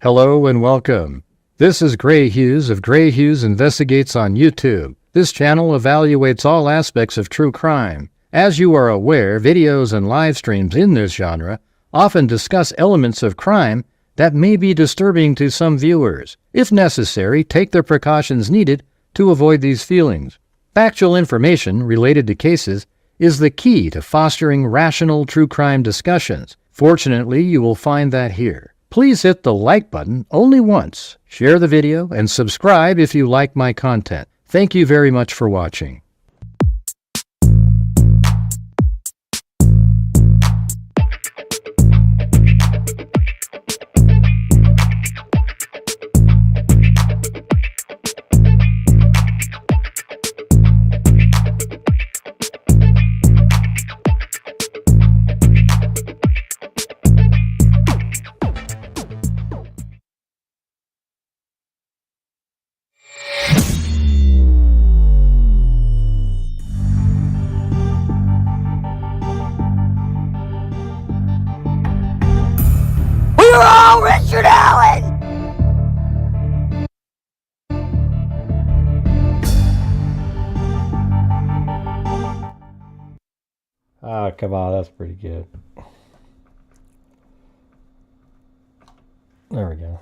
Hello and welcome. This is Gray Hughes of Gray Hughes Investigates on YouTube. This channel evaluates all aspects of true crime. As you are aware, videos and live streams in this genre often discuss elements of crime that may be disturbing to some viewers. If necessary, take the precautions needed to avoid these feelings. Factual information related to cases is the key to fostering rational true crime discussions. Fortunately, you will find that here. Please hit the like button only once, share the video, and subscribe if you like my content. Thank you very much for watching. We're all Richard Allen! Ah, come on, that's pretty good. There we go.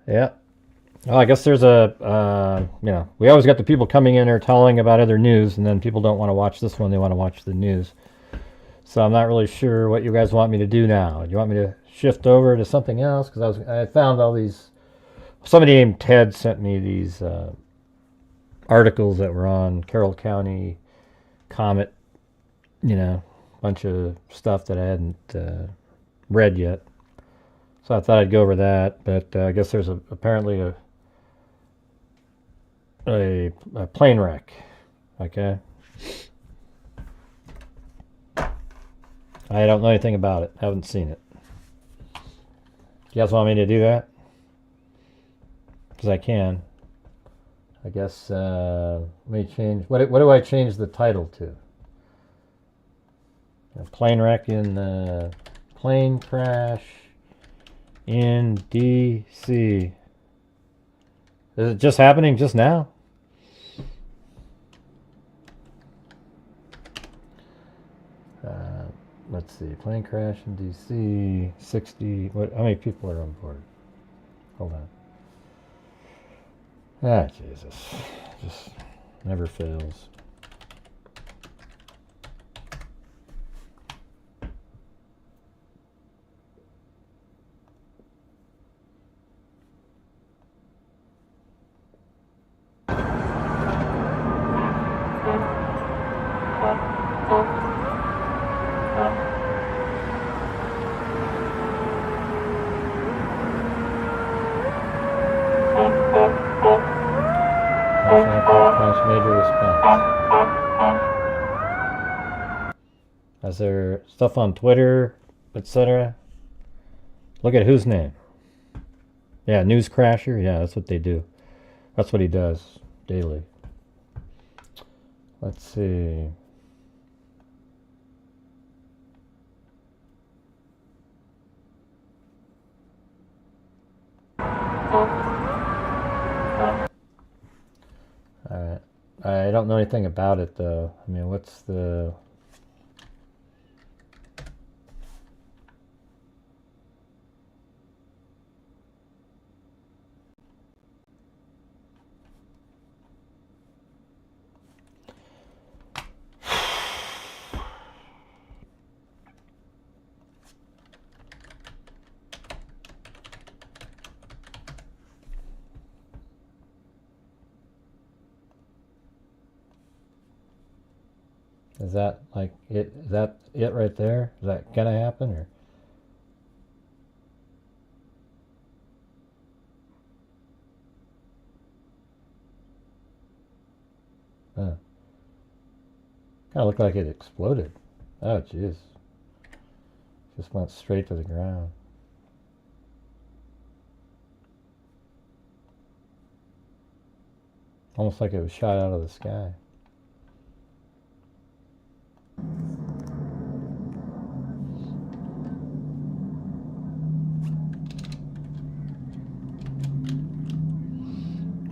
Yeah. Well, I guess there's we always got the people coming in there telling about other news, and then people don't want to watch this one, they want to watch the news. So I'm not really sure what you guys want me to do now. Do you want me to shift over to something else? Because I found all these, somebody named Ted sent me these articles that were on Carroll County Comet, bunch of stuff that I hadn't read yet. So I thought I'd go over that, but I guess there's apparently a plane wreck. Okay. I don't know anything about it. Haven't seen it. You guys want me to do that? Because I can. I guess let me change. What do I change the title to? A plane wreck in plane crash in D.C. Is it just happening just now? Let's see. Plane crash in D.C. 60. How many people are on board? Hold on. Ah, Jesus. Just never fails. Major response. Is there stuff on Twitter, etc.? Look at whose name? Yeah, News Crasher. Yeah, that's what they do. That's what he does daily. Let's see. Alright. I don't know anything about it, though. I mean, what's the... Is that like it? Is that it right there? Is that gonna happen or? Huh. Kind of looked like it exploded. Oh jeez. Just went straight to the ground. Almost like it was shot out of the sky.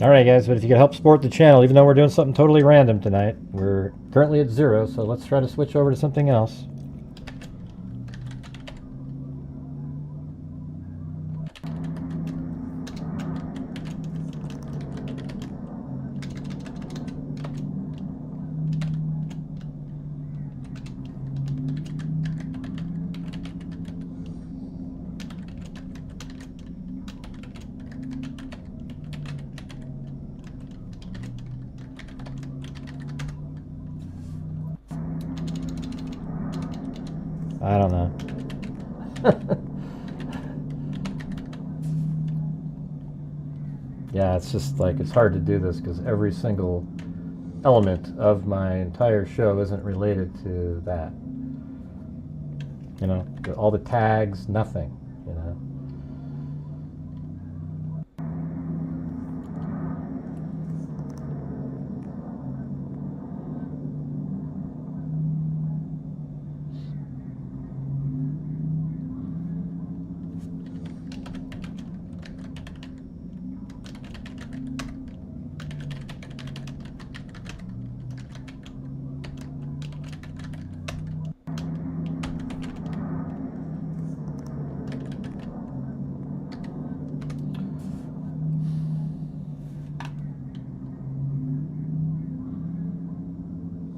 Alright guys, but if you could help support the channel, even though we're doing something totally random tonight, we're currently at 0, so let's try to switch over to something else. I don't know. Yeah, it's just like, it's hard to do this because every single element of my entire show isn't related to that. You know, all the tags, nothing, you know.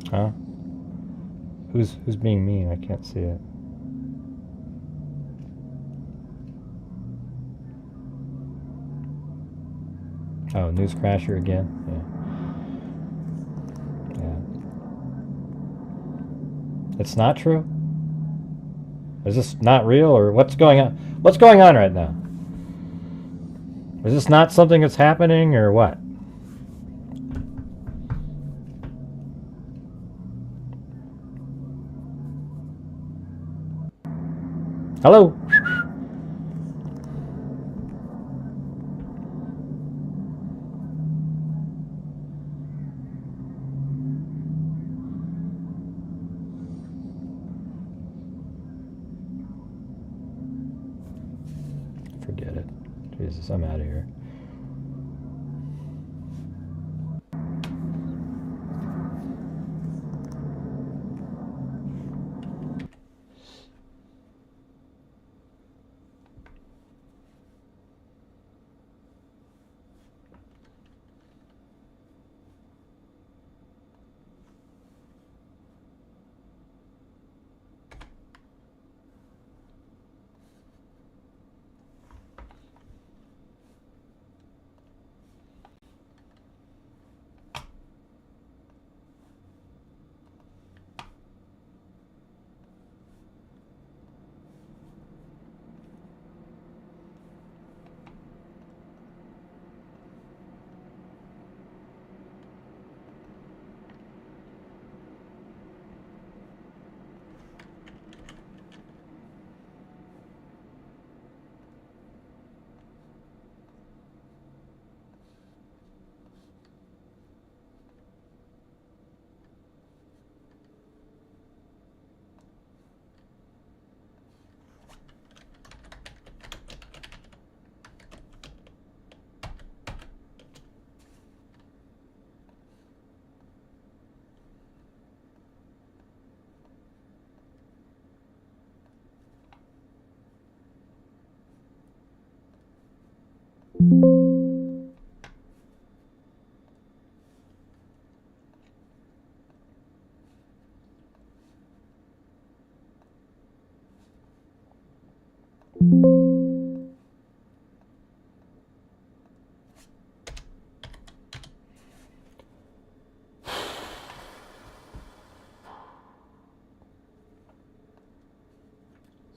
Huh? Who's being mean? I can't see it. Oh, News Crasher again? Yeah. Yeah. It's not true? Is this not real, or what's going on? What's going on right now? Is this not something that's happening, or what? Hello? Forget it. Jesus, I'm out of here.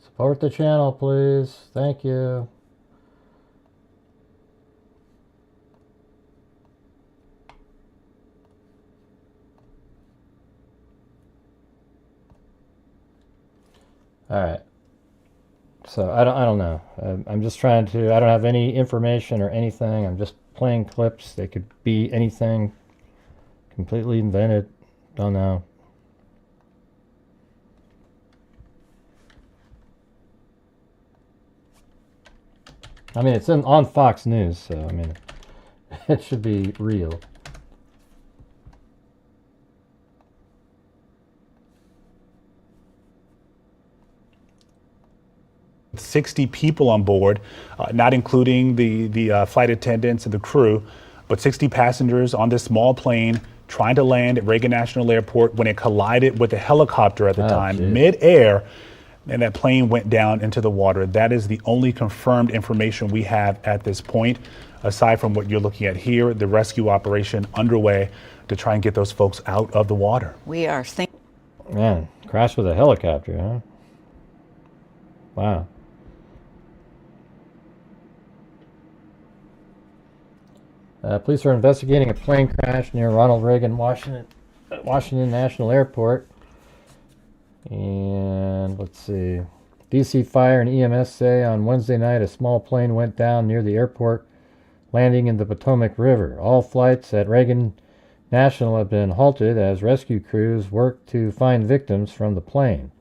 Support the channel, please. Thank you. All right. So I don't know. I'm just trying to. I don't have any information or anything. I'm just playing clips. They could be anything, completely invented. Don't know. I mean, it's on Fox News, so I mean, It should be real. 60 people on board, not including the flight attendants and the crew, but 60 passengers on this small plane trying to land at Reagan National Airport when it collided with a helicopter at the time, geez. mid-air, and that plane went down into the water. That is the only confirmed information we have at this point, aside from what you're looking at here, the rescue operation underway to try and get those folks out of the water. We are thinking. Man, crashed with a helicopter, huh? Wow. Police are investigating a plane crash near Ronald Reagan Washington National Airport. And let's see. DC Fire and EMS say on Wednesday night a small plane went down near the airport, landing in the Potomac River. All flights at Reagan National have been halted as rescue crews work to find victims from the plane.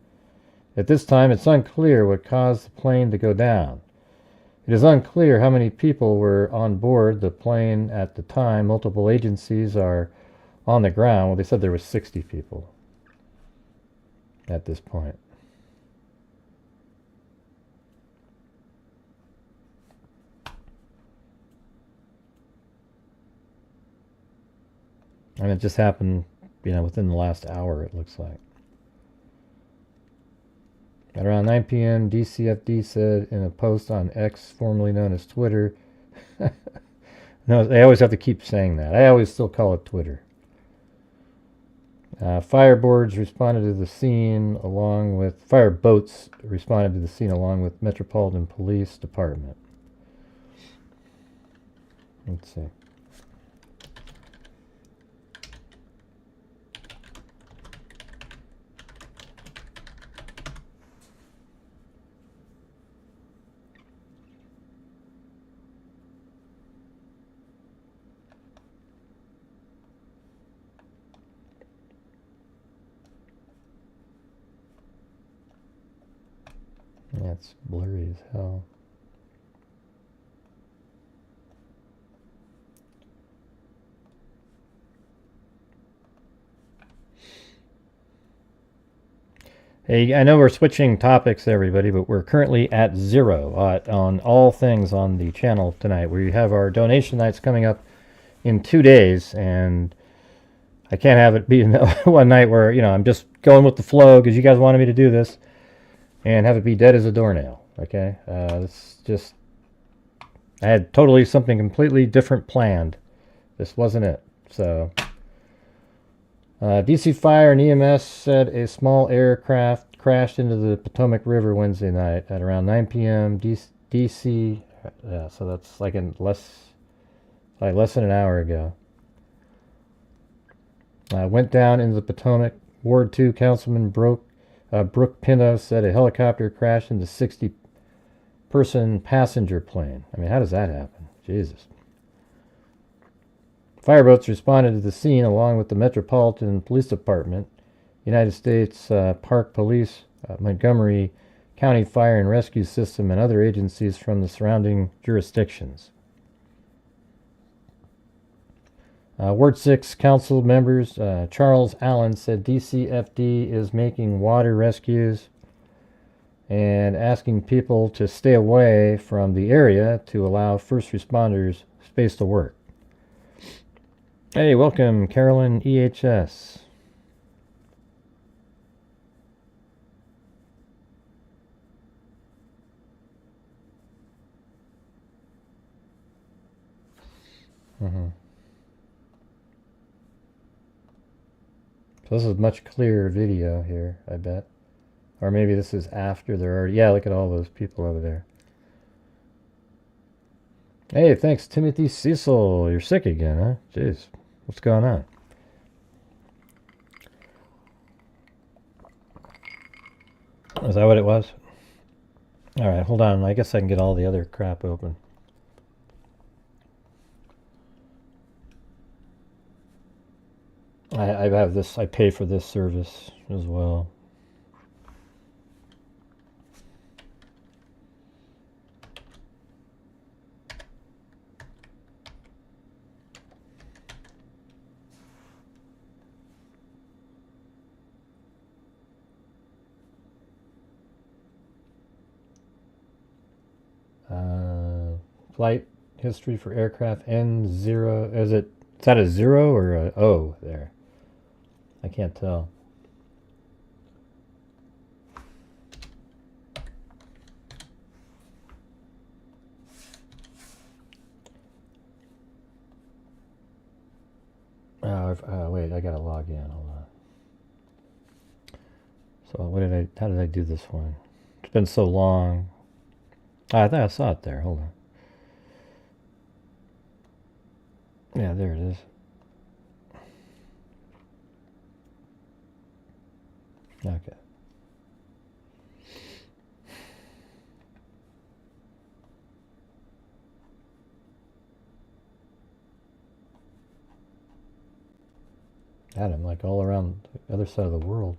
At this time, it's unclear what caused the plane to go down. It is unclear how many people were on board the plane at the time. Multiple agencies are on the ground. Well, they said there were 60 people at this point. And it just happened, within the last hour, it looks like. At around 9 p.m., DCFD said in a post on X, formerly known as Twitter. No, they always have to keep saying that. I always still call it Twitter. Fireboats responded to the scene along with Metropolitan Police Department. Let's see. Yeah, it's blurry as hell. Hey, I know we're switching topics, everybody, but we're currently at 0 on all things on the channel tonight. We have our donation nights coming up in 2 days, and I can't have it be one night where, I'm just going with the flow because you guys wanted me to do this, and have it be dead as a doornail, okay? It's just, I had totally something completely different planned. This wasn't it, so. DC Fire and EMS said a small aircraft crashed into the Potomac River Wednesday night at around 9 p.m. DC, so that's like less than an hour ago. Went down into the Potomac. Ward 2 Councilman Brooke Pinto said a helicopter crashed into 60-person passenger plane. I mean, how does that happen? Jesus. Fireboats responded to the scene along with the Metropolitan Police Department, United States Park Police, Montgomery County Fire and Rescue System, and other agencies from the surrounding jurisdictions. Ward 6 Council members Charles Allen said DCFD is making water rescues and asking people to stay away from the area to allow first responders space to work. Hey, welcome, Carolyn EHS. So this is much clearer video here, I bet. Or maybe this is after they're already... Yeah, look at all those people over there. Hey, thanks, Timothy Cecil. You're sick again, huh? Jeez. What's going on? Is that what it was? Alright, hold on. I guess I can get all the other crap open. I have this. I pay for this service as well. flight history for aircraft N0. Is that a 0 or a O there? I can't tell. Wait, I gotta log in. Hold on. So how did I do this one? It's been so long. I thought I saw it there. Hold on. Yeah, there it is. Okay. I'm like all around the other side of the world.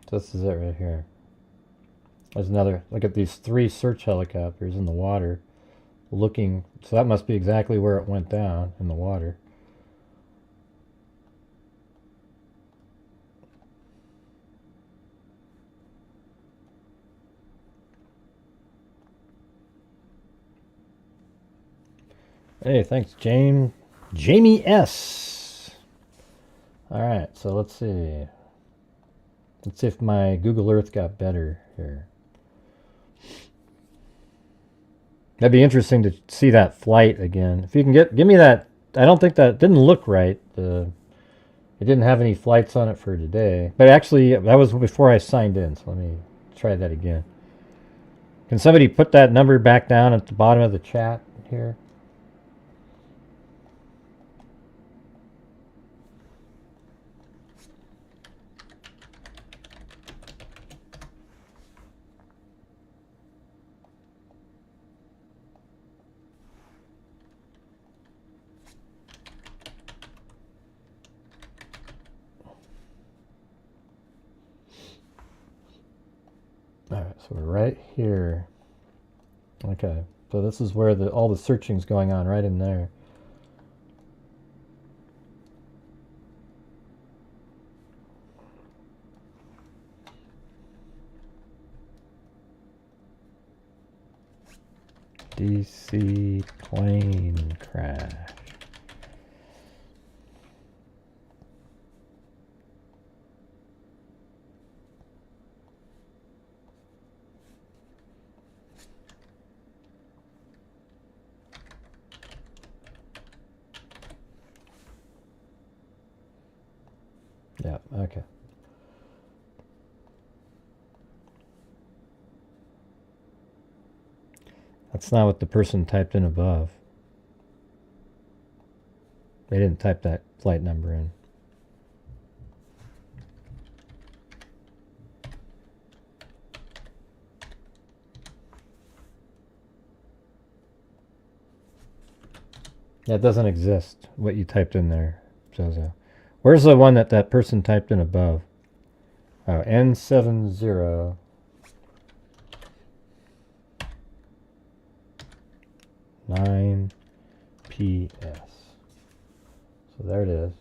So this is it right here. There's another, look at these 3 search helicopters in the water looking, so that must be exactly where it went down, in the water. Hey, thanks, Jamie S. Alright, so let's see. Let's see if my Google Earth got better here. That'd be interesting to see that flight again. If you can give me that. I don't think that didn't look right. It didn't have any flights on it for today. But actually, that was before I signed in. So let me try that again. Can somebody put that number back down at the bottom of the chat here? Alright, so we're right here. Okay, so this is where all the searching's going on, right in there. DC plane crash. Yeah, okay. That's not what the person typed in above. They didn't type that flight number in. That doesn't exist, what you typed in there, Zozo. Where's the one that person typed in above? Oh, N70 9PS. So there it is.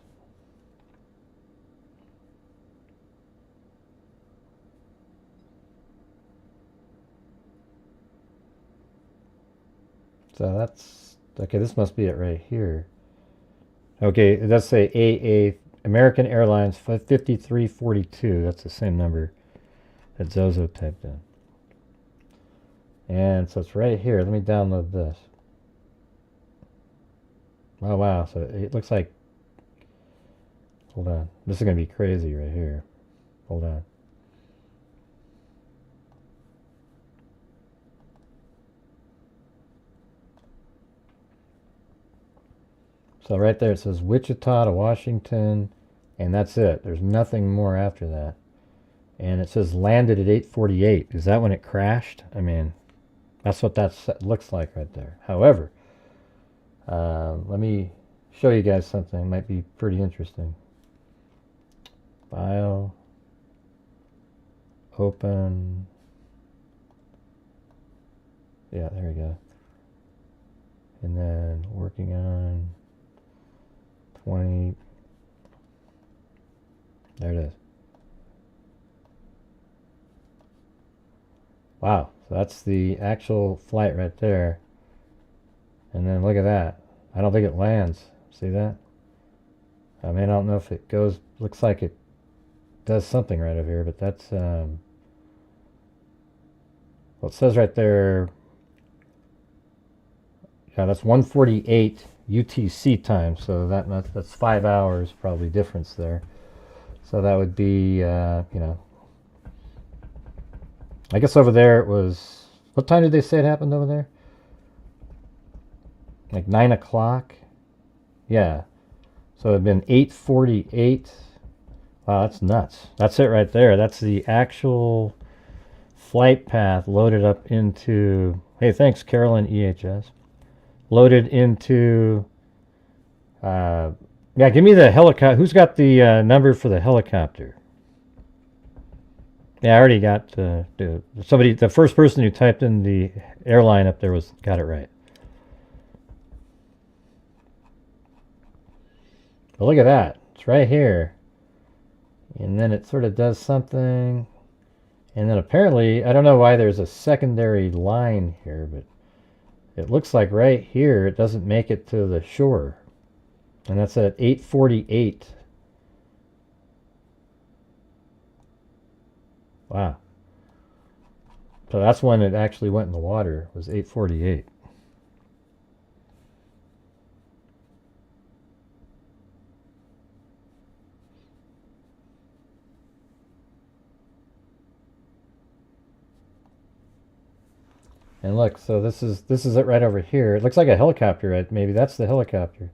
So that's okay. This must be it right here. Okay, it does say AA American Airlines 5342. That's the same number that Zozo typed in. And so it's right here. Let me download this. Oh wow, so it looks like, hold on, this is going to be crazy right here. Hold on. So right there it says Wichita to Washington, and that's it. There's nothing more after that. And it says landed at 8:48. Is that when it crashed? I mean, that's what that looks like right there. However, let me show you guys something. It might be pretty interesting. File. Open. Yeah, there we go. And then working on 20. There it is. Wow, so that's the actual flight right there. And then look at that. I don't think it lands. See that? I mean, I don't know if it goes, looks like it does something right over here, but that's, well, it says right there, yeah, that's 1:48 UTC time, so that's 5 hours probably difference there. So that would be, you know, I guess over there it was, what time did they say it happened over there? Like 9 o'clock? Yeah. So it'd been 8:48. Wow, that's nuts. That's it right there. That's the actual flight path loaded up into, hey, thanks, Carolyn EHS. Loaded into, yeah, give me the helicopter. Who's got the number for the helicopter? Yeah, I already got somebody. The first person who typed in the airline up there got it right. But look at that. It's right here. And then it sort of does something. And then apparently, I don't know why there's a secondary line here, but it looks like right here it doesn't make it to the shore. And that's at 8:48. Wow. So that's when it actually went in the water, was 8:48. And look, so this is it right over here. It looks like a helicopter, right? Maybe that's the helicopter.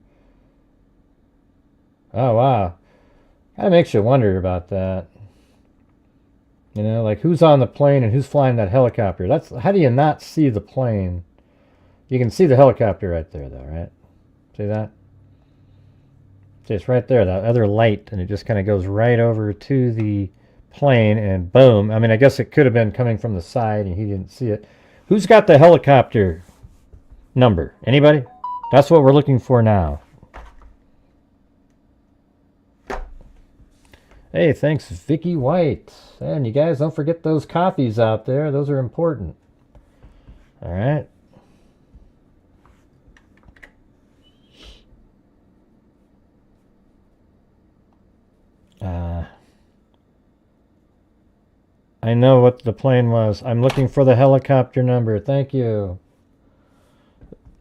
Oh, wow. Kind of makes you wonder about that. You know, like who's on the plane and who's flying that helicopter? That's, how do you not see the plane? You can see the helicopter right there, though, right? See that? See, it's right there, that other light, and it just kind of goes right over to the plane, and boom. I mean, I guess it could have been coming from the side, and he didn't see it. Who's got the helicopter number? Anybody? That's what we're looking for now. Hey, thanks, Vicky White. And you guys, don't forget those coffees out there. Those are important. All right. I know what the plane was. I'm looking for the helicopter number. Thank you.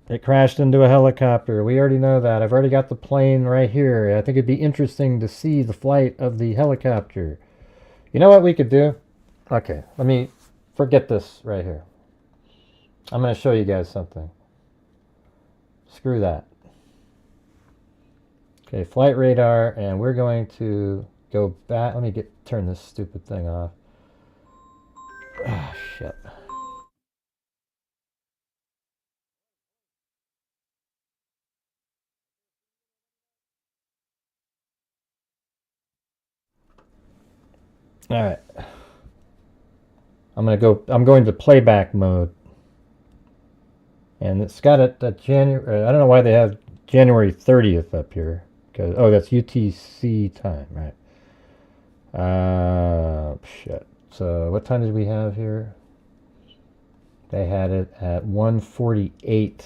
It crashed into a helicopter. We already know that. I've already got the plane right here. I think it'd be interesting to see the flight of the helicopter. You know what we could do? Okay, let me forget this right here. I'm going to show you guys something. Screw that. Okay, flight radar, and we're going to go back. Let me turn this stupid thing off. Ah, shit. All right. I'm going to playback mode. And it's got it at January, I don't know why they have January 30th up here. Because, oh, that's UTC time, right? Shit. So what time did we have here? They had it at 1:48.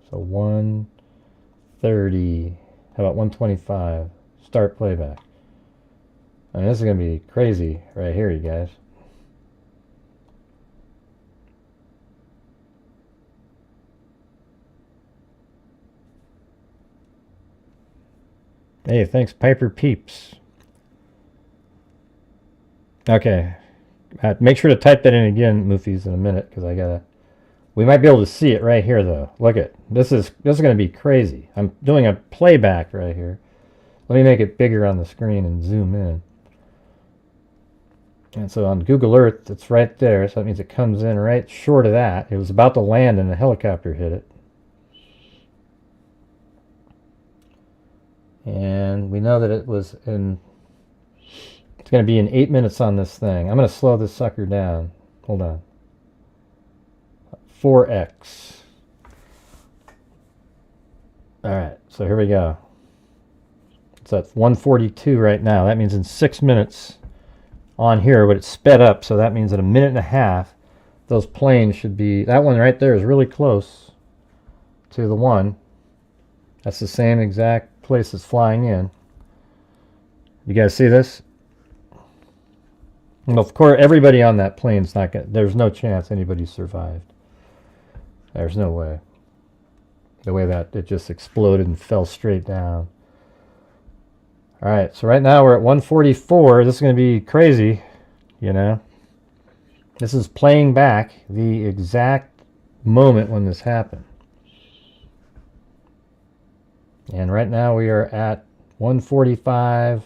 So 1:30. How about 1:25? Start playback. I mean, this is going to be crazy right here, you guys. Hey, thanks, Piper Peeps. Okay. Make sure to type that in again, Moofies, in a minute, because we might be able to see it right here, though. Look at this is going to be crazy. I'm doing a playback right here. Let me make it bigger on the screen and zoom in. And so on Google Earth, it's right there, so that means it comes in right short of that. It was about to land and the helicopter hit it. And we know that it was in... It's going to be in 8 minutes on this thing. I'm going to slow this sucker down. Hold on. 4x. Alright, so here we go. It's at 142 right now. That means in 6 minutes on here, but it's sped up, so that means in a minute and a half, those planes should be... That one right there is really close to the one. That's the same exact place it's flying in. You guys see this? Well, of course, everybody on that plane's not going to... There's no chance anybody survived. There's no way. The way that it just exploded and fell straight down. Alright, so right now we're at 144. This is going to be crazy, you know. This is playing back the exact moment when this happened. And right now we are at 145.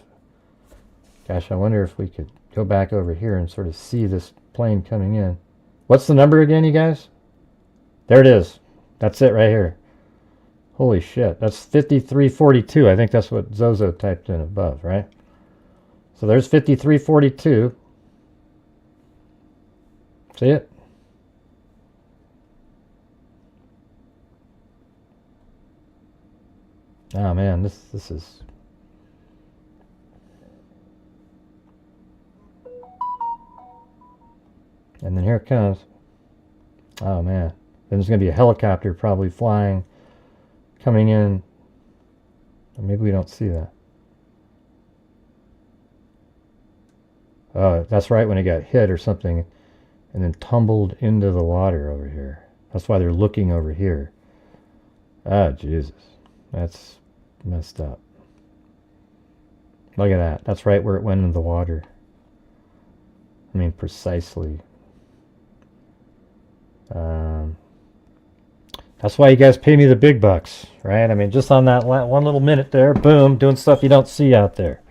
Gosh, I wonder if we could go back over here and sort of see this plane coming in. What's the number again, you guys? There it is. That's it right here. Holy shit. That's 5342. I think that's what Zozo typed in above, right? So there's 5342. See it? Oh man, this is... And then here it comes. Oh man. Then there's going to be a helicopter probably flying, coming in. Or maybe we don't see that. Oh, that's right, when it got hit or something and then tumbled into the water over here. That's why they're looking over here. Oh, Jesus. That's messed up. Look at that. That's right where it went into the water. I mean, precisely. That's why you guys pay me the big bucks, right? I mean, just on that one little minute there, boom, doing stuff you don't see out there.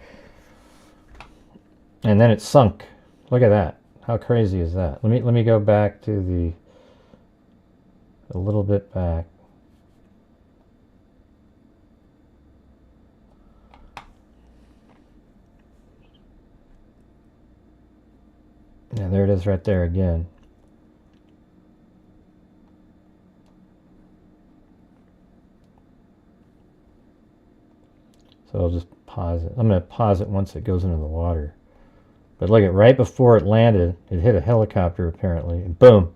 And then it sunk. Look at that. How crazy is that? Let me go back to a little bit back. Yeah, there it is right there again. So I'll just pause it. I'm going to pause it once it goes into the water. But look at right before it landed, it hit a helicopter apparently, and boom.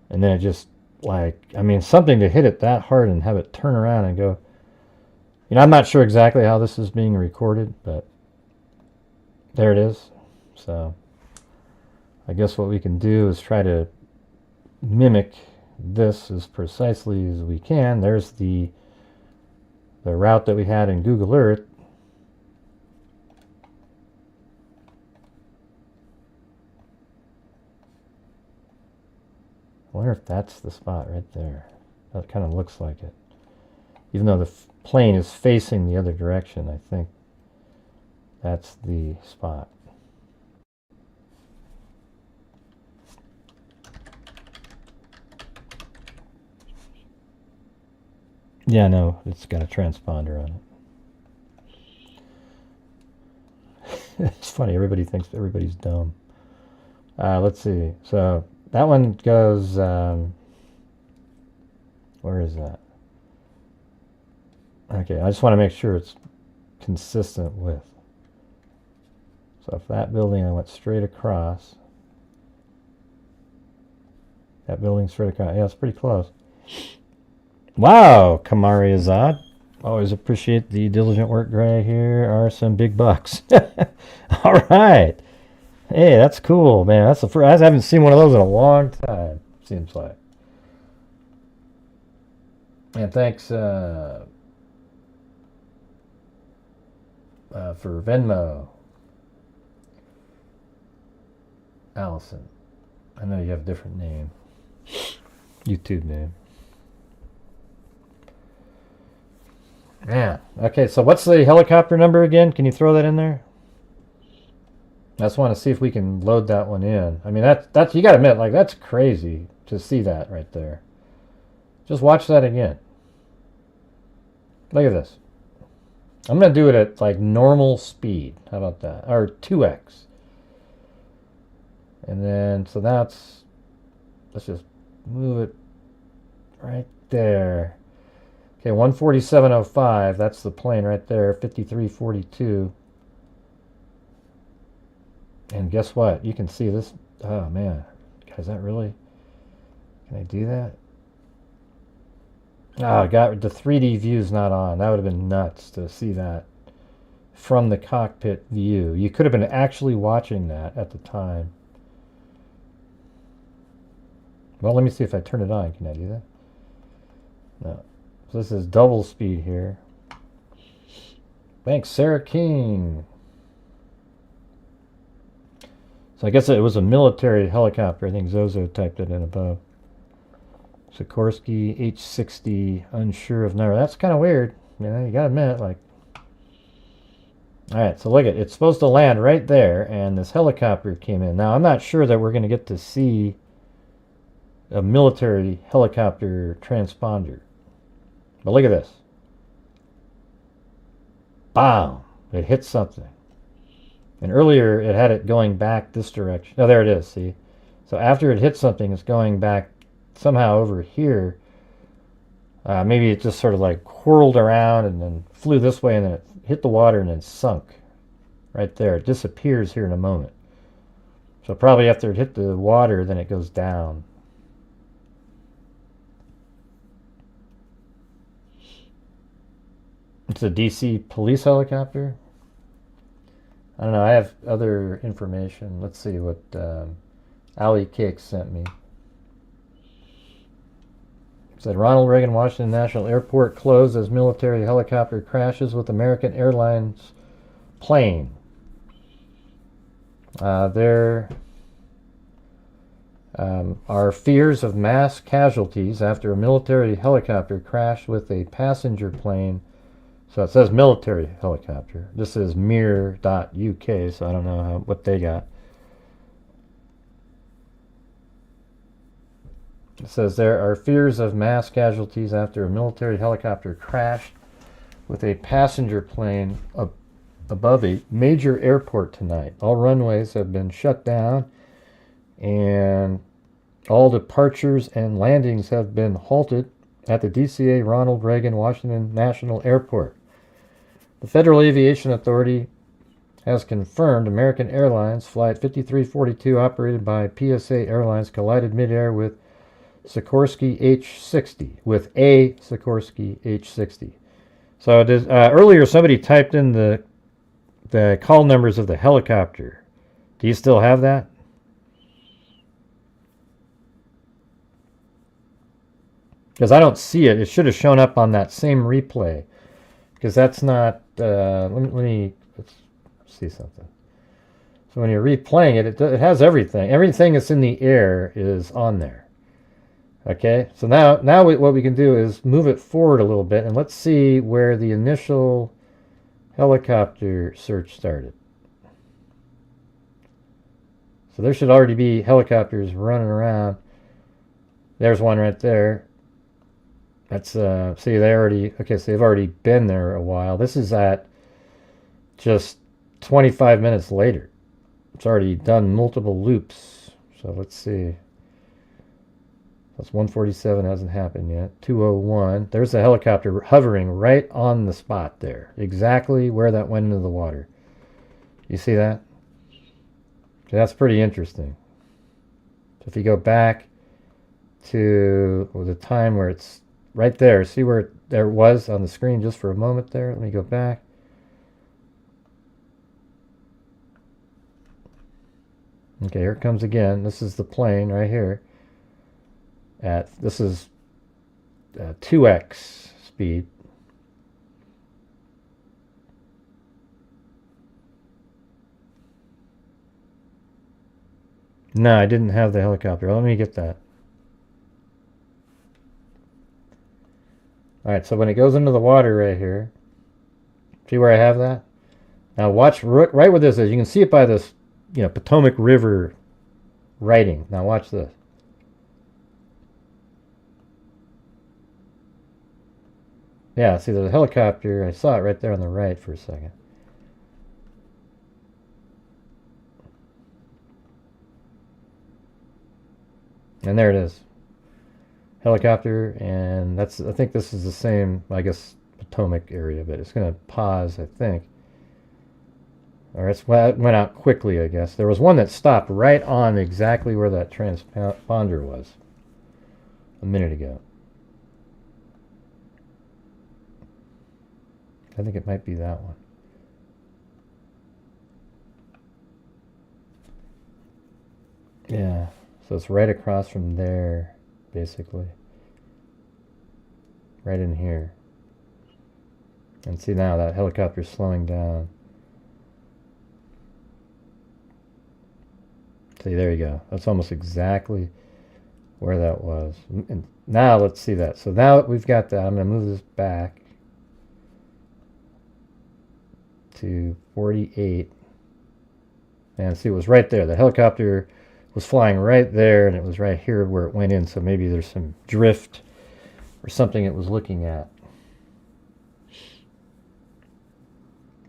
And then it just like, I mean, something to hit it that hard and have it turn around and go. You know, I'm not sure exactly how this is being recorded, but there it is. So I guess what we can do is try to mimic this as precisely as we can. There's the route that we had in Google Earth. I wonder if that's the spot right there. That kind of looks like it. Even though the plane is facing the other direction, I think that's the spot. Yeah, no, it's got a transponder on it. It's funny, everybody thinks everybody's dumb. Let's see. So that one goes, where is that? Okay, I just want to make sure it's consistent with. So if that building, I went straight across. That building straight across. Yeah, it's pretty close. Wow, Kamari Azad. Always appreciate the diligent work, Gray. Here are some big bucks. All right. Hey, that's cool, man. That's the first. I haven't seen one of those in a long time, seems like. And thanks for Venmo, Allison. I know you have a different name. YouTube name. Man. Okay, so what's the helicopter number again? Can you throw that in there? I just want to see if we can load that one in. I mean, that's you got to admit, like, that's crazy to see that right there. Just watch that again. Look at this. I'm going to do it at like normal speed. How about that? Or 2x. And then, so let's just move it right there. Okay, 147.05. That's the plane right there. 53.42. And guess what? You can see this. Oh, man. Is that really? Can I do that? Oh, the 3D view's not on. That would have been nuts to see that from the cockpit view. You could have been actually watching that at the time. Well, let me see if I turn it on. Can I do that? No. So this is double speed here. Thanks, Sarah King. So I guess it was a military helicopter. I think Zozo typed it in above. Sikorsky H-60, unsure of number. That's kind of weird. You gotta admit, like. Alright, so look at it. It's supposed to land right there, and this helicopter came in. Now, I'm not sure that we're going to get to see a military helicopter transponder. But look at this. Bam! It hit something. And earlier, it had it going back this direction. Oh, there it is, see? So after it hit something, it's going back somehow over here. Maybe it just sort of like whirled around and then flew this way, and then it hit the water and then sunk right there. It disappears here in a moment. So probably after it hit the water, then it goes down. It's a DC police helicopter. I don't know. I have other information. Let's see what Ali Cake sent me. It said Ronald Reagan Washington National Airport closed as military helicopter crashes with American Airlines plane. There are fears of mass casualties after a military helicopter crashed with a passenger plane. So it says military helicopter. This is mirror.uk, so I don't know what they got. It says there are fears of mass casualties after a military helicopter crashed with a passenger plane above a major airport tonight. All runways have been shut down, and all departures and landings have been halted at the DCA Ronald Reagan Washington National Airport. The Federal Aviation Authority has confirmed American Airlines Flight 5342, operated by PSA Airlines, collided midair with Sikorsky H-60, with a Sikorsky H-60. So earlier somebody typed in the call numbers of the helicopter. Do you still have that? Because I don't see it. It should have shown up on that same replay. Because that's not... let's see something. So when you're replaying it, it has everything. Everything that's in the air is on there. Okay? So now what we can do is move it forward a little bit, and let's see where the initial helicopter search started. So there should already be helicopters running around. There's one right there. That's, see, so they've already been there a while. This is at just 25 minutes later. It's already done multiple loops. So let's see. That's 147, hasn't happened yet. 201. There's a helicopter hovering right on the spot there. Exactly where that went into the water. You see that? So that's pretty interesting. So if you go back to the time where it's right there, see where there was on the screen just for a moment there? Let me go back. Okay, here it comes again. This is the plane right here. This is 2x speed. No, I didn't have the helicopter. Let me get that. Alright, so when it goes into the water right here, see where I have that? Now watch right where this is. You can see it by this, Potomac River writing. Now watch this. Yeah, see the helicopter, I saw it right there on the right for a second. And there it is. Helicopter, and I think this is the same, I guess, Potomac area, but it's going to pause, I think. Or it went out quickly, I guess. There was one that stopped right on exactly where that transponder was a minute ago. I think it might be that one. Yeah, so it's right across from there, basically. Right in here. And see now that helicopter's slowing down. See, there you go. That's almost exactly where that was. And now let's see that. So now that we've got that, I'm going to move this back to 48. And see, it was right there. The helicopter was flying right there, and it was right here where it went in. So maybe there's some drift or something it was looking at.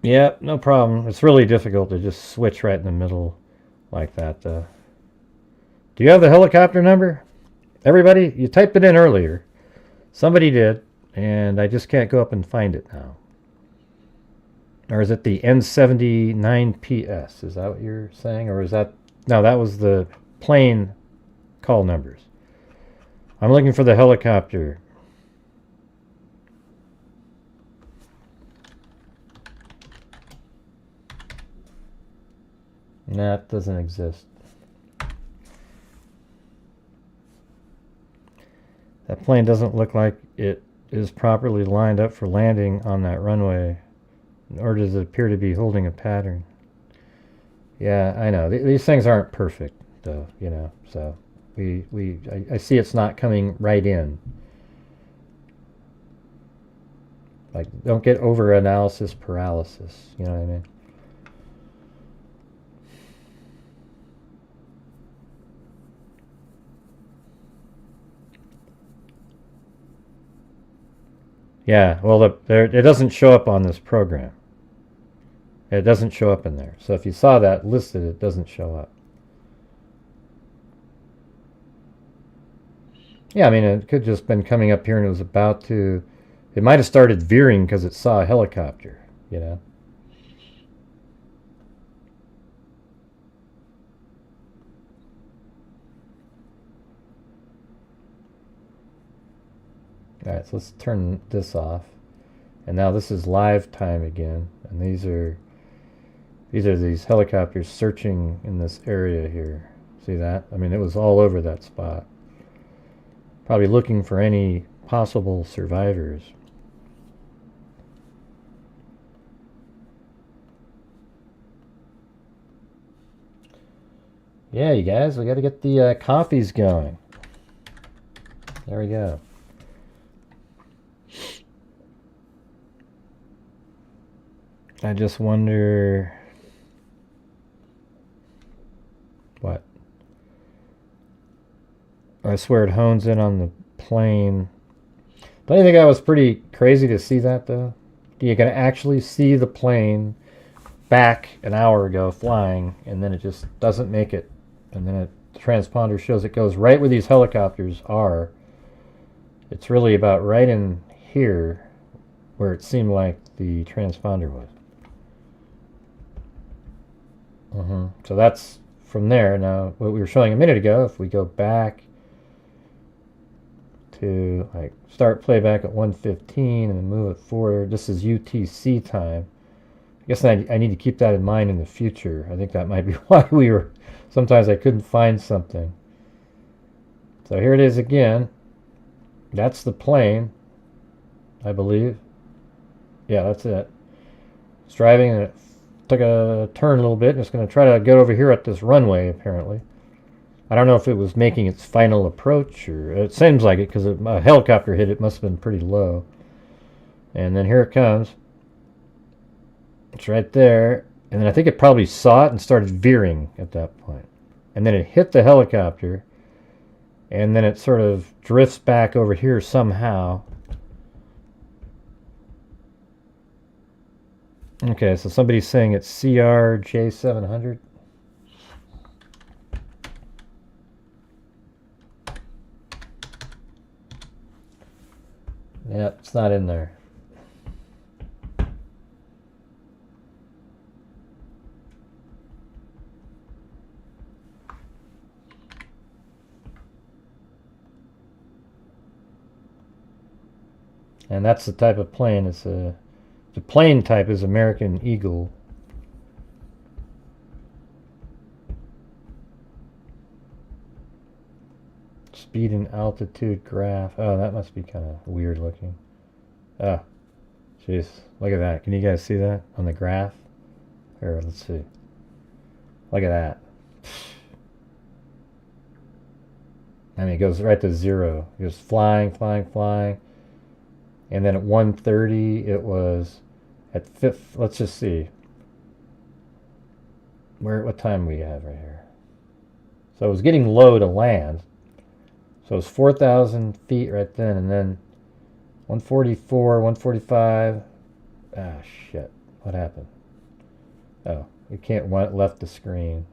Yeah, no problem. It's really difficult to just switch right in the middle like that. Do you have the helicopter number? Everybody, you typed it in earlier. Somebody did, and I just can't go up and find it now. Or is it the N79PS? Is that what you're saying? Or is that... No, that was the plane call numbers. I'm looking for the helicopter. Nah, it doesn't exist. That plane doesn't look like it is properly lined up for landing on that runway, nor does it appear to be holding a pattern. Yeah, I know. These things aren't perfect, though, you know, so I see it's not coming right in. Like, don't get over analysis paralysis, you know what I mean? Yeah, well, it doesn't show up on this program. It doesn't show up in there. So if you saw that listed, it doesn't show up. Yeah, I mean, it could just been coming up here and it was about to... It might have started veering because it saw a helicopter, you know? Alright, so let's turn this off. And now this is live time again. And these are these helicopters searching in this area here. See that? I mean, it was all over that spot. Probably looking for any possible survivors. Yeah, you guys, we got to get the coffees going. There we go. I just wonder... What? I swear it hones in on the plane. Don't you think that was pretty crazy to see that, though? You can actually see the plane back an hour ago flying, and then it just doesn't make it. And then the transponder shows it goes right where these helicopters are. It's really about right in here where it seemed like the transponder was. So that's from there. Now, what we were showing a minute ago, if we go back to like start playback at 1:15 and then move it forward, this is UTC time. I guess I need to keep that in mind in the future. I think that might be why sometimes I couldn't find something. So here it is again. That's the plane, I believe. Yeah, that's it. It's driving and it took a turn a little bit, and it's going to try to get over here at this runway, apparently. I don't know if it was making its final approach, or it seems like it, because a helicopter hit it. Must have been pretty low. And then here it comes. It's right there. And then I think it probably saw it and started veering at that point. And then it hit the helicopter, and then it sort of drifts back over here somehow. Okay, so somebody's saying it's CRJ700. Yeah, it's not in there. And that's the type of plane. It's the plane type is American Eagle. Speed and altitude graph. Oh, that must be kind of weird looking. Oh, jeez. Look at that. Can you guys see that on the graph? Here, let's see. Look at that. I mean, it goes right to 0. It goes flying, flying, flying. And then at 1:30, it was at 5th. Let's just see. What time we have right here? So it was getting low to land. So it was 4,000 feet right then, and then 144, 145. Ah, shit. What happened? Oh, it can't left the screen.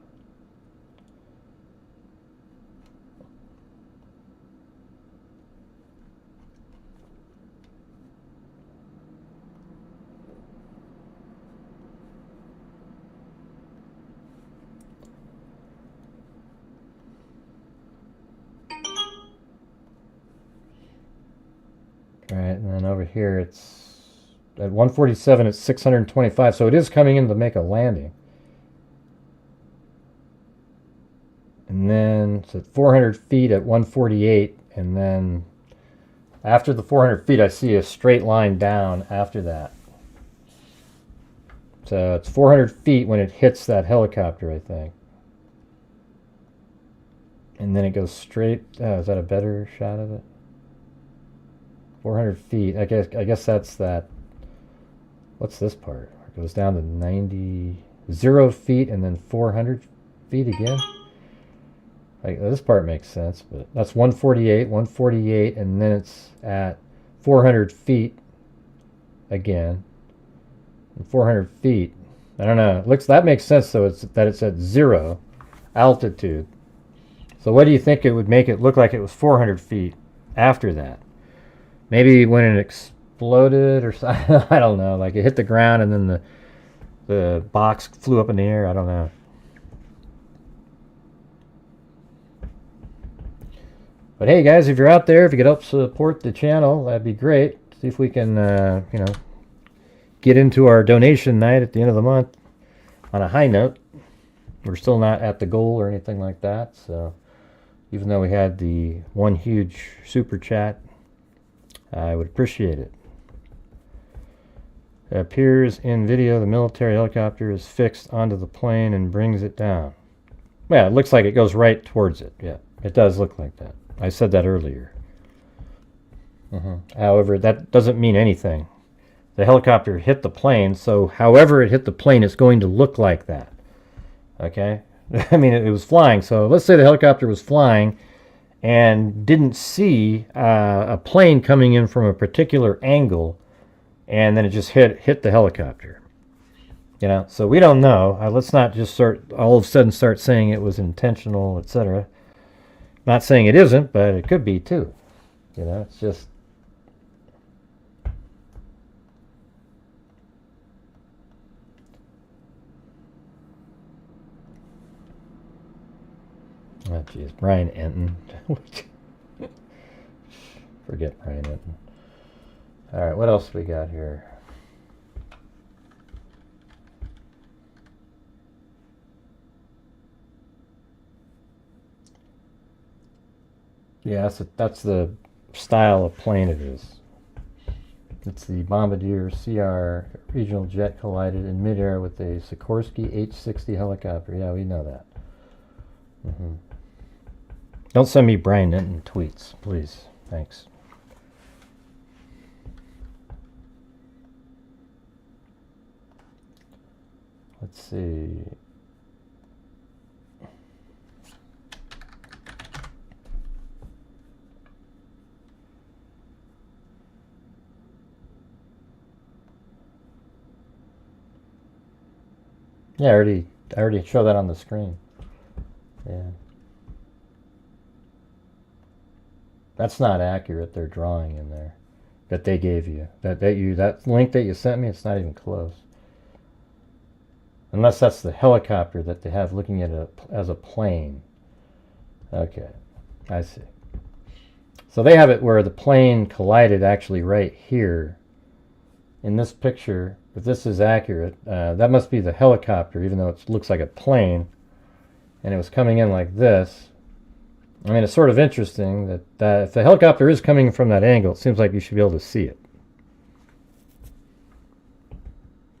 All right, and then over here it's at 147, it's 625, so it is coming in to make a landing. And then it's at 400 feet at 148, and then after the 400 feet I see a straight line down after that. So it's 400 feet when it hits that helicopter, I think. And then it goes straight. Oh, is that a better shot of it? 400 feet. I guess that's that. What's this part? It goes down to 0 feet and then 400 feet again. This part makes sense, but that's 148, and then it's at 400 feet again. And 400 feet. I don't know. That makes sense. So it's at 0 altitude. So what do you think it would make it look like it was 400 feet after that? Maybe when it exploded or something. I don't know. Like it hit the ground and then the box flew up in the air. I don't know. But hey guys, if you're out there, if you could help support the channel, that'd be great. See if we can, get into our donation night at the end of the month on a high note. We're still not at the goal or anything like that. So even though we had the one huge super chat, I would appreciate it. It appears in video the military helicopter is fixed onto the plane and brings it down. Well, it looks like it goes right towards it. Yeah, it does look like that. I said that earlier. However, that doesn't mean anything. The helicopter hit the plane, so however it hit the plane, it's going to look like that. Okay? I mean, it was flying, so let's say the helicopter was flying and didn't see a plane coming in from a particular angle, and then it just hit the helicopter. So we don't know. Let's not just all of a sudden start saying it was intentional, etc. Not saying it isn't, but it could be too. It's just. Oh, jeez. Brian Enton. Forget Brian Enton. All right, what else we got here? Yeah, that's the style of plane it is. It's the Bombardier CR regional jet collided in midair with a Sikorsky H-60 helicopter. Yeah, we know that. Don't send me Brian Enton tweets, please. Thanks. Let's see. Yeah, I already showed that on the screen. Yeah. That's not accurate, their drawing in there that they gave you. That link that you sent me, it's not even close. Unless that's the helicopter that they have looking at it as a plane. Okay, I see. So they have it where the plane collided actually right here in this picture. If this is accurate, that must be the helicopter, even though it looks like a plane. And it was coming in like this. I mean, it's sort of interesting that if the helicopter is coming from that angle, it seems like you should be able to see it.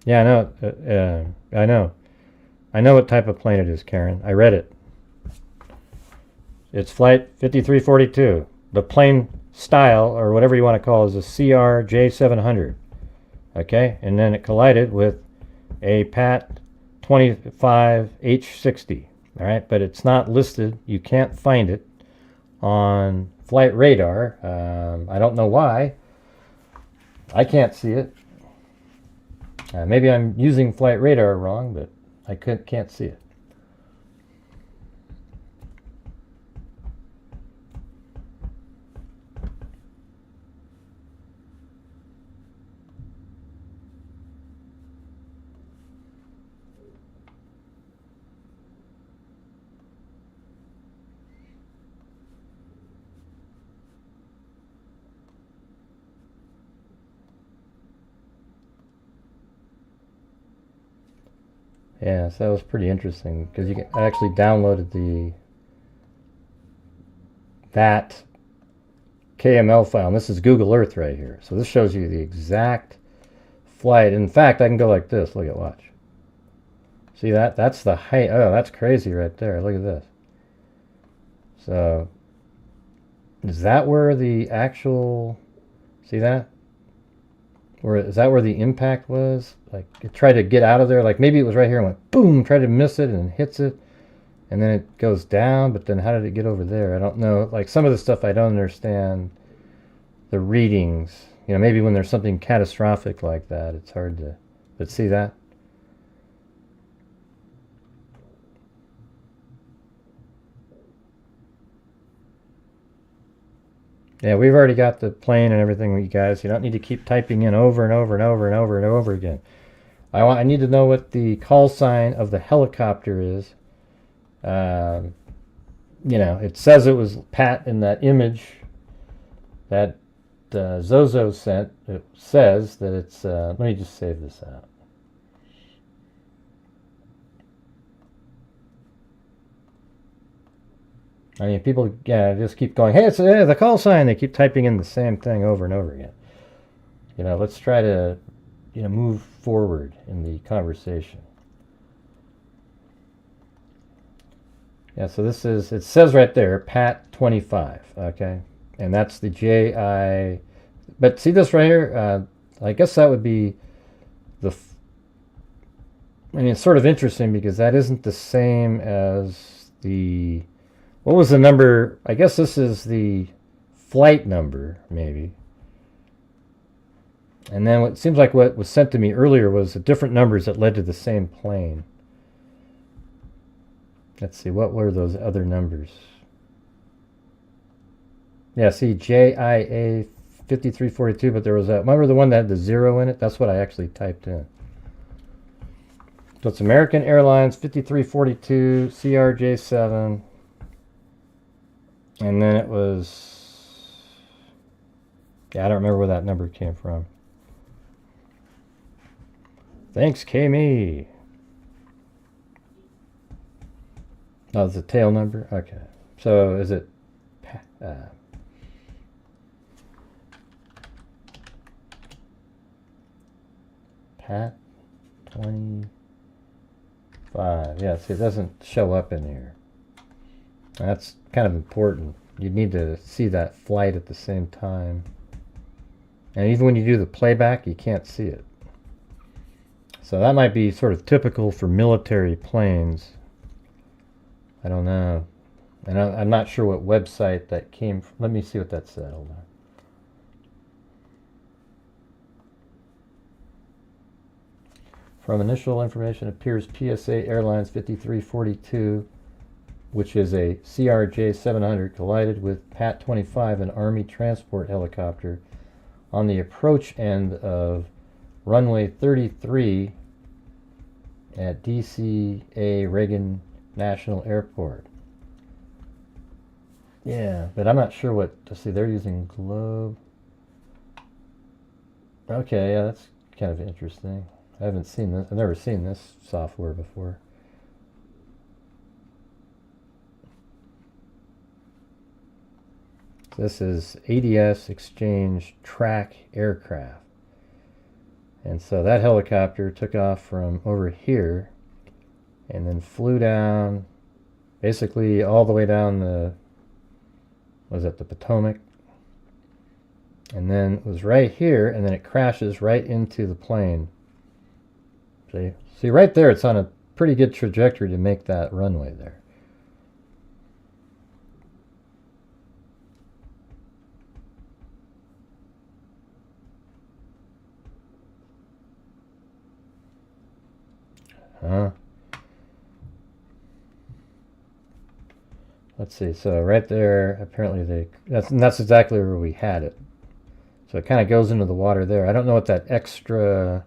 Yeah, I know. I know. I know what type of plane it is, Karen. I read it. It's Flight 5342. The plane style, or whatever you want to call it, is a CRJ700. Okay? And then it collided with a PAT 25H60. All right? But it's not listed. You can't find it on flight radar. I don't know why. I can't see it. Maybe I'm using flight radar wrong, but I can't see it. Yeah, so that was pretty interesting because I actually downloaded that KML file, and this is Google Earth right here. So this shows you the exact flight. In fact, I can go like this. Look at, watch. See that? That's the height. Oh, that's crazy right there. Look at this. So is that where the actual, see that? Or is that where the impact was? Like it tried to get out of there. Like maybe it was right here and went boom, tried to miss it and hits it. And then it goes down, but then how did it get over there? I don't know. Like some of the stuff I don't understand the readings. You know, maybe when there's something catastrophic like that, it's hard to, but see that? Yeah, we've already got the plane and everything, you guys. You don't need to keep typing in over and over and over and over and over again. I need to know what the call sign of the helicopter is. You know, it says it was Pat in that image that Zozo sent. It says that it's, let me just save this out. I mean, people just keep going, hey, it's the call sign. They keep typing in the same thing over and over again. You know, let's try to, you know, move forward in the conversation. Yeah, so this is, it says right there, PAT 25, okay? And that's the JI, but see this right here? I guess that would be I mean, it's sort of interesting because that isn't the same as the, what was the number? I guess this is the flight number, maybe. And then it seems like what was sent to me earlier was different numbers that led to the same plane. Let's see, what were those other numbers? Yeah, see, JIA 5342, but there was that. Remember the one that had the 0 in it? That's what I actually typed in. So it's American Airlines 5342 CRJ7. And then it was, yeah, I don't remember where that number came from. Thanks, Kami. Oh, it's a tail number? Okay. So is it Pat 25? Yeah, see, it doesn't show up in here. That's kind of important. You need to see that flight at the same time. And even when you do the playback, you can't see it. So that might be sort of typical for military planes. I don't know. And I'm not sure what website that came from. Let me see what that said. Hold on. From initial information, it appears PSA Airlines 5342, which is a CRJ 700, collided with PAT 25, an Army transport helicopter, on the approach end of runway 33 at DCA Reagan National Airport. Yeah, but I'm not sure what, let's see, they're using Globe. Okay, yeah, that's kind of interesting. I haven't seen this, I've never seen this software before. This is ADS Exchange Track Aircraft. And so that helicopter took off from over here and then flew down basically all the way down the, was it the Potomac? And then was right here, and then it crashes right into the plane. See right there, it's on a pretty good trajectory to make that runway there. Let's see, so right there, apparently that's exactly where we had it. So it kind of goes into the water there. I don't know what that extra,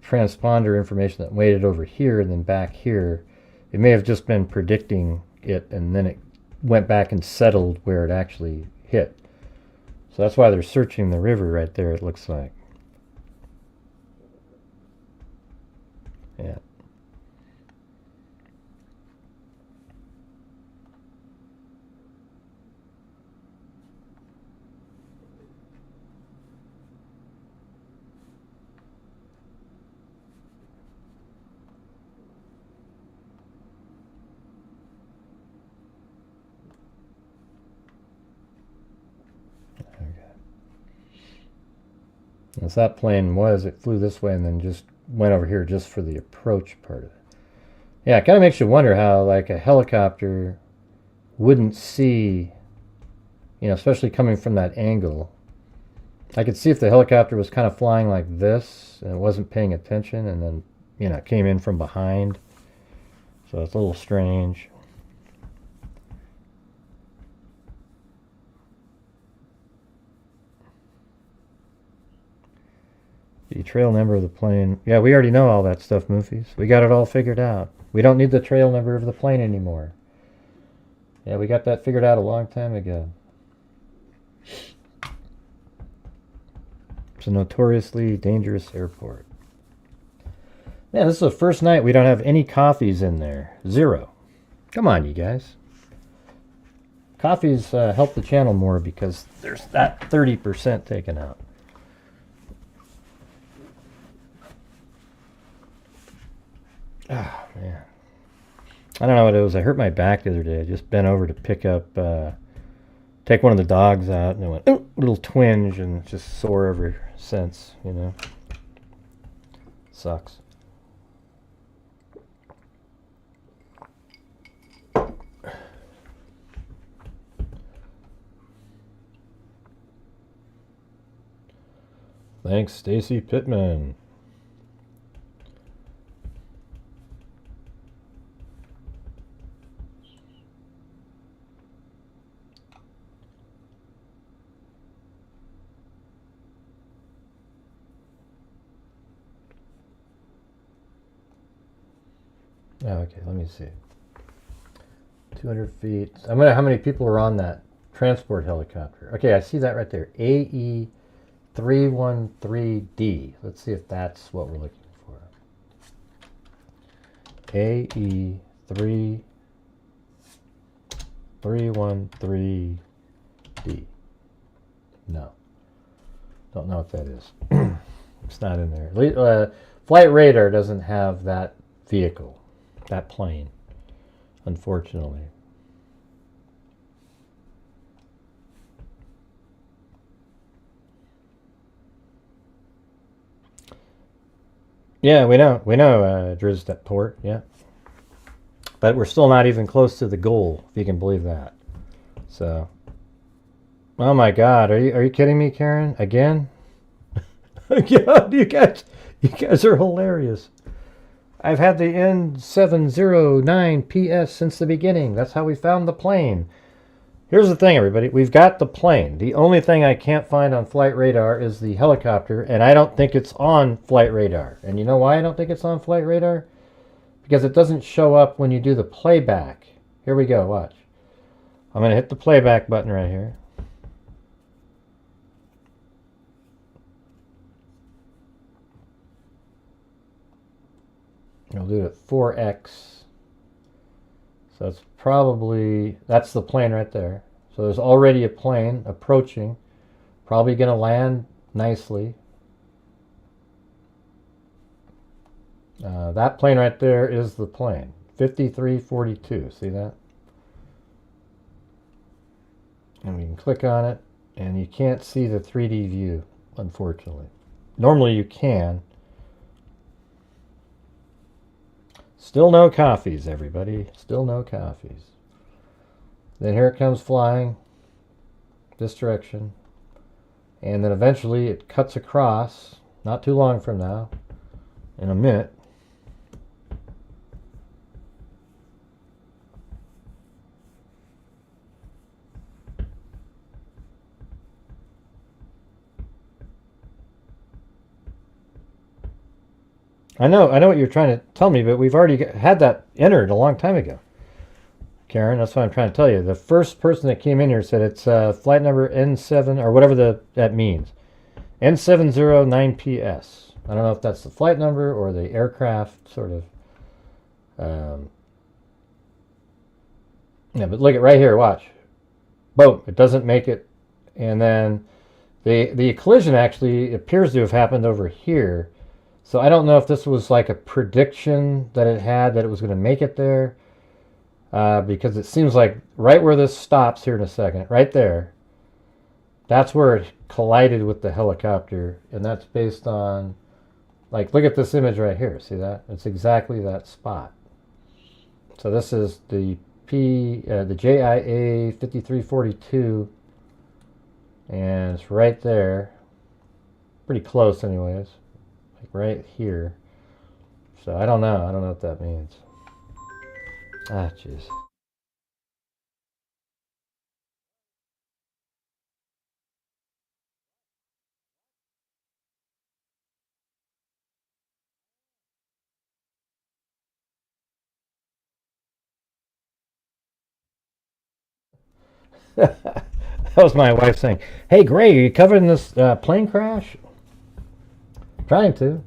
transponder information that waited over here and then back here, it may have just been predicting it, and then it went back and settled where it actually hit. So that's why they're searching the river right there, it looks like. Yeah. As that plane was, it flew this way and then just went over here just for the approach part of it. Yeah, it kind of makes you wonder how, like, a helicopter wouldn't see, especially coming from that angle. I could see if the helicopter was kind of flying like this and it wasn't paying attention, and then, it came in from behind. So it's a little strange. The trail number of the plane. Yeah, we already know all that stuff, Moofies. We got it all figured out. We don't need the trail number of the plane anymore. Yeah, we got that figured out a long time ago. It's a notoriously dangerous airport. Yeah, this is the first night we don't have any coffees in there. 0. Come on, you guys. Coffees help the channel more because there's that 30% taken out. Oh, man. I don't know what it was. I hurt my back the other day. I just bent over to pick up, take one of the dogs out, and it went, a little twinge, and just sore ever since, Sucks. Thanks, Stacy Pittman. Oh, okay, let me see. 200 feet. How many people are on that transport helicopter? Okay, I see that right there. AE313D. Let's see if that's what we're looking for. AE313D. No. Don't know what that is. It's not in there. Flight Radar doesn't have that vehicle, that plane, unfortunately. Yeah, we know, Drizzt Port, yeah. But we're still not even close to the goal, if you can believe that. So, oh my God, are you kidding me, Karen? Again? God, you You guys are hilarious. I've had the N709PS since the beginning. That's how we found the plane. Here's the thing, everybody. We've got the plane. The only thing I can't find on flight radar is the helicopter, and I don't think it's on flight radar. And you know why I don't think it's on flight radar? Because it doesn't show up when you do the playback. Here we go, watch. I'm going to hit the playback button right here. I'll do it at 4x. So it's probably, that's the plane right there. So there's already a plane approaching, probably going to land nicely. That plane right there is the plane, 5342. See that? And we can click on it, and you can't see the 3D view, unfortunately. Normally you can. Still no coffees, everybody. Still no coffees. Then here it comes flying this direction. And then eventually it cuts across, not too long from now, in a minute. I know what you're trying to tell me, but we've already had that entered a long time ago. Karen, that's what I'm trying to tell you. The first person that came in here said it's flight number N7, or whatever that means. N709PS. I don't know if that's the flight number or the aircraft, sort of. Yeah, but look at right here, watch. Boom, it doesn't make it. And then the collision actually appears to have happened over here. So I don't know if this was like a prediction that it had that it was going to make it there. Because it seems like right where this stops here in a second, right there, that's where it collided with the helicopter. And that's based on, like, look at this image right here. See that? It's exactly that spot. So this is the JIA 5342. And it's right there. Pretty close anyways. Like right here. So I don't know what that means. Ah, jeez. That was my wife saying, "Hey, Gray, are you covering this plane crash?" Trying to.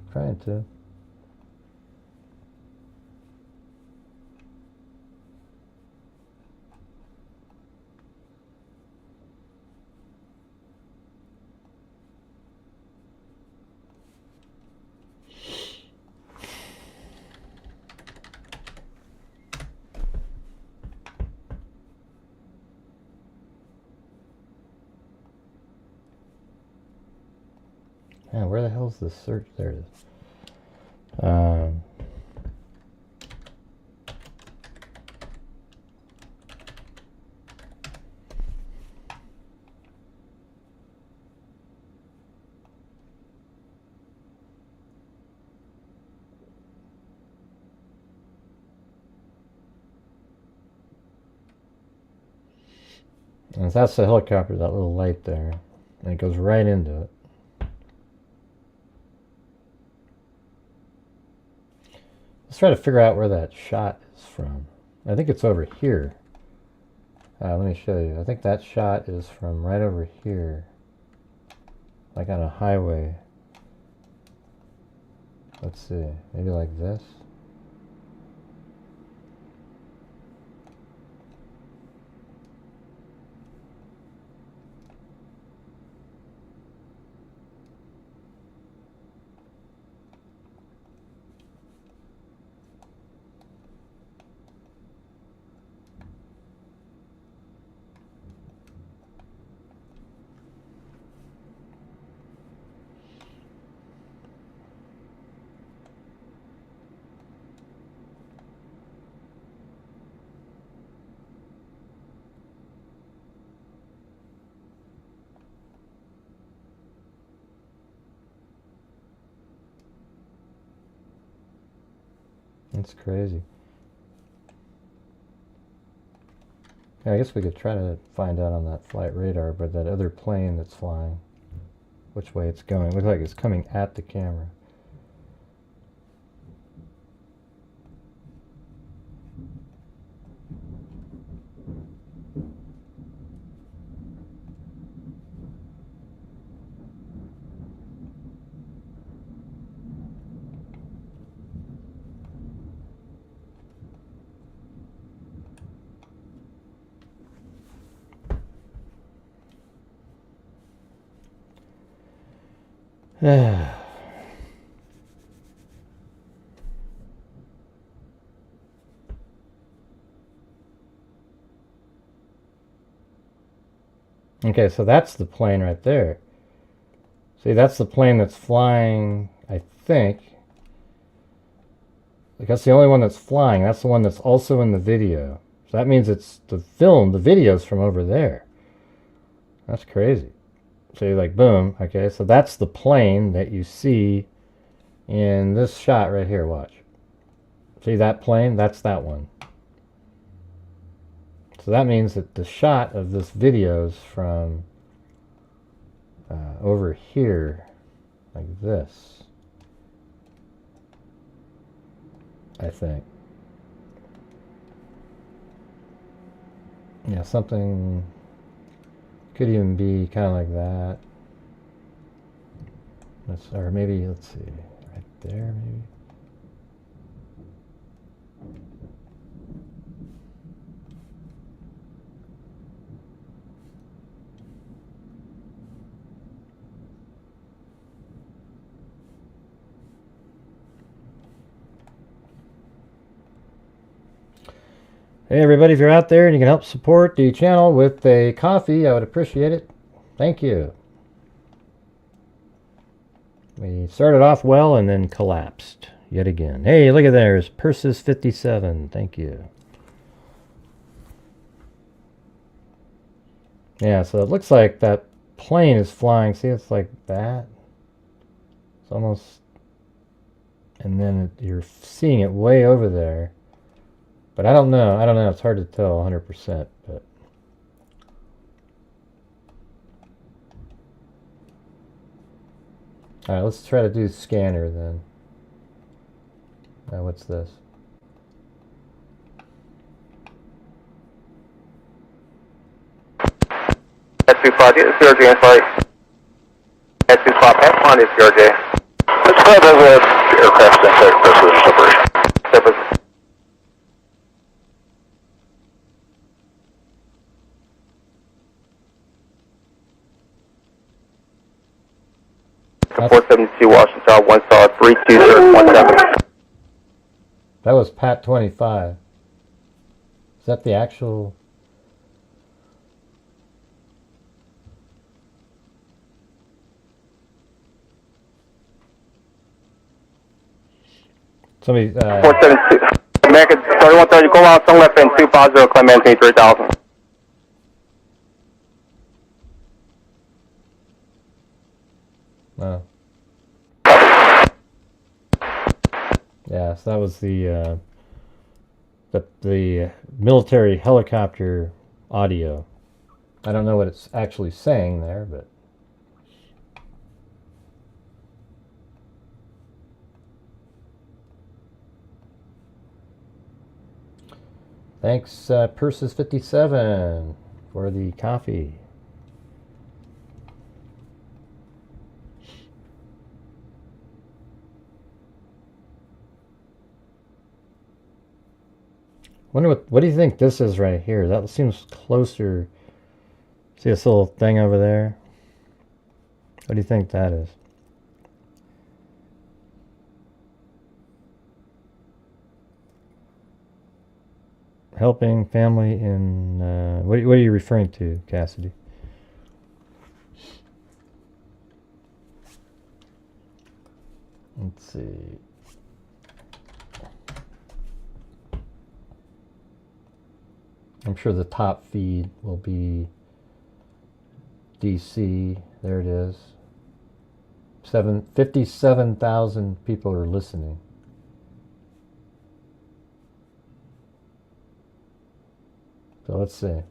Yeah, where the hell's the search? There it is. And that's the helicopter, that little light there. And it goes right into it. Let's try to figure out where that shot is from. I think it's over here. Let me show you. I think that shot is from right over here. Like on a highway. Let's see. Maybe like this. That's crazy. Yeah, I guess we could try to find out on that flight radar, but that other plane that's flying, which way it's going. It looks like it's coming at the camera. Okay, so that's the plane right there. See, that's the plane that's flying, I think. Like, that's the only one that's flying. That's the one that's also in the video. So that means it's the video's from over there. That's crazy. So you're like, boom, okay, so that's the plane that you see in this shot right here, watch. See that plane? That's that one. So that means that the shot of this video is from over here, like this, I think. Yeah, something could even be kind of like that. Or maybe, let's see, right there, maybe. Hey everybody, if you're out there and you can help support the channel with a coffee, I would appreciate it. Thank you. We started off well and then collapsed yet again. Hey, look at there's Persis 57. Thank you. Yeah, so it looks like that plane is flying. See, it's like that. It's almost, and then you're seeing it way over there. But I don't know. It's hard to tell 100%. But all right, let's try to do scanner then. What's this? S25, get 0J in flight. S25, pass on is 0J. Let's grab the aircraft and take this separation. That's, 472 Washington, 1 star, 3217. that was Pat 25. Is that the actual? Somebody. 472. American 3130, go out, turn left in 250, climb maintain 3000. Oh. Yeah, so that was the military helicopter audio. I don't know what it's actually saying there, but thanks, Persis 57, for the coffee. Wonder what do you think this is right here? That seems closer. See this little thing over there? What do you think that is? Helping family in what are you referring to, Cassidy? Let's see. I'm sure the top feed will be DC. There it is. 57,000 people are listening. So let's see.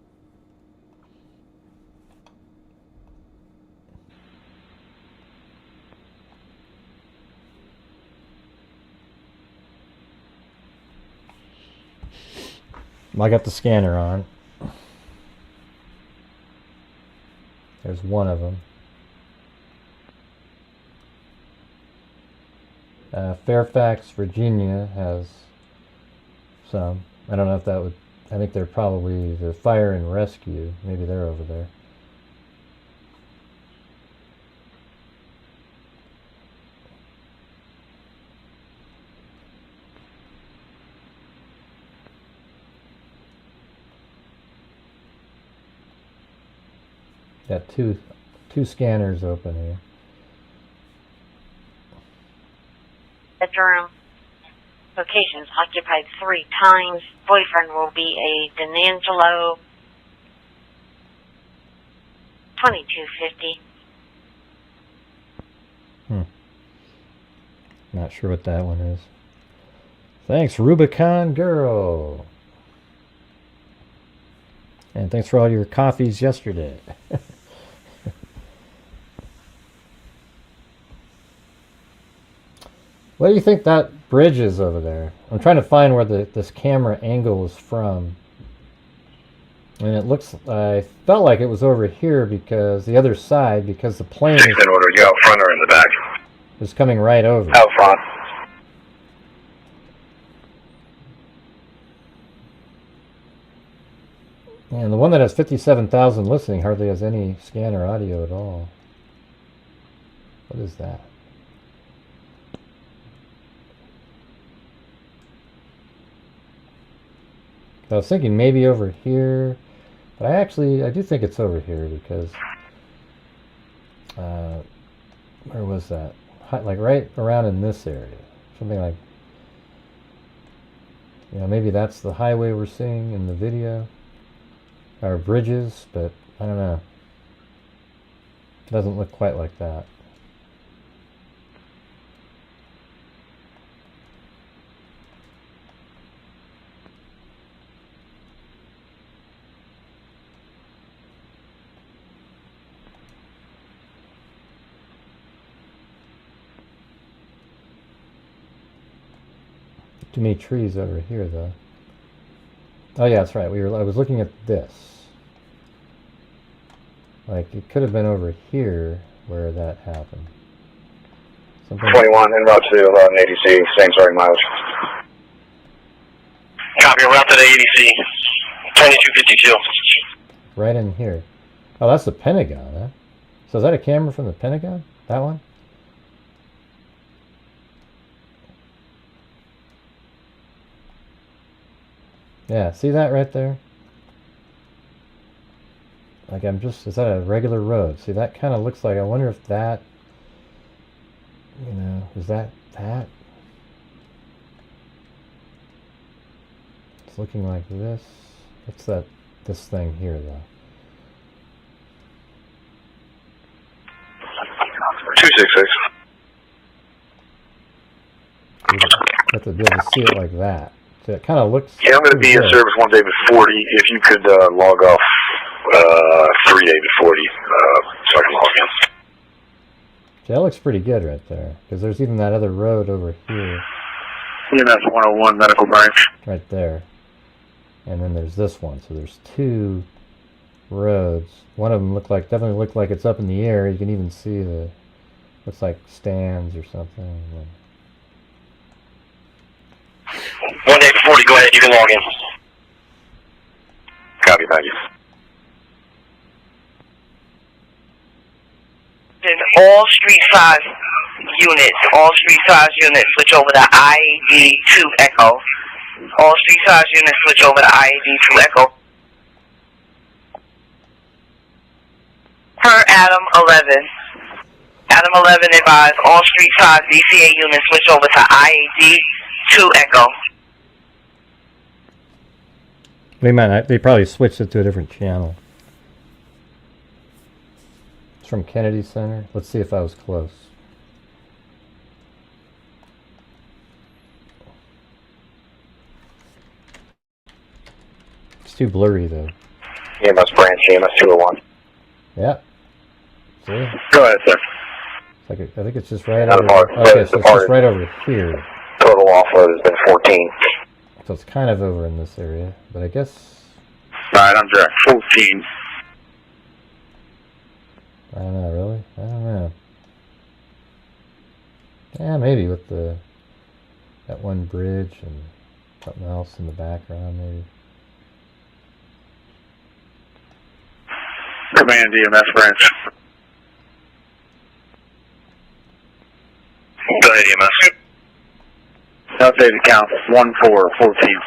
I got the scanner on. There's one of them. Fairfax, Virginia has some. I don't know if that would... I think they're probably the fire and rescue. Maybe they're over there. Got two scanners open here. Bedroom. Locations occupied 3 times. Boyfriend will be a D'Angelo. 2250. Not sure what that one is. Thanks, Rubicon Girl. And thanks for all your coffees yesterday. What do you think that bridge is over there? I'm trying to find where this camera angle is from. And it looks, I felt like it was over here because the other side, because the plane 6 in order. You out front or in the back? is coming right over. Out front. And the one that has 57,000 listening hardly has any scanner audio at all. What is that? I was thinking maybe over here, but I do think it's over here because, where was that? Like right around in this area. Something like, maybe that's the highway we're seeing in the video. Or bridges, but I don't know. It doesn't look quite like that. Too many trees over here, though. Oh yeah, that's right. I was looking at this. Like it could have been over here where that happened. Something 21 en route to ADC, same starting mileage. Copy, en route to the ADC, 2252. right in here. Oh, that's the Pentagon, huh? So is that a camera from the Pentagon? That one? Yeah, see that right there? Like is that a regular road? See, that kind of looks like, I wonder if that, is that? It's looking like this. What's this thing here, though? 266. You have to be able to see it like that. So it kind of looks... Yeah, I'm going to be in service 1 David 40. If you could log off 3 David 40 so I can log in. See, that looks pretty good right there. Because there's even that other road over here. EMS 101 medical branch. Right there. And then there's this one. So there's 2 roads. One of them definitely look like it's up in the air. You can even see looks like stands or something. 1 David 40, go ahead, you can log in. Copy, thank you. All street size units switch over to IAD 2 Echo. All street size units switch over to IAD 2 Echo. Per Adam 11. Adam 11 advised all street size DCA units switch over to IAD 2 Echo. They probably switched it to a different channel. It's from Kennedy Center. Let's see if I was close. too blurry though. EMS branch, EMS 201. Yeah. See? Go ahead, sir. It's like I think it's just right Not over. marked, Okay, so it's just departed. right over here. Total offload has been 14. So it's kind of over in this area, but I guess Alright, I'm direct. 14. I don't know. Really, I don't know. Yeah, maybe with that one bridge and something else in the background, maybe. Command EMS branch. Go ahead, EMS. Updated count 1414.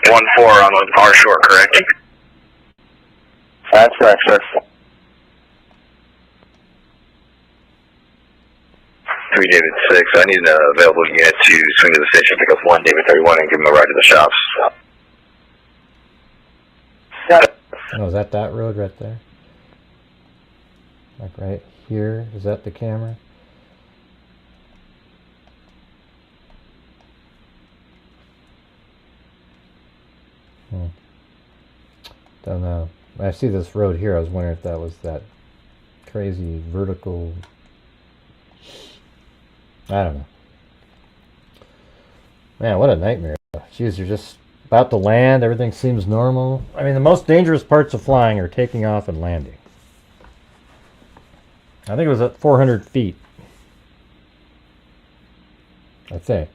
14 on the R short, correct? That's correct, sir. 3 David 6. I need an available unit to swing to the station, pick up 1 David 31 and give him a ride to the shops. Got it. Oh, is that road right there? Like right here? Is that the camera? Don't know. I see this road here. I was wondering if that was that crazy vertical. I don't know. Man, what a nightmare. Jeez, you're just about to land. Everything seems normal. I mean, the most dangerous parts of flying are taking off and landing. I think it was at 400 feet. I think.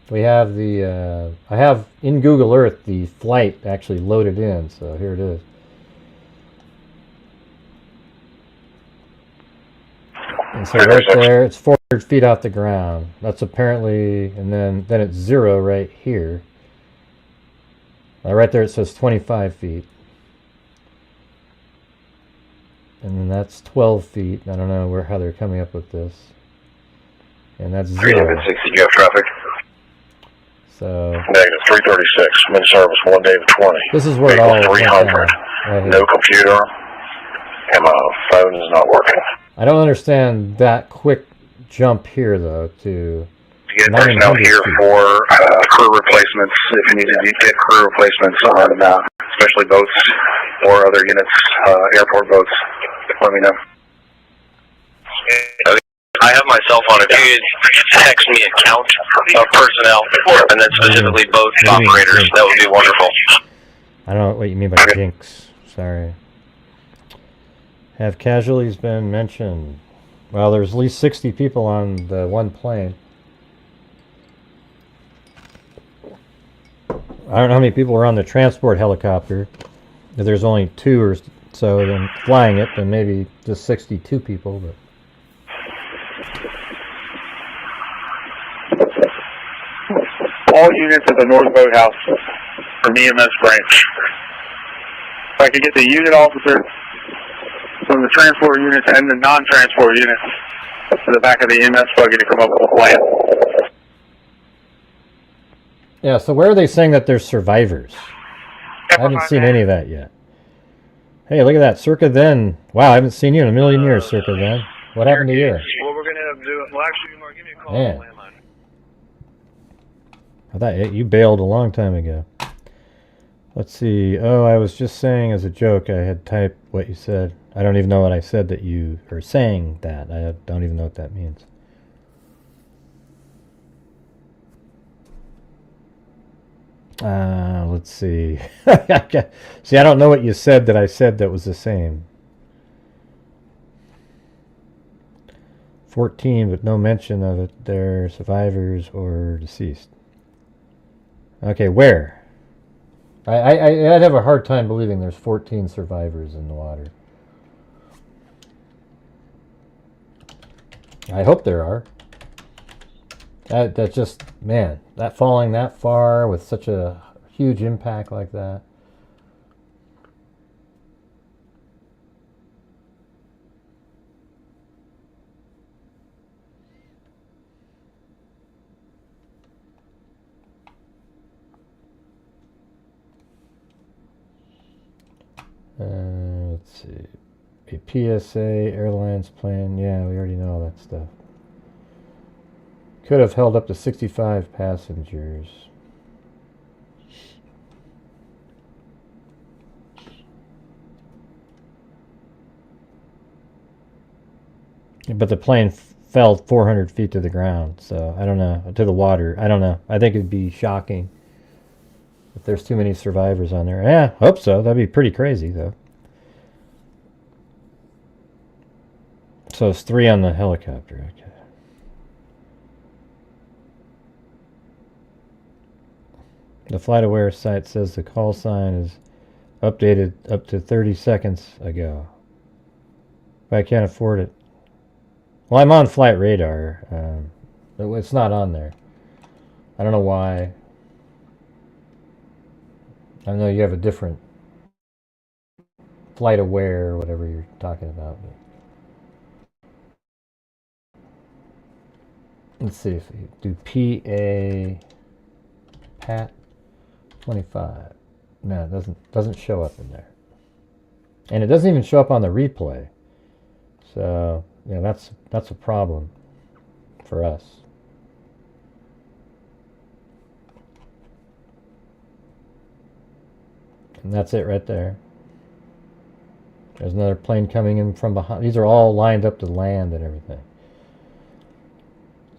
We have the, I have in Google Earth the flight actually loaded in, so here it is. And so right there, it's 400 feet off the ground. That's apparently, and then it's 0 right here. Right there it says 25 feet. And then that's 12 feet. I don't know how they're coming up with this. And that's 0. 360, you have traffic? So Negative 336, mid-service 1 David 20. this is where it all went down. 300. Right here. No computer, and my phone is not working. I don't understand that quick jump here, though, to Get personnel 900 here feet. for crew replacements, if you need to get crew replacements on especially boats or other units, airport boats, let me know. I have my cell phone. If you could text me a count of personnel, and then specifically boat Maybe operators, jinx. that would be wonderful. I don't know what you mean by jinx. Sorry. Have casualties been mentioned? Well, there's at least 60 people on the one plane. I don't know how many people were on the transport helicopter. If there's only 2 or so then flying it, then maybe just 62 people. But All units at the North Boathouse from EMS branch. If I could get the unit officer from the transport units and the non-transport units to the back of the EMS buggy to come up with a plan. yeah, so where are they saying that there's survivors? I haven't seen any of that yet. Hey, look at that, Circa Then. Wow, I haven't seen you in a million years, Circa Then. What happened to you? What we're going to end up doing, well, actually, Mark, give me a call Man. on the landline. I thought you bailed a long time ago. Let's see. Oh, I was just saying as a joke, I had typed what you said. I don't even know what I said that you are saying that. I don't even know what that means. Let's see. See, I don't know what you said that I said that was the same. 14, but no mention of it. They're survivors or deceased. Okay, where? I'd have a hard time believing there's 14 survivors in the water. I hope there are. That just, man, that falling that far with such a huge impact like that. Let's see. A PSA Airlines plan. Yeah, we already know all that stuff. Could have held up to 65 passengers. But the plane fell 400 feet to the ground, so I don't know. To the water. I don't know. I think it'd be shocking if there's too many survivors on there. Yeah, hope so. That'd be pretty crazy, though. So it's 3 on the helicopter. Okay. The FlightAware site says the call sign is updated up to 30 seconds ago. But I can't afford it. Well, I'm on Flight Radar. It's not on there. I don't know why. I know you have a different FlightAware or whatever you're talking about. But let's see if we do PA Pat 25. No, it doesn't show up in there. And it doesn't even show up on the replay. So, yeah, that's a problem for us. And that's it right there. There's another plane coming in from behind. These are all lined up to land and everything.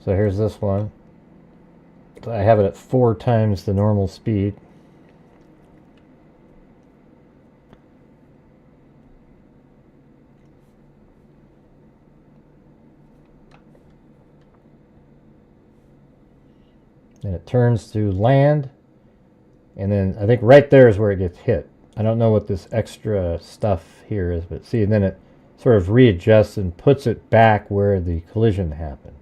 So here's this one. I have it at 4 times the normal speed. And it turns to land, and then I think right there is where it gets hit. I don't know what this extra stuff here is, but see, and then it sort of readjusts and puts it back where the collision happened.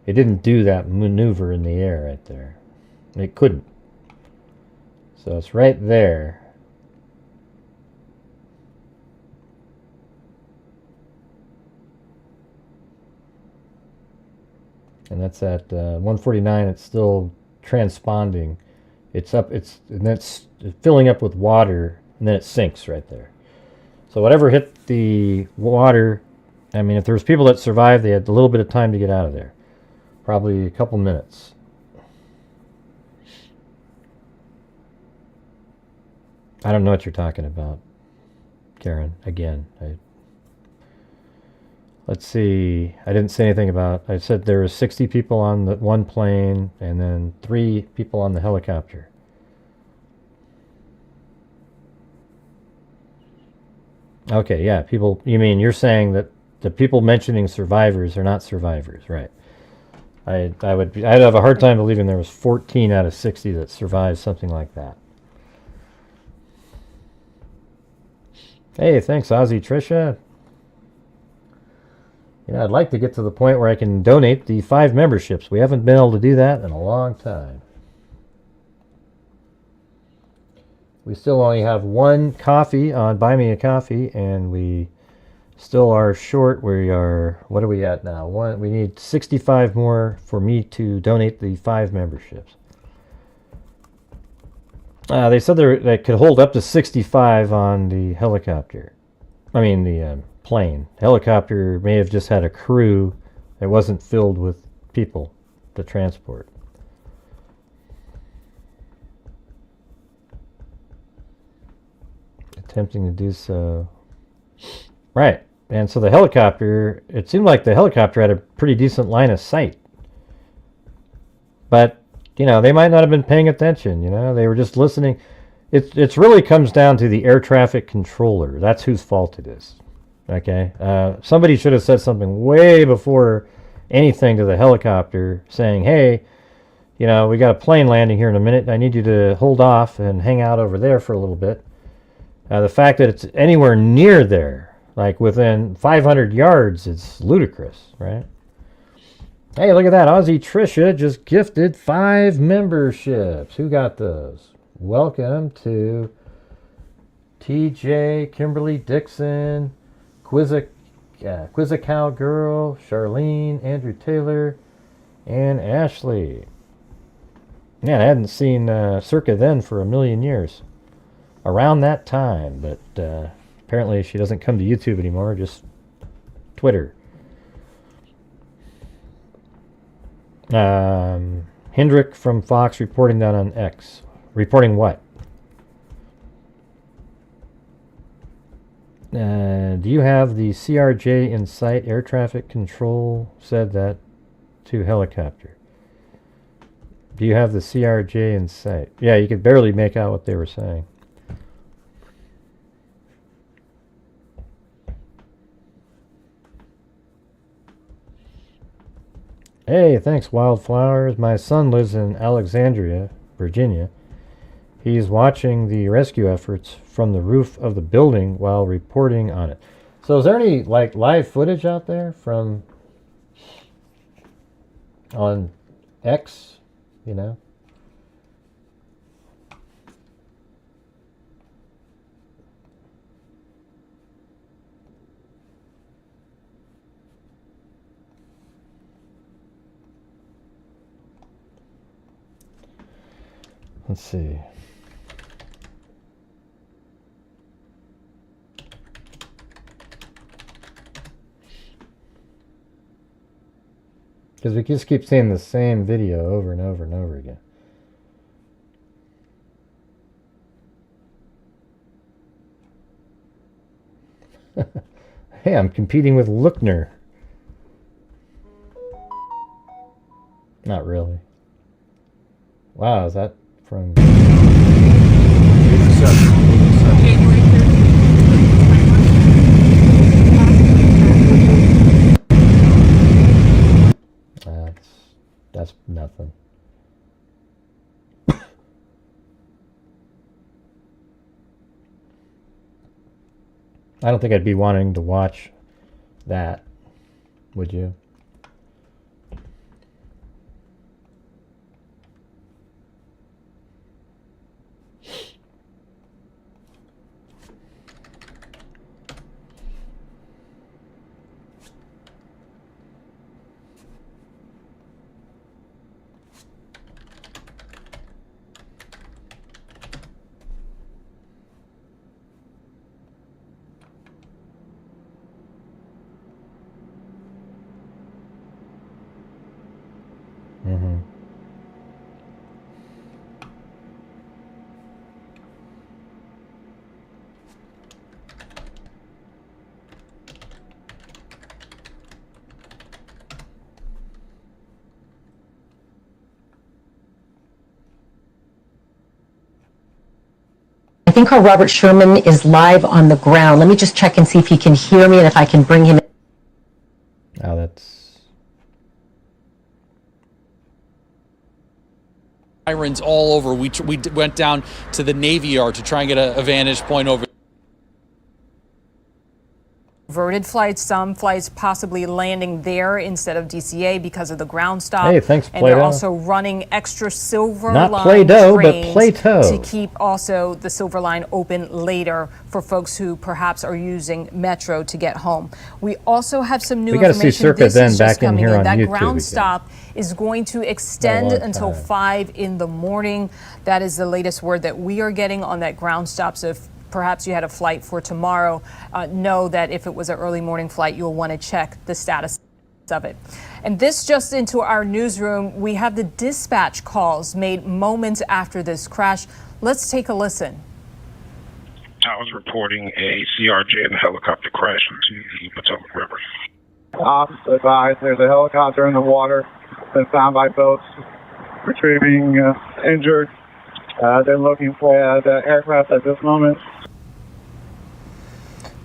It didn't do that maneuver in the air right there. It couldn't. So it's right there. And that's at 149. It's still transponding. It's up. And that's filling up with water, and then it sinks right there. So whatever hit the water, I mean, if there was people that survived, they had a little bit of time to get out of there. Probably a couple minutes. I don't know what you're talking about, Karen. Again, let's see. I didn't say anything about. I said there were 60 people on the one plane, and then 3 people on the helicopter. Okay, yeah, people. You mean you're saying that the people mentioning survivors are not survivors, right? I'd have a hard time believing there was 14 out of 60 that survived something like that. Hey, thanks, Ozzy Trisha. You know, I'd like to get to the point where I can donate the 5 memberships. We haven't been able to do that in a long time. We still only have 1 coffee on Buy Me a Coffee, and we still are short. We are, what are we at now? We need 65 more for me to donate the 5 memberships. They said they could hold up to 65 on the helicopter. I mean, the plane. Helicopter may have just had a crew that wasn't filled with people to transport. Attempting to do so. Right. And so the helicopter, it seemed like the helicopter had a pretty decent line of sight. But, you know, they might not have been paying attention, you know. They were just listening. It really comes down to the air traffic controller. That's whose fault it is. Okay? Somebody should have said something way before anything to the helicopter saying, hey, you know, we got a plane landing here in a minute. I need you to hold off and hang out over there for a little bit. The fact that it's anywhere near there, like within 500 yards, it's ludicrous, right? Hey, look at that. Ozzy Trisha just gifted 5 memberships. Who got those? Welcome to TJ, Kimberly Dixon, Quizzicow Girl, Charlene, Andrew Taylor, and Ashley. Man, I hadn't seen Circa then for a million years. Around that time, but apparently she doesn't come to YouTube anymore, just Twitter. Hendrick from Fox reporting that on X. Reporting what? Do you have the CRJ in sight? Air traffic control said that to helicopter. Do you have the CRJ in sight? Yeah, you could barely make out what they were saying. Hey, thanks, Wildflowers. My son lives in Alexandria, Virginia. He's watching the rescue efforts from the roof of the building while reporting on it. So is there any like live footage out there from on X, you know? Let's see. Because we just keep seeing the same video over and over and over again. Hey, I'm competing with Lookner. Not really. Wow, is that from... That's nothing. I don't think I'd be wanting to watch that, would you? Mm-hmm. I think our Robert Sherman is live on the ground. Let me just check and see if he can hear me and if I can bring him. Oh, that's... Sirens all over. We went down to the Navy Yard to try and get a vantage point over. Diverted flights, some flights possibly landing there instead of DCA because of the ground stop. Hey, thanks, and they're Play-Doh. also running extra Silver Not Line Play-Doh, but trains Play-Doh. to keep also the Silver Line open later for folks who perhaps are using Metro to get home. We also have some new We gotta see information. Circa This then is back just in coming here in. on That YouTube ground again. stop is going to extend long until time. 5 in the morning. That is the latest word that we are getting on that ground stop. So if perhaps you had a flight for tomorrow, know that if it was an early morning flight, you'll want to check the status of it. And this just into our newsroom, we have the dispatch calls made moments after this crash. Let's take a listen. I was reporting a CRJ and a helicopter crash into the Potomac River. Officer advised there's a helicopter in the water. Been found by boats retrieving injured. They're looking for the aircraft at this moment.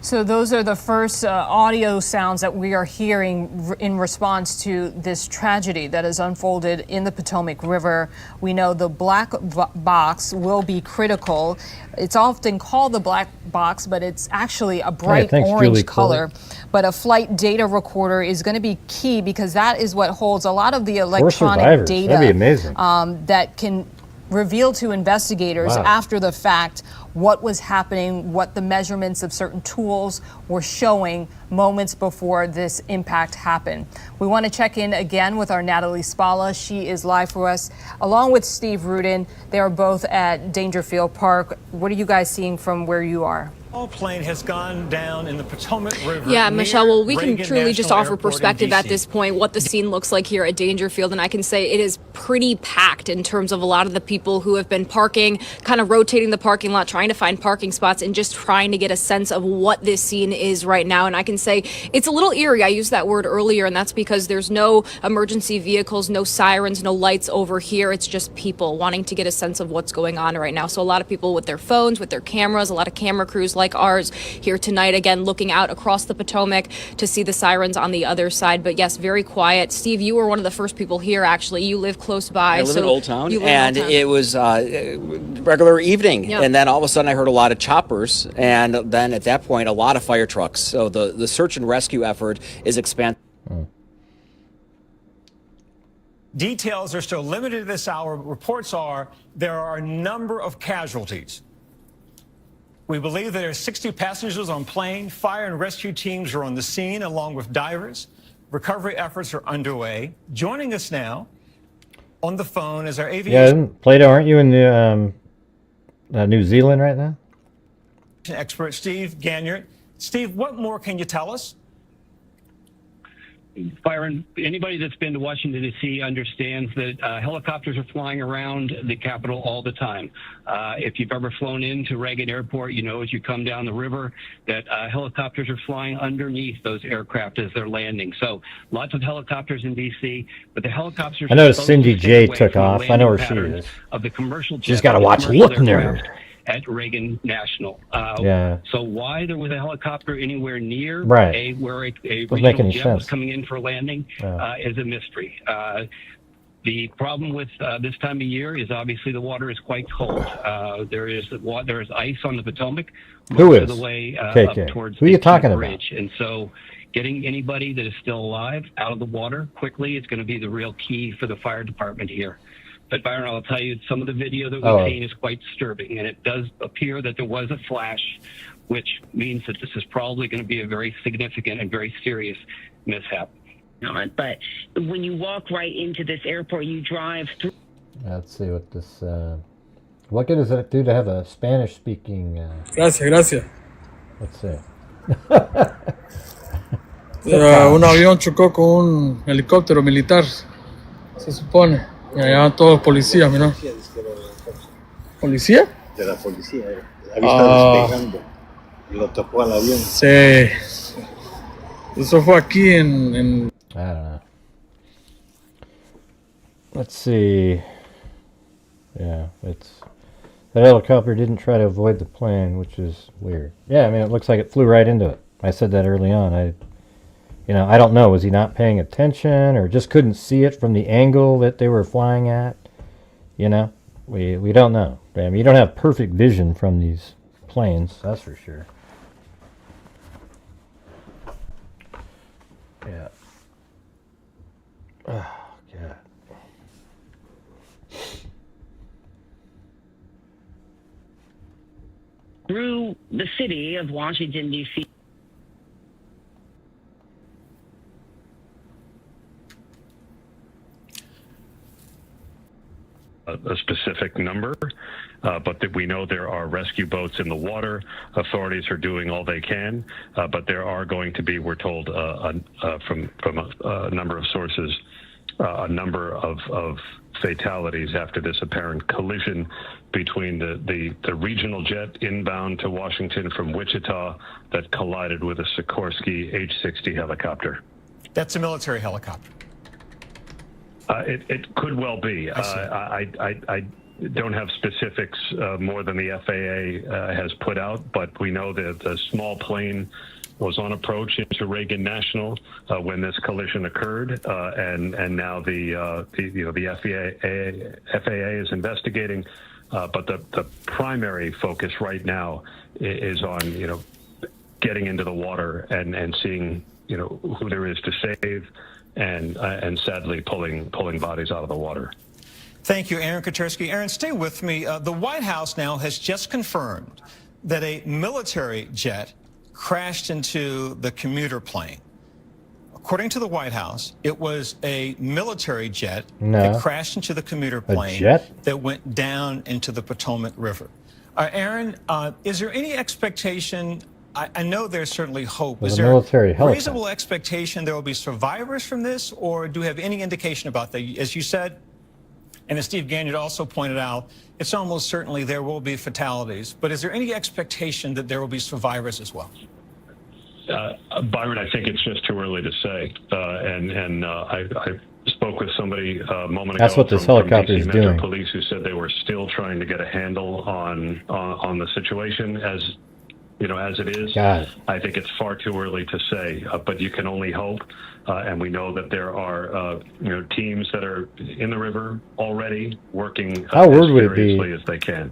So those are the first audio sounds that we are hearing in response to this tragedy that has unfolded in the Potomac River. We know the black box will be critical. It's often called the black box, but it's actually a bright thanks, orange Julie color. But a flight data recorder is going to be key because that is what holds a lot of the electronic survivors. data That'd be amazing. that can reveal to investigators Wow. after the fact what was happening, what the measurements of certain tools were showing moments before this impact happened. We want to check in again with our Natalie Spalla. She is live for us, along with Steve Rudin. They are both at Dangerfield Park. What are you guys seeing from where you are? All plane has gone down in the Potomac River. Yeah, Michelle, well, we can Reagan truly just National offer Airport in perspective at DC. this point, what the scene looks like here at Dangerfield. And I can say it is pretty packed in terms of a lot of the people who have been parking, kind of rotating the parking lot, trying to find parking spots and just trying to get a sense of what this scene is right now. And I can say it's a little eerie. I used that word earlier, and that's because there's no emergency vehicles, no sirens, no lights over here. It's just people wanting to get a sense of what's going on right now. So a lot of people with their phones, with their cameras, a lot of camera crews like ours here tonight, again, looking out across the Potomac to see the sirens on the other side. But yes, very quiet. Steve, you were one of the first people here, actually. You live close by. I live in Old Town, you live in and Old Town. it was regular evening. Yep. And then all of a sudden I heard a lot of choppers, and then at that point a lot of fire trucks. So the search and rescue effort is expanding. Details are still limited this hour, but reports are there are a number of casualties. We believe there are 60 passengers on plane. Fire and rescue teams are on the scene along with divers. Recovery efforts are underway. Joining us now on the phone is our aviation Plato, aren't you in the New Zealand right now? expert, Steve Ganyard. Steve, what more can you tell us? Byron, anybody that's been to Washington, D.C. understands that helicopters are flying around the Capitol all the time. If you've ever flown into Reagan Airport, you know as you come down the river that helicopters are flying underneath those aircraft as they're landing. So lots of helicopters in D.C., but the helicopters... I noticed Cindy J took off. I know where she is. Of the commercial She's got to watch Look Nerd. At Reagan National. Yeah. So why there was a helicopter anywhere near Right. where a Doesn't make regional any jet was sense. coming in for landing is a mystery. The problem with this time of year is obviously the water is quite cold. There is ice on the Potomac Who most of is? the way KK. up towards Who are you the talking about? bridge. And so getting anybody that is still alive out of the water quickly is going to be the real key for the fire department here. But Byron, I'll tell you, some of the video that we've seen is quite disturbing, and it does appear that there was a flash, which means that this is probably going to be a very significant and very serious mishap. But when you walk right into this airport, you drive through. Let's see what this. What good does it do to have a Spanish-speaking? Gracias. Let's see. Un avión chocó con un helicóptero militar, se supone. Y allá van todos los policías, mira. ¿Policía? De la policía, había despegando y lo tocó al avión. Sí. Eso fue aquí en... I don't know. Let's see. Yeah, it's the helicopter didn't try to avoid the plane, which is weird. Yeah, I mean, it looks like it flew right into it. I said that early on. I don't know. Was he not paying attention, or just couldn't see it from the angle that they were flying at? We don't know. I mean, you don't have perfect vision from these planes, that's for sure. Yeah. Oh, God. through the city of Washington, D.C. A specific number, but that we know there are rescue boats in the water. Authorities are doing all they can, but there are going to be, we're told from a number of sources, a number of fatalities after this apparent collision between the regional jet inbound to Washington from Wichita that collided with a Sikorsky H-60 helicopter. That's a military helicopter. It could well be. I don't have specifics more than the FAA has put out, but we know that the small plane was on approach into Reagan National when this collision occurred, and now the FAA is investigating, but the primary focus right now is on getting into the water and seeing who there is to save. And sadly, pulling bodies out of the water. Thank you, Aaron Katersky. Aaron, stay with me. The White House now has just confirmed that a military jet crashed into the commuter plane. According to the White House, it was a military jet that crashed into the commuter plane that went down into the Potomac River. Aaron, is there any expectation? I know there's certainly hope. Is there a reasonable expectation there will be survivors from this, or do you have any indication about that? As you said, and as Steve Gagnon also pointed out, it's almost certainly there will be fatalities. But is there any expectation that there will be survivors as well? Byron, I think it's just too early to say. I spoke with somebody a moment ago. That's what this helicopter is doing. Police who said they were still trying to get a handle on the situation as it is. I think it's far too early to say, but you can only hope. And we know that there are teams that are in the river already working as seriously as they can.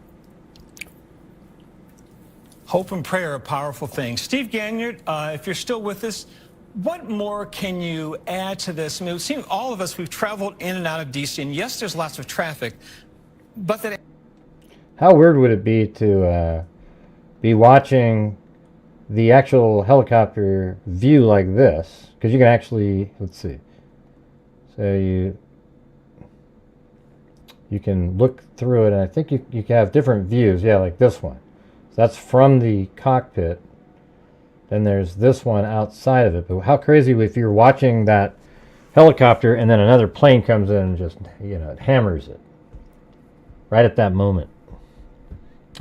Hope and prayer are powerful things. Steve Gagnon, if you're still with us, what more can you add to this? I mean, it seems all of us, we've traveled in and out of D.C., and yes, there's lots of traffic, but that... How weird would it be to be watching the actual helicopter view like this? Because you can actually, let's see, so you can look through it, and I think you can have different views, yeah, like this one. So that's from the cockpit. Then there's this one outside of it. But how crazy if you're watching that helicopter and then another plane comes in and just, it hammers it right at that moment.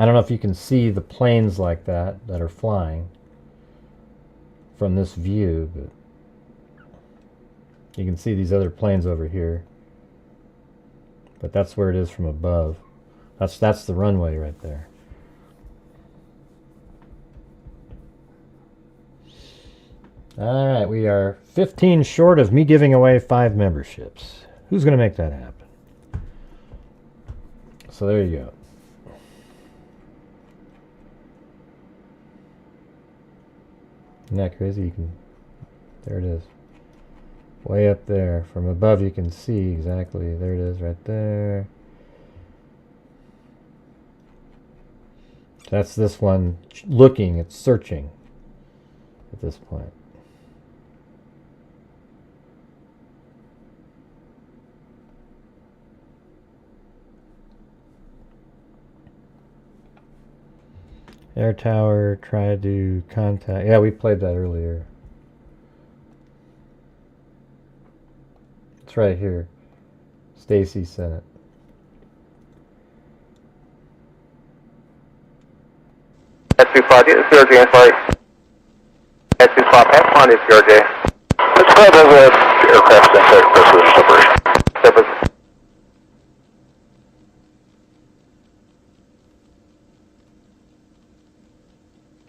I don't know if you can see the planes like that are flying from this view, but you can see these other planes over here. But that's where it is from above. That's the runway right there. All right, we are 15 short of me giving away 5 memberships. Who's going to make that happen? So there you go. Isn't that crazy? You can, there it is. Way up there. From above you can see exactly. There it is right there. That's this one looking, it's searching at this point. Air tower, tried to contact... Yeah, we played that earlier. It's right here. Stacy sent it. S25, get the CRJ in flight. S25, pass on this CRJ. Let's grab the aircraft in flight for separation.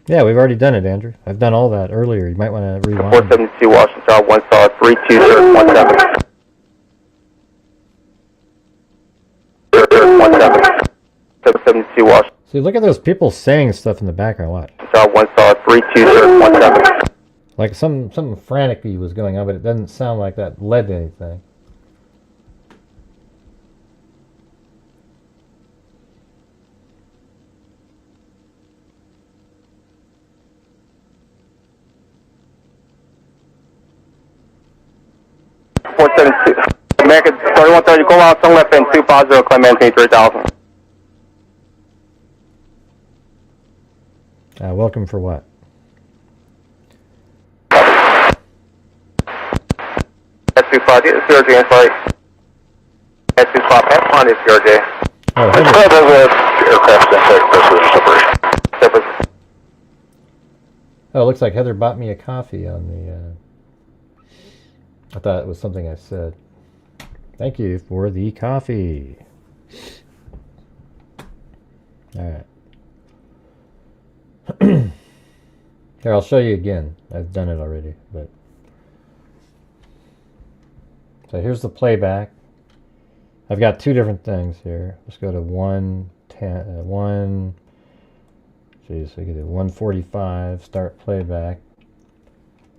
Yeah, we've already done it, Andrew. I've done all that earlier. You might want to rewind. 472 Washington, 1 star, 32017. 772 Washington. See, look at those people saying stuff in the background. Watch. 1 star, 32017. Like something frantic was going on, but it doesn't sound like that led to anything. American 3130, go out, turn left and 250, climb maintain 3000. Welcome for what? S25, get the CRJ in flight. S25, pass on this CRJ. Let's grab the aircraft in flight for separation. Oh, it looks like Heather bought me a coffee on the... I thought it was something I said. Thank you for the coffee. Alright. Here, I'll show you again. I've done it already, but... So here's the playback. I've got 2 different things here. Let's go to 110, geez, we can do 145, start playback.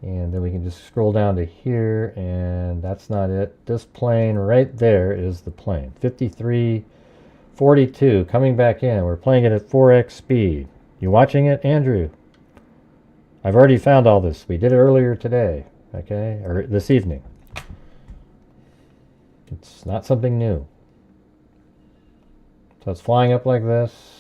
And then we can just scroll down to here, and that's not it. This plane right there is the plane. 5342 coming back in. We're playing it at 4x speed. You watching it, Andrew? I've already found all this. We did it earlier today, okay? Or this evening. It's not something new. So it's flying up like this.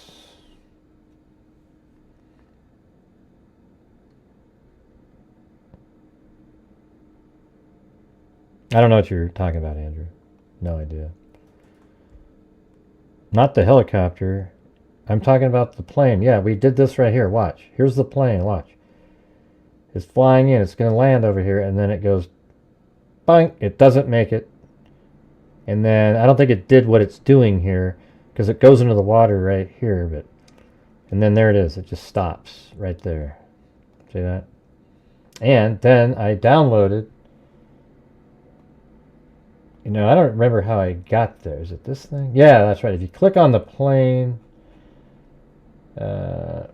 I don't know what you're talking about, Andrew. No idea. Not the helicopter. I'm talking about the plane. Yeah, we did this right here. Watch. Here's the plane. Watch. It's flying in. It's going to land over here, and then it goes bang. It doesn't make it. And then I don't think it did what it's doing here because it goes into the water right here. And then there it is. It just stops right there. See that? And then I downloaded. You know, I don't remember how I got there. Is it this thing? Yeah, that's right. If you click on the plane... oh,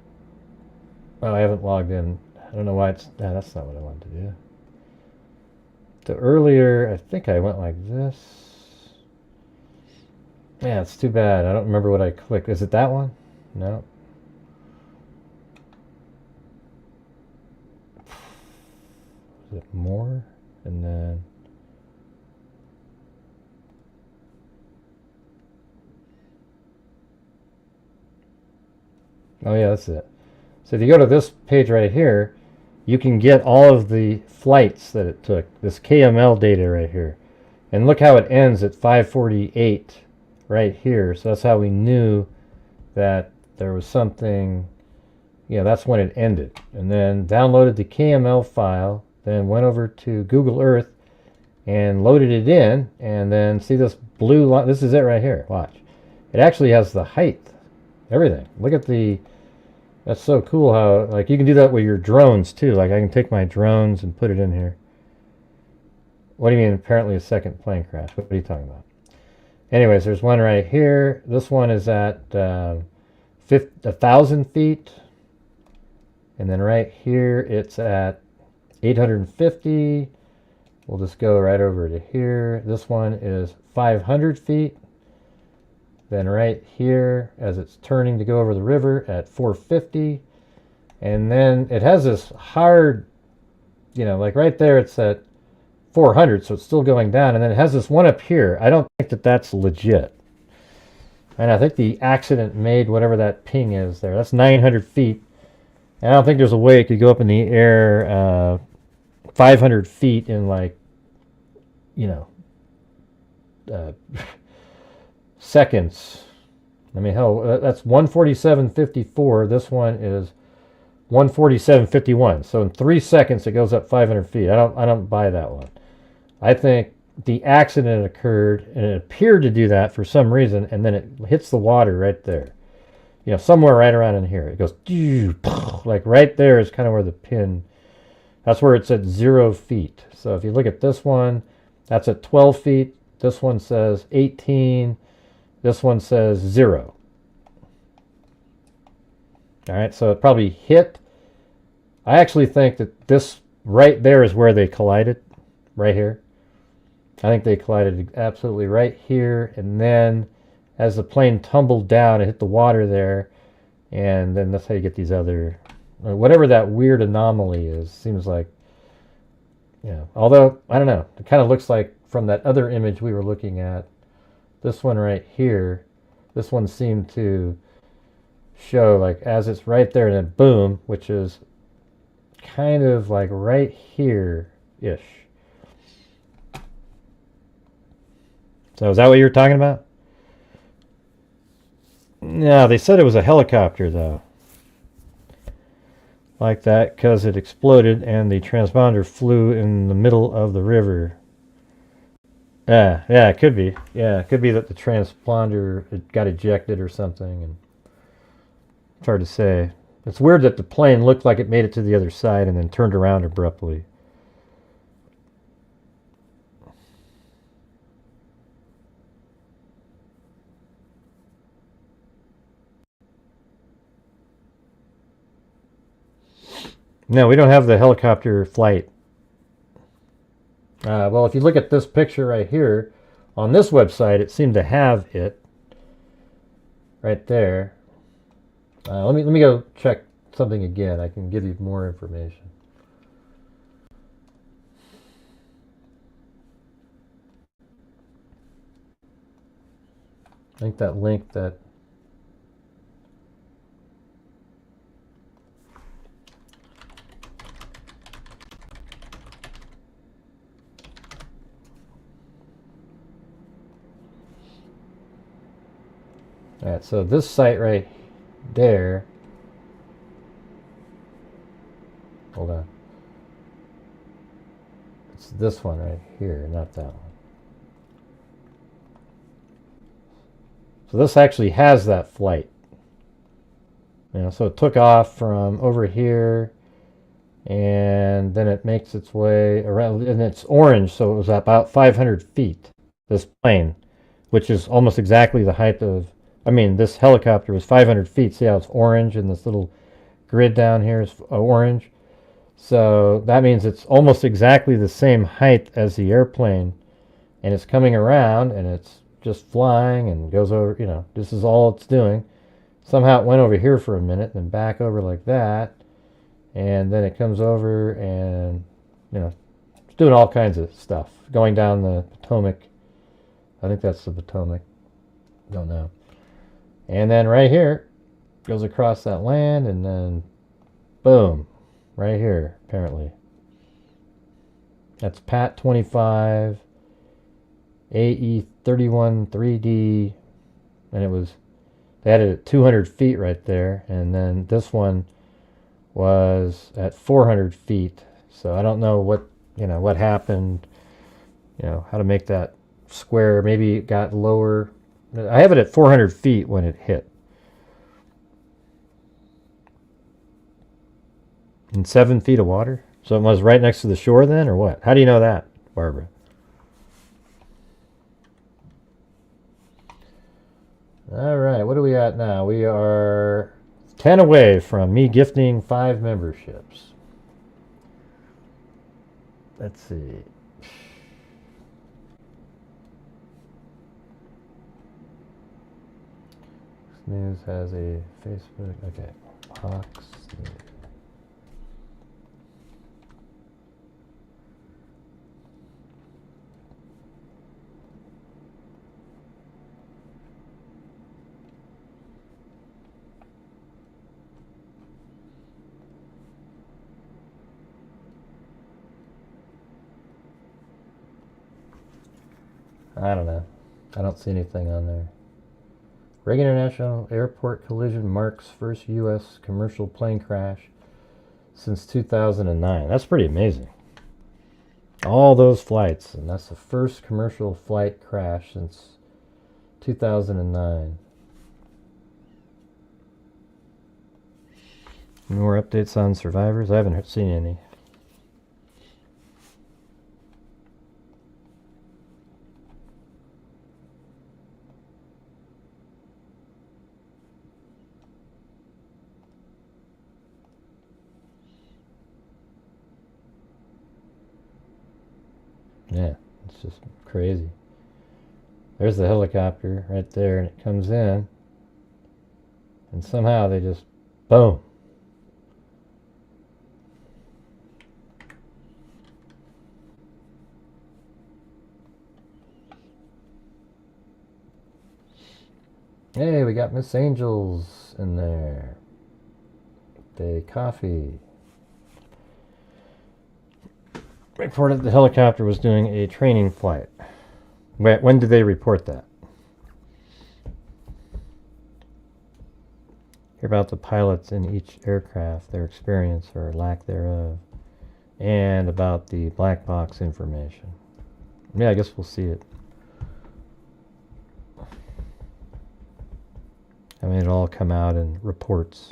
I haven't logged in. I don't know why it's... No, that's not what I wanted to do. The earlier, I think I went like this. Yeah, it's too bad. I don't remember what I clicked. Is it that one? No. Is it more? And then... Oh yeah, that's it. So if you go to this page right here, you can get all of the flights that it took. This KML data right here. And look how it ends at 5:48 right here. So that's how we knew that there was something, yeah, that's when it ended. And then downloaded the KML file, then went over to Google Earth and loaded it in, and then see this blue line. This is it right here. Watch. It actually has the height. Everything. Look at the... That's so cool how... Like, you can do that with your drones, too. Like, I can take my drones and put it in here. What do you mean, apparently a second plane crash? What are you talking about? Anyways, there's one right here. This one is at 1,000 feet. And then right here, it's at 850. We'll just go right over to here. This one is 500 feet. Then right here, as it's turning to go over the river at 450. And then it has this hard, you know, like right there it's at 400, so it's still going down. And then it has this one up here. I don't think that that's legit. And I think the accident made whatever that ping is there. That's 900 feet. And I don't think there's a way it could go up in the air 500 feet in like, you know, seconds. I mean, hell, that's 147.54. This one is 147.51. So in 3 seconds, it goes up 500 feet. I don't buy that one. I think the accident occurred, and it appeared to do that for some reason, and then it hits the water right there. You know, somewhere right around in here. It goes, like right there is kind of where the pin, that's where it's at 0 feet. So if you look at this one, that's at 12 feet. This one says 18. This one says 0. All right, so it probably hit. I actually think that this right there is where they collided, right here. I think they collided absolutely right here, and then as the plane tumbled down, it hit the water there, and then that's how you get these other, whatever that weird anomaly is. Seems like, you know, although, I don't know, it kind of looks like from that other image we were looking at, this one right here, this one seemed to show like as it's right there and then boom, which is kind of like right here-ish. So is that what you're talking about? No, they said it was a helicopter though. Like that because it exploded and the transponder flew in the middle of the river. Yeah, it could be. Yeah, it could be that the transponder got ejected or something, and it's hard to say. It's weird that the plane looked like it made it to the other side and then turned around abruptly. No, we don't have the helicopter flight Well, if you look at this picture right here, on this website, it seemed to have it right there. Let me go check something again. I can give you more information. I think that link that Alright, so this site right there, hold on, it's this one right here, not that one. So this actually has that flight. You know, so it took off from over here, and then it makes its way around, and it's orange, so it was about 500 feet, this plane, which is almost exactly the height of, I mean, this helicopter was 500 feet. See how it's orange, and this little grid down here is orange? So that means it's almost exactly the same height as the airplane, and it's coming around, and it's just flying and goes over, you know, this is all it's doing. Somehow it went over here for a minute, then back over like that, and then it comes over and, you know, it's doing all kinds of stuff. Going down the Potomac. I think that's the Potomac. Don't know. And then right here, goes across that land, and then boom, right here, apparently. That's PAT 25, AE 31 3D, and it was, they had it at 200 feet right there, and then this one was at 400 feet. So I don't know what, you know, what happened, you know, how to make that square. Maybe it got lower. I have it at 400 feet when it hit. In 7 feet of water? So it was right next to the shore then, or what? How do you know that, Barbara? All right, what are we at now? We are 10 away from me gifting 5 memberships. Let's see. News has a Facebook. Okay, Hawks News. I don't know. I don't see anything on there. Reagan International Airport collision marks first U.S. commercial plane crash since 2009. That's pretty amazing. All those flights, and that's the first commercial flight crash since 2009. More updates on survivors? I haven't seen any. Yeah, it's just crazy. There's the helicopter right there, and it comes in, and somehow they just, boom. Hey, we got Miss Angels in there. The coffee. Reported the helicopter was doing a training flight. When did they report that? Hear about the pilots in each aircraft, their experience or lack thereof, and about the black box information. Yeah, I guess we'll see it. I mean, it'll all come out in reports.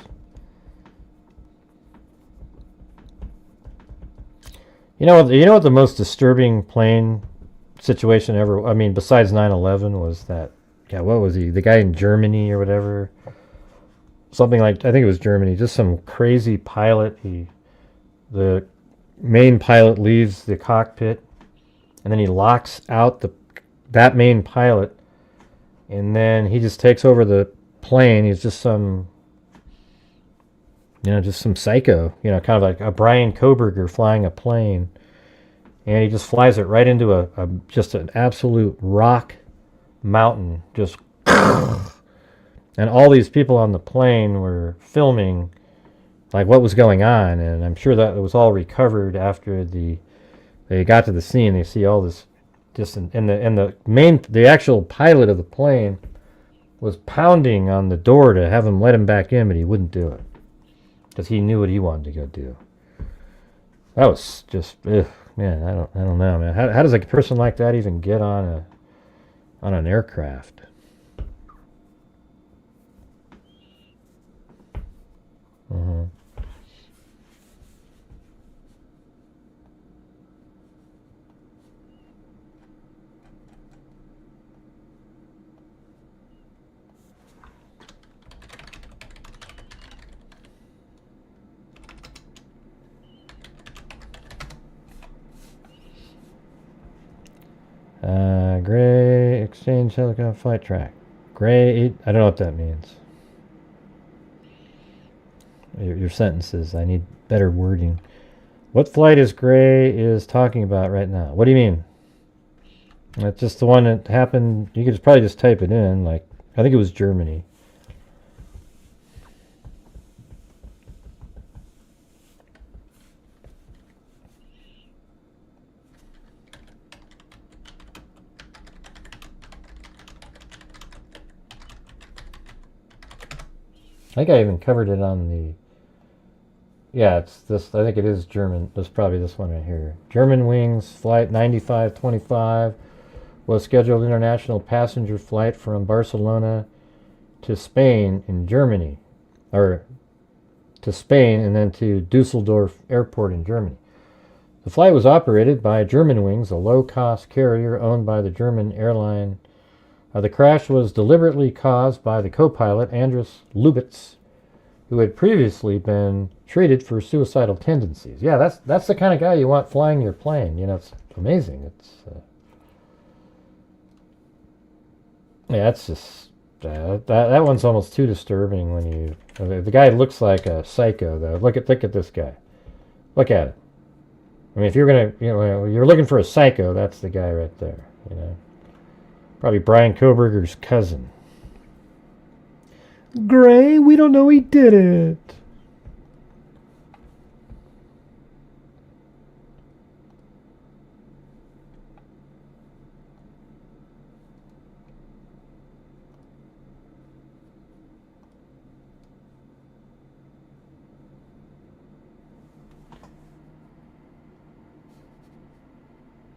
You know what the most disturbing plane situation ever, I mean, besides 9/11 was that, yeah, what was he? The guy in Germany or whatever. Something like, I think it was Germany, just some crazy pilot. The main pilot leaves the cockpit and then he locks out that main pilot, and then he just takes over the plane. He's just some psycho, kind of like a Brian Koberger flying a plane, and he just flies it right into just an absolute rock mountain, just and all these people on the plane were filming like what was going on, and I'm sure that it was all recovered after they got to the scene. They see all this just and the actual pilot of the plane was pounding on the door to have him let him back in, but he wouldn't do it because he knew what he wanted to go do. That was just, man. I don't know, man. How does a person like that even get on an aircraft? Gray exchange helicopter flight track. Gray 8. I don't know what that means. Your sentences. I need better wording. What flight is Gray is talking about right now? What do you mean? That's just the one that happened. You could probably just type it in. Like, I think it was Germany. I think I even covered it on the... Yeah, it's this. I think it is German. That's probably this one right here. Germanwings Flight 9525 was scheduled international passenger flight from Barcelona to Spain in Germany. Or to Spain and then to Dusseldorf Airport in Germany. The flight was operated by Germanwings, a low-cost carrier owned by the German airline. The crash was deliberately caused by the co-pilot, Andras Lubitz, who had previously been treated for suicidal tendencies. Yeah, that's the kind of guy you want flying your plane. It's amazing. It's yeah, it's just that one's almost too disturbing when you. The guy looks like a psycho, though. Look at this guy. Look at it. I mean, if you're gonna, you're looking for a psycho, that's the guy right there. Probably Brian Koberger's cousin. Gray, we don't know he did it.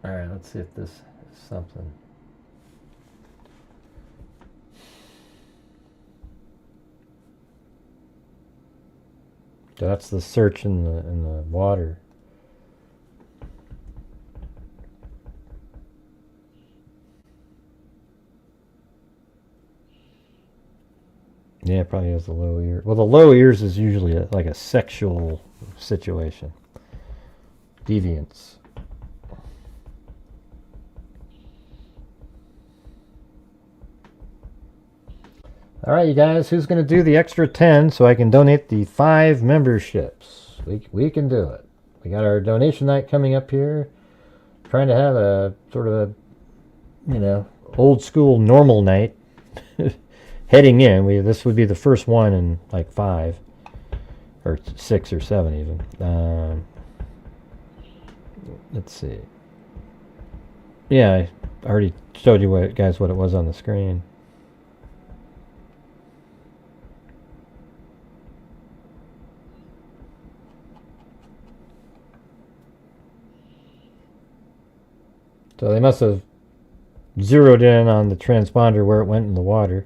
All right, let's see if this is something. That's the search in the water. Yeah, it probably has the low ear. Well, the low ears is usually like a sexual situation. Deviance. All right, you guys, who's going to do the extra 10 so I can donate the 5 memberships? We can do it. We got our donation night coming up here. Trying to have a sort of a, old school normal night heading in. This would be the first one in like 5 or 6 or 7 even. Let's see. Yeah, I already showed you guys what it was on the screen. So they must have zeroed in on the transponder where it went in the water.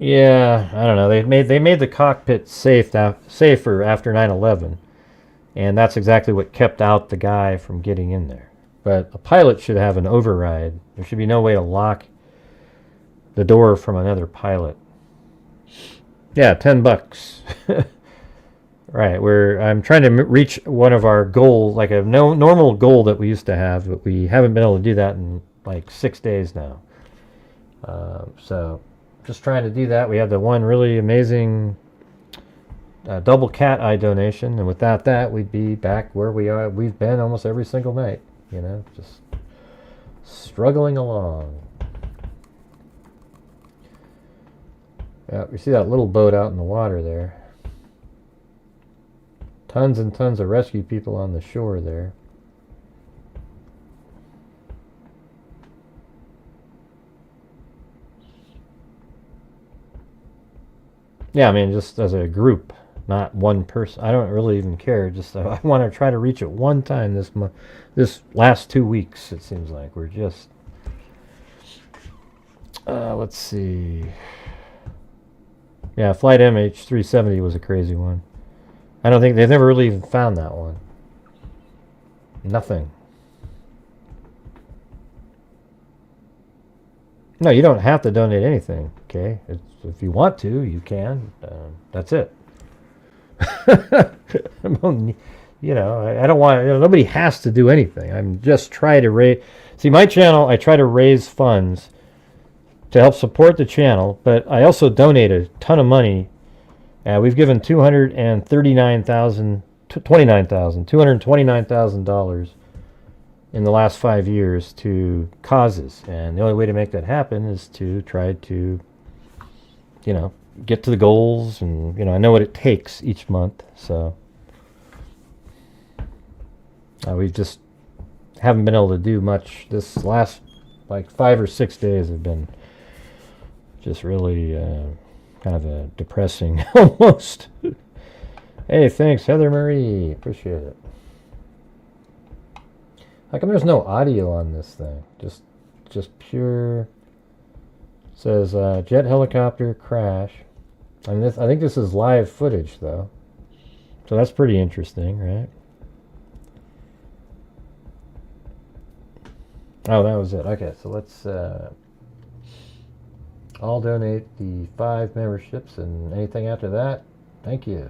Yeah, I don't know. They made the cockpit safer after 9/11, and that's exactly what kept out the guy from getting in there. But a pilot should have an override. There should be no way to lock the door from another pilot. Yeah, $10. Right, I'm trying to reach one of our goals, like a normal goal that we used to have, but we haven't been able to do that in like 6 days now. So just trying to do that. We had the one really amazing double cat eye donation, and without that, we'd be back where we've been almost every single night. You know, just struggling along. Yeah, we see that little boat out in the water there. Tons and tons of rescue people on the shore there. Yeah, I mean, just as a group, not one person. I don't really even care. Just I want to try to reach it one time this month. This last 2 weeks, it seems like we're just. Let's see. Yeah, Flight MH370 was a crazy one. I don't think they've never really even found that one. Nothing. No, you don't have to donate anything. Okay, if you want to, you can. That's it. You know, I don't want. Nobody has to do anything. I'm just trying to raise. See, my channel, I try to raise funds to help support the channel, but I also donate a ton of money. We've given $229,000 in the last 5 years to causes, and the only way to make that happen is to try to, you know, get to the goals, and you know, I know what it takes each month, so we just haven't been able to do much. This last like 5 or 6 days have been just really kind of a depressing almost. Hey, thanks, Heather Marie. Appreciate it. How come there's no audio on this thing? Just pure. Says jet helicopter crash. I mean, I think this is live footage though, so that's pretty interesting, right? Oh, that was it. Okay, so let's all donate the 5 memberships, and anything after that, thank you.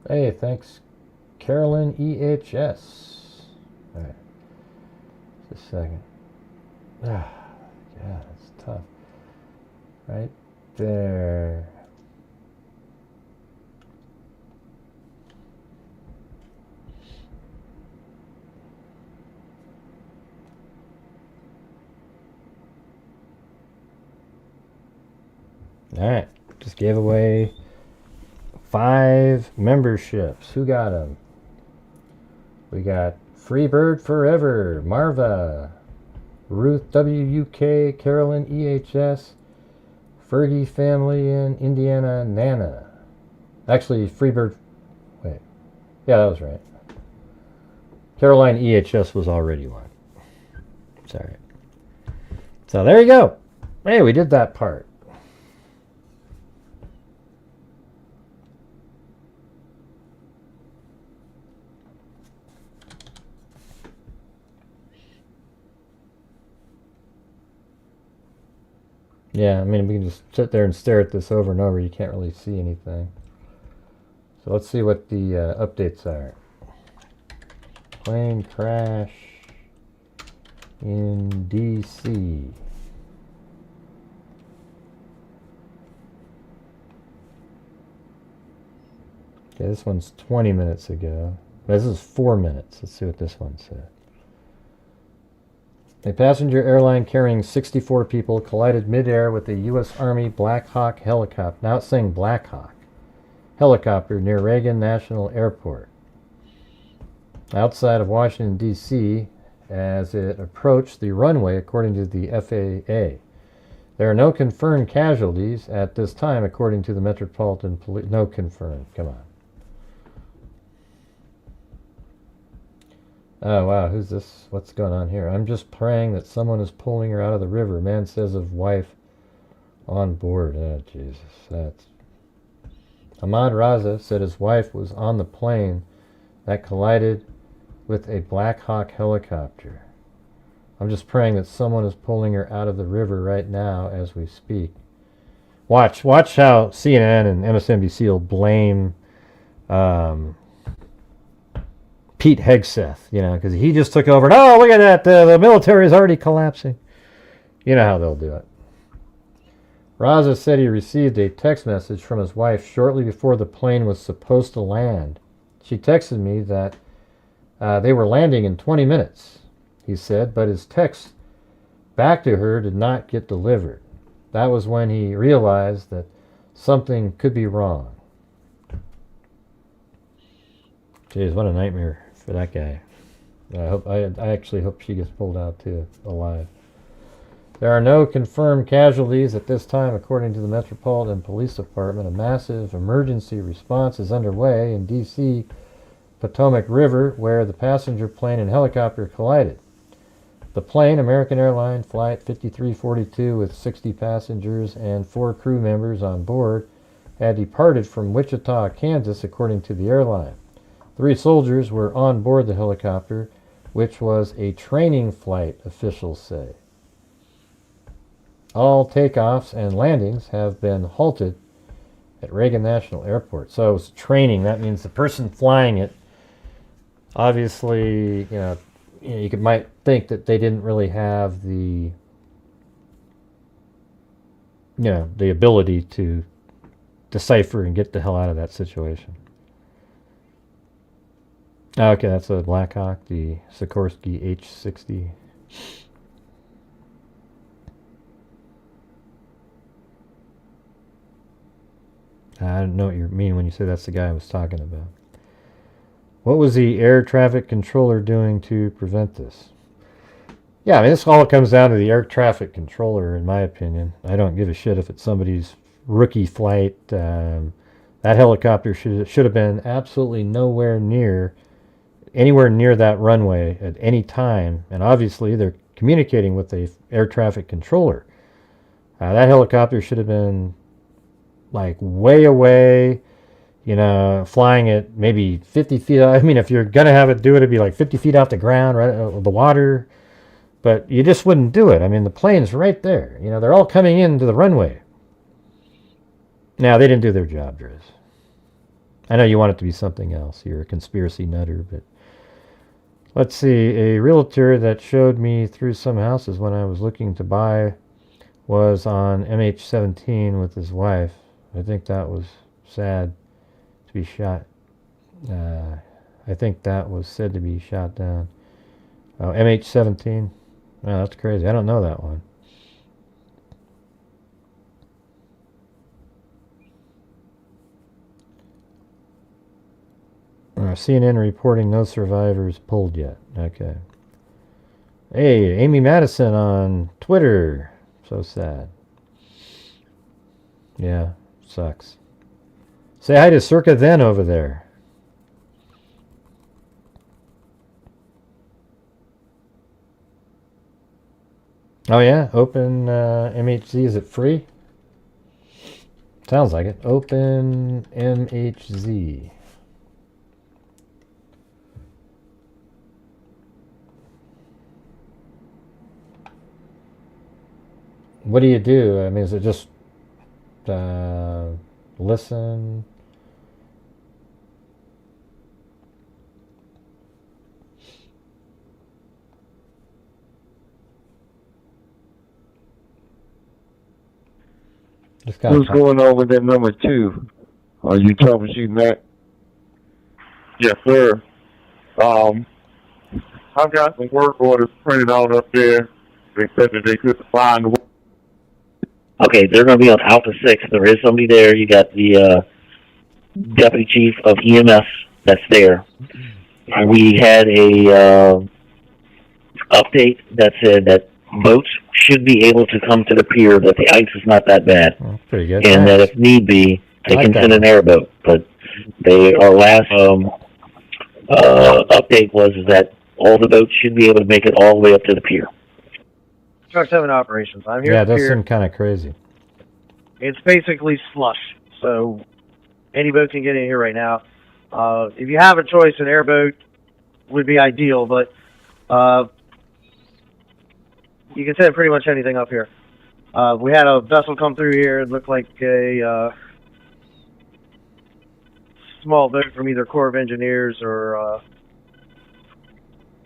Hey, thanks, Carolyn EHS. All right, just a second. Yeah, that's tough. Right there. All right, just gave away 5 memberships. Who got them? We got Freebird Forever, Marva, Ruth WUK, Carolyn EHS, Fergie Family in Indiana, Nana. Actually, Freebird. Wait. Yeah, that was right. Caroline EHS was already one. Sorry. So there you go. Hey, we did that part. Yeah, I mean, we can just sit there and stare at this over and over. You can't really see anything. So let's see what the updates are. Plane crash in D.C. Okay, this one's 20 minutes ago. This is 4 minutes. Let's see what this one said. A passenger airline carrying 64 people collided midair with a U.S. Army Black Hawk helicopter. Now it's saying Black Hawk helicopter near Reagan National Airport, outside of Washington, D.C., as it approached the runway, according to the FAA. There are no confirmed casualties at this time, according to the Metropolitan Police. No confirmed. Come on. Oh, wow. Who's this? What's going on here? I'm just praying that someone is pulling her out of the river. Man says of wife on board. Oh, Jesus. That's... Ahmad Raza said his wife was on the plane that collided with a Black Hawk helicopter. I'm just praying that someone is pulling her out of the river right now as we speak. Watch how CNN and MSNBC will blame Pete Hegseth, because he just took over. And, oh, look at that, the military is already collapsing. You know how they'll do it. Raza said he received a text message from his wife shortly before the plane was supposed to land. She texted me that they were landing in 20 minutes, he said, but his text back to her did not get delivered. That was when he realized that something could be wrong. Jeez, what a nightmare for that guy. I actually hope she gets pulled out too, alive. There are no confirmed casualties at this time, according to the Metropolitan Police Department. A massive emergency response is underway in D.C. Potomac River, where the passenger plane and helicopter collided. The plane, American Airlines Flight 5342 with 60 passengers and 4 crew members on board, had departed from Wichita, Kansas, according to the airline. 3 soldiers were on board the helicopter, which was a training flight, officials say. All takeoffs and landings have been halted at Reagan National Airport. So it's training. That means the person flying it, obviously, you might think that they didn't really have the ability to decipher and get the hell out of that situation. Okay, that's a Black Hawk, the Sikorsky H-60. I don't know what you mean when you say that's the guy I was talking about. What was the air traffic controller doing to prevent this? Yeah, I mean, this all comes down to the air traffic controller, in my opinion. I don't give a shit if it's somebody's rookie flight. That helicopter should have been absolutely anywhere near that runway at any time. And obviously, they're communicating with the air traffic controller. That helicopter should have been like way away, flying at maybe 50 feet. I mean, if you're going to have it do it, it'd be like 50 feet off the ground, right, the water. But you just wouldn't do it. I mean, the plane's right there. They're all coming into the runway. Now, they didn't do their job, Driz. I know you want it to be something else. You're a conspiracy nutter, but let's see. A realtor that showed me through some houses when I was looking to buy was on MH17 with his wife. I think that was sad to be shot. I think that was said to be shot down. Oh, MH17? Oh, that's crazy. I don't know that one. CNN reporting no survivors pulled yet. Okay. Hey, Amy Madison on Twitter. So sad. Yeah, sucks. Say hi to Circa Then over there. Oh yeah, Open MHZ, is it free? Sounds like it. Open MHZ. What do you do? I mean, is it just listen? Who's going over that number 2? Are you troubleshooting that? Yes, sir. I've got some work orders printed out up there. They said that they couldn't find the. Okay, they're going to be on Alpha 6. There is somebody there. You got the Deputy Chief of EMS that's there. We had a update that said that boats should be able to come to the pier, that the ice is not that bad. Oh, pretty good. And that if need be, they can send an airboat. But our last update was that all the boats should be able to make it all the way up to the pier. Truck 7 operations. I'm here Yeah, at it the does pier. seem kind of crazy. It's basically slush, so any boat can get in here right now. If you have a choice, an airboat would be ideal, but you can send pretty much anything up here. We had a vessel come through here. It looked like a small boat from either Corps of Engineers or...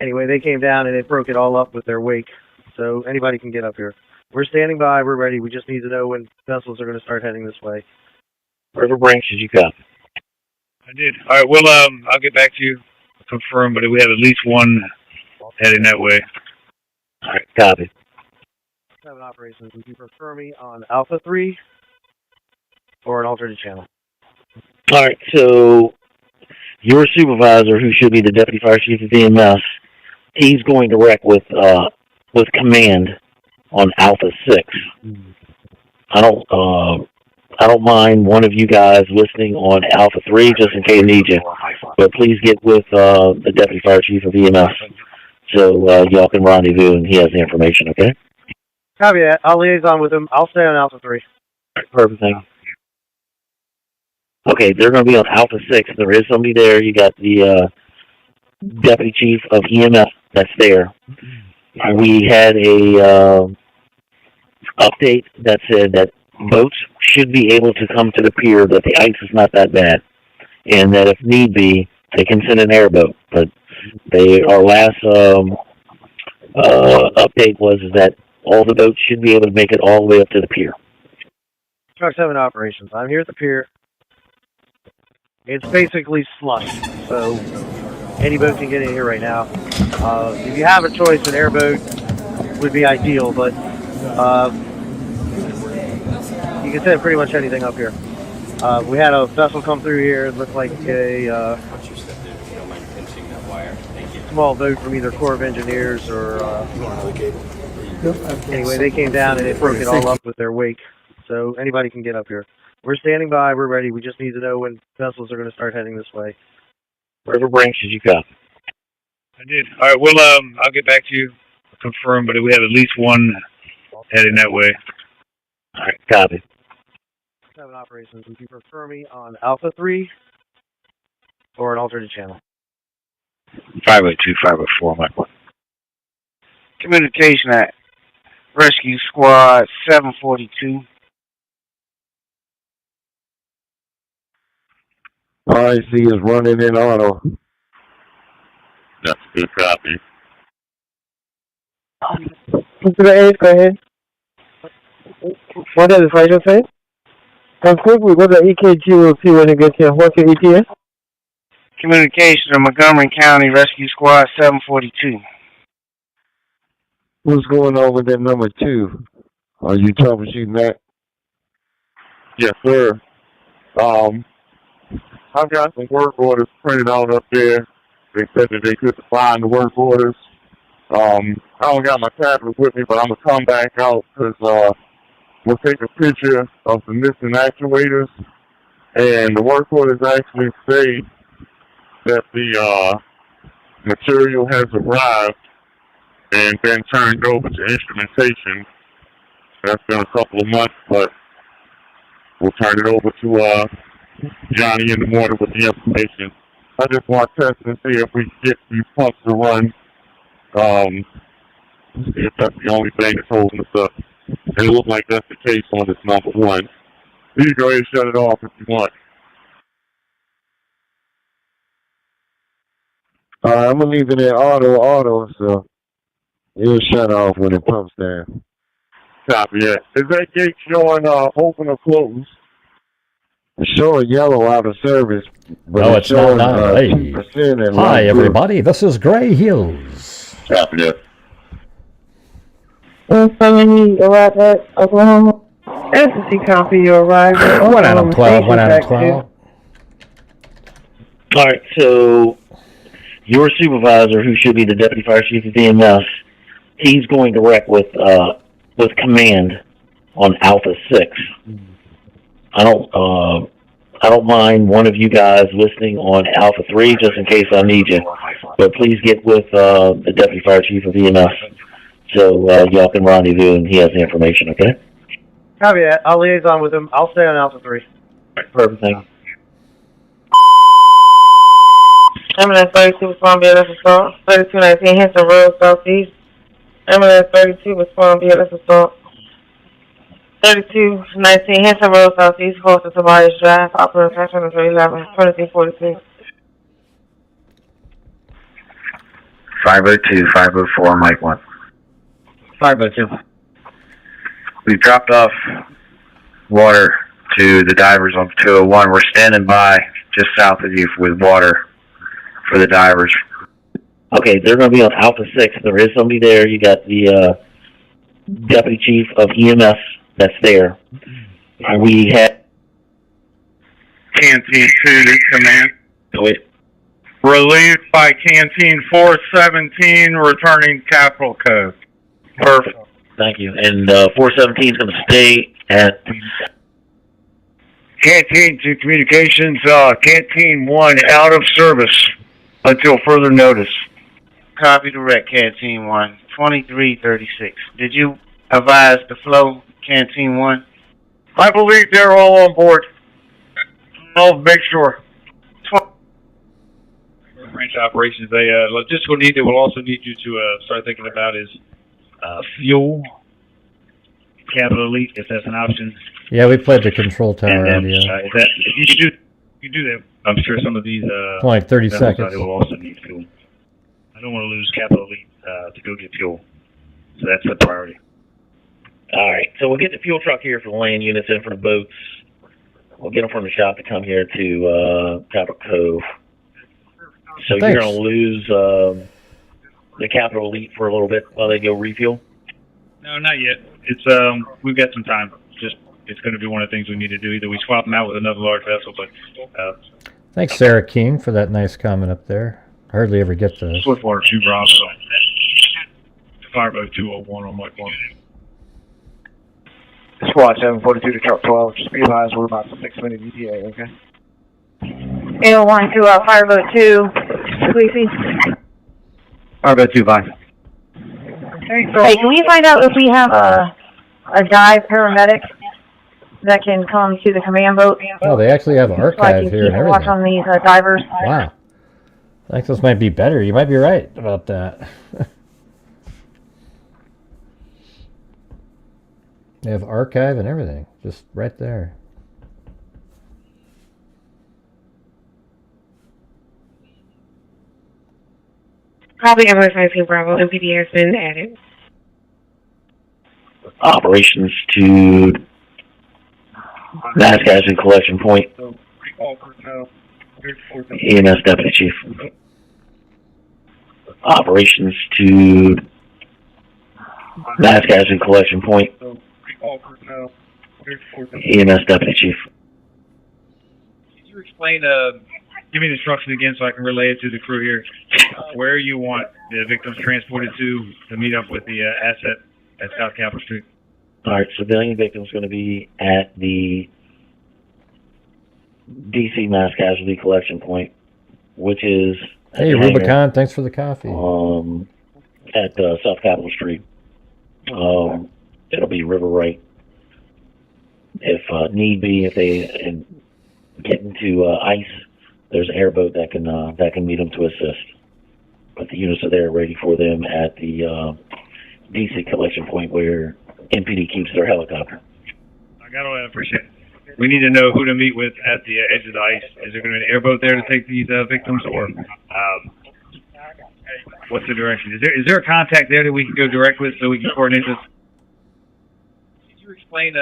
Anyway, they came down and it broke it all up with their wake, so anybody can get up here. We're standing by. We're ready. We just need to know when vessels are going to start heading this way. River Branch, did you copy? I did. All right, well, I'll get back to you, confirm, but we have at least one heading that way. All right, copy. 7 operations. Would you prefer me on Alpha 3 or an alternate channel? All right, so your supervisor, who should be the Deputy Fire Chief of EMS, he's going direct with command on Alpha 6. I don't mind one of you guys listening on Alpha 3 just in case I need you, but please get with the Deputy Fire Chief of EMS so y'all can rendezvous and he has the information, okay? Copy that. I'll liaison with him. I'll stay on Alpha 3. Perfect thing. Okay, they're going to be on Alpha 6. There is somebody there. You got the Deputy Chief of EMS that's there. We had a update that said that boats should be able to come to the pier, that the ice is not that bad, and that if need be, they can send an airboat. But our last update was that all the boats should be able to make it all the way up to the pier. Truck 7 operations. I'm here at the pier. It's basically slush, so any boat can get in here right now. If you have a choice, an airboat would be ideal, but you can send pretty much anything up here. We had a vessel come through here. It looked like a small boat from either Corps of Engineers or... Anyway, they came down and it broke it all up with their wake, so anybody can get up here. We're standing by. We're ready. We just need to know when vessels are going to start heading this way. River Branch, did you copy? I did. All right, well, I'll get back to you, confirm, but we have at least one heading that way. All right, copy. 7 operations. Would you prefer me on Alpha 3 or an alternate channel? 502, 504, Michael. Communication at Rescue Squad 742. All I see is running in auto. That's a good copy. Go ahead. What does the fighter say? Come quick, we go to EKG, we'll see when it gets here. What's your ETA? Communication to Montgomery County Rescue Squad 742. What's going on with that number 2? Are you troubleshooting that? Yes, sir. I've got some work orders printed out up there. They said that they couldn't find the work orders. I don't got my tablet with me, but I'm going to come back out because we'll take a picture of the missing actuators. And the work orders actually say that the material has arrived and been turned over to instrumentation. That's been a couple of months, but we'll turn it over to Johnny in the morning with the information. I just want to test and see if we can get these pumps to run. See if that's the only thing that's holding us up. And it looks like that's the case on this number 1. You can go ahead and shut it off if you want. I'm going to leave it in auto, so it'll shut off when it pumps down. Copy that. Is that gate showing open or closed? It's showing yellow out of service. But No, it's not showing, now. Hey. 2% and Hi, one everybody. This is Gray Hills. Copy that. Somebody arrived at Oklahoma. Entity copy your arrival. 1 out of 12, 1 out of 12. All right, so your supervisor, who should be the Deputy Fire Chief of EMS, he's going direct with command on Alpha 6. I I don't mind one of you guys listening on Alpha 3 just in case I need you. But please get with the Deputy Fire Chief of EMS so y'all can rendezvous and he has the information, okay? Copy that. I'll liaison with him. I'll stay on Alpha 3. Perfect, thank you. Ambulance 32 respond BLS assault. 3219 Henson Road, Southeast. Ambulance 32 respond BLS assault. 3219 Henson Road, Southeast. Close to Tobias Drive. Operator 511 2346. 502, 504, Mike 1. 502. We dropped off water to the divers on 201. We're standing by just south of you with water for the divers. Okay, they're going to be on Alpha 6. There is somebody there. You got the Deputy Chief of EMS that's there. We had Canteen 2 to command. Relieved by Canteen 417, returning Capital Code. Perfect. Thank you. And 417 is going to stay at Canteen 2 Communications, Canteen 1 out of service until further notice. Copy direct, Canteen 1. 2336. Did you advise the flow, Canteen 1? I believe they're all on board. I'll make sure. Branch operations, a logistical need that we'll also need you to start thinking about is fuel, Capital Elite, if that's an option. Yeah, we played the control tower And then, audio. if that, if you do that, I'm sure some of these Like 30 vessels seconds. out there will also need fuel. I don't want to lose Capital Elite to go get fuel, so that's a priority. All right, so we'll get the fuel truck here for the land units and for the boats. We'll get them from the shop to come here to Capital Cove. So Thanks. you're going to lose the Capital Elite for a little bit while they go refuel? No, not yet. It's we've got some time. Just it's going to be one of the things we need to do. Either we swap them out with another large vessel, but Thanks, Sarah King, for that nice comment up there. Hardly ever get those. Swiftwater 2 Bravo. Fireboat 201 on Mike 1. Squad 742 to Truck 12. Just be advised we're about 6 minute ETA, okay? 801 to Fireboat 2, Sleepy. Fireboat 2, bye. Hey, can we find out if we have a dive paramedic that can come to the command boat? Oh, they actually have an archive here and keep watch everything. on these divers. Wow. I think this might be better. You might be right about that. They have archive and everything, just right there. Probably Ambulance 19 Bravo. MPD has been added. Operations to mass casualty collection point. EMS Deputy Chief. Operations to mass casualty collection point. EMS Deputy Chief. Can you explain, give me the instruction again so I can relay it to the crew here, where you want the victims transported to meet up with the asset at South Capitol Street? All right, civilian victims going to be at the DC mass casualty collection point, which is at Hey, the hangar, Rubicon, thanks for the coffee. at South Capitol Street. It'll be River Right. If need be, if they get into ice, there's an airboat that can meet them to assist. But the units are there ready for them at the DC collection point where MPD keeps their helicopter. I got all that, appreciate it. We need to know who to meet with at the edge of the ice. Is there going to be an airboat there to take these victims, or what's the direction? Is there a contact there that we can go direct with so we can coordinate this? Could you explain,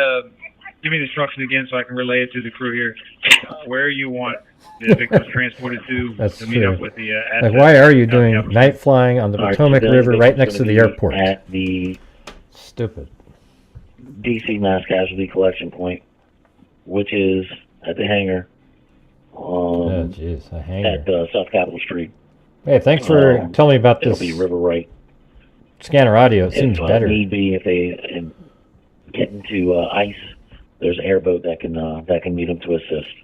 give me the instruction again so I can relay it to the crew here, where you want the victims transported That's to meet true. up with the Like, why are you doing night flying on the Potomac River right next to the airport? At the Stupid. DC mass casualty collection point, which is at the hangar. Oh, jeez, a hangar. At South Capitol Street. Hey, thanks for telling me about It'll this be River Right. scanner audio. It seems If better. need be, if they get into ice, there's an airboat that can meet them to assist.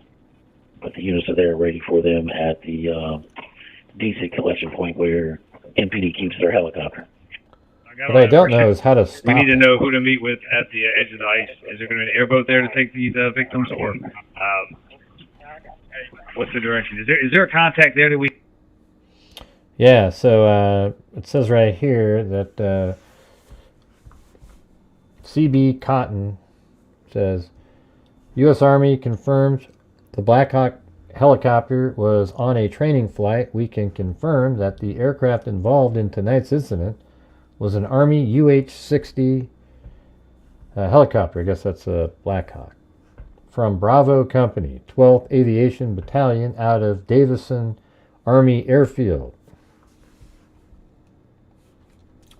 but the units are there ready for them at the DC collection point where MPD keeps their helicopter. What I don't know is how to stop We need to it. know who to meet with at the edge of the ice. Is there going to be an airboat there to take these victims, or what's the direction? Is there a contact there that we? Yeah, so it says right here that CB Cotton says, U.S. Army confirms the Black Hawk helicopter was on a training flight. We can confirm that the aircraft involved in tonight's incident was an Army UH-60 helicopter. I guess that's a Black Hawk. From Bravo Company, 12th Aviation Battalion out of Davison Army Airfield.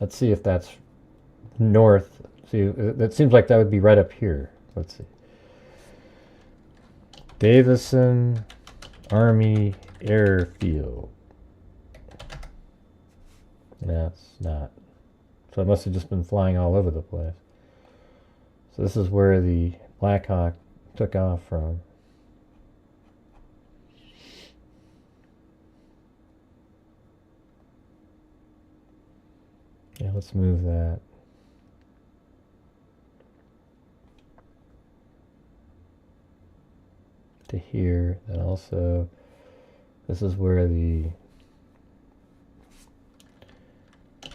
Let's see if that's north. See, that seems like that would be right up here. Let's see. Davison Army Airfield. That's not. So it must have just been flying all over the place. So this is where the Black Hawk took off from. Yeah, let's move that. To here. Then also, this is where the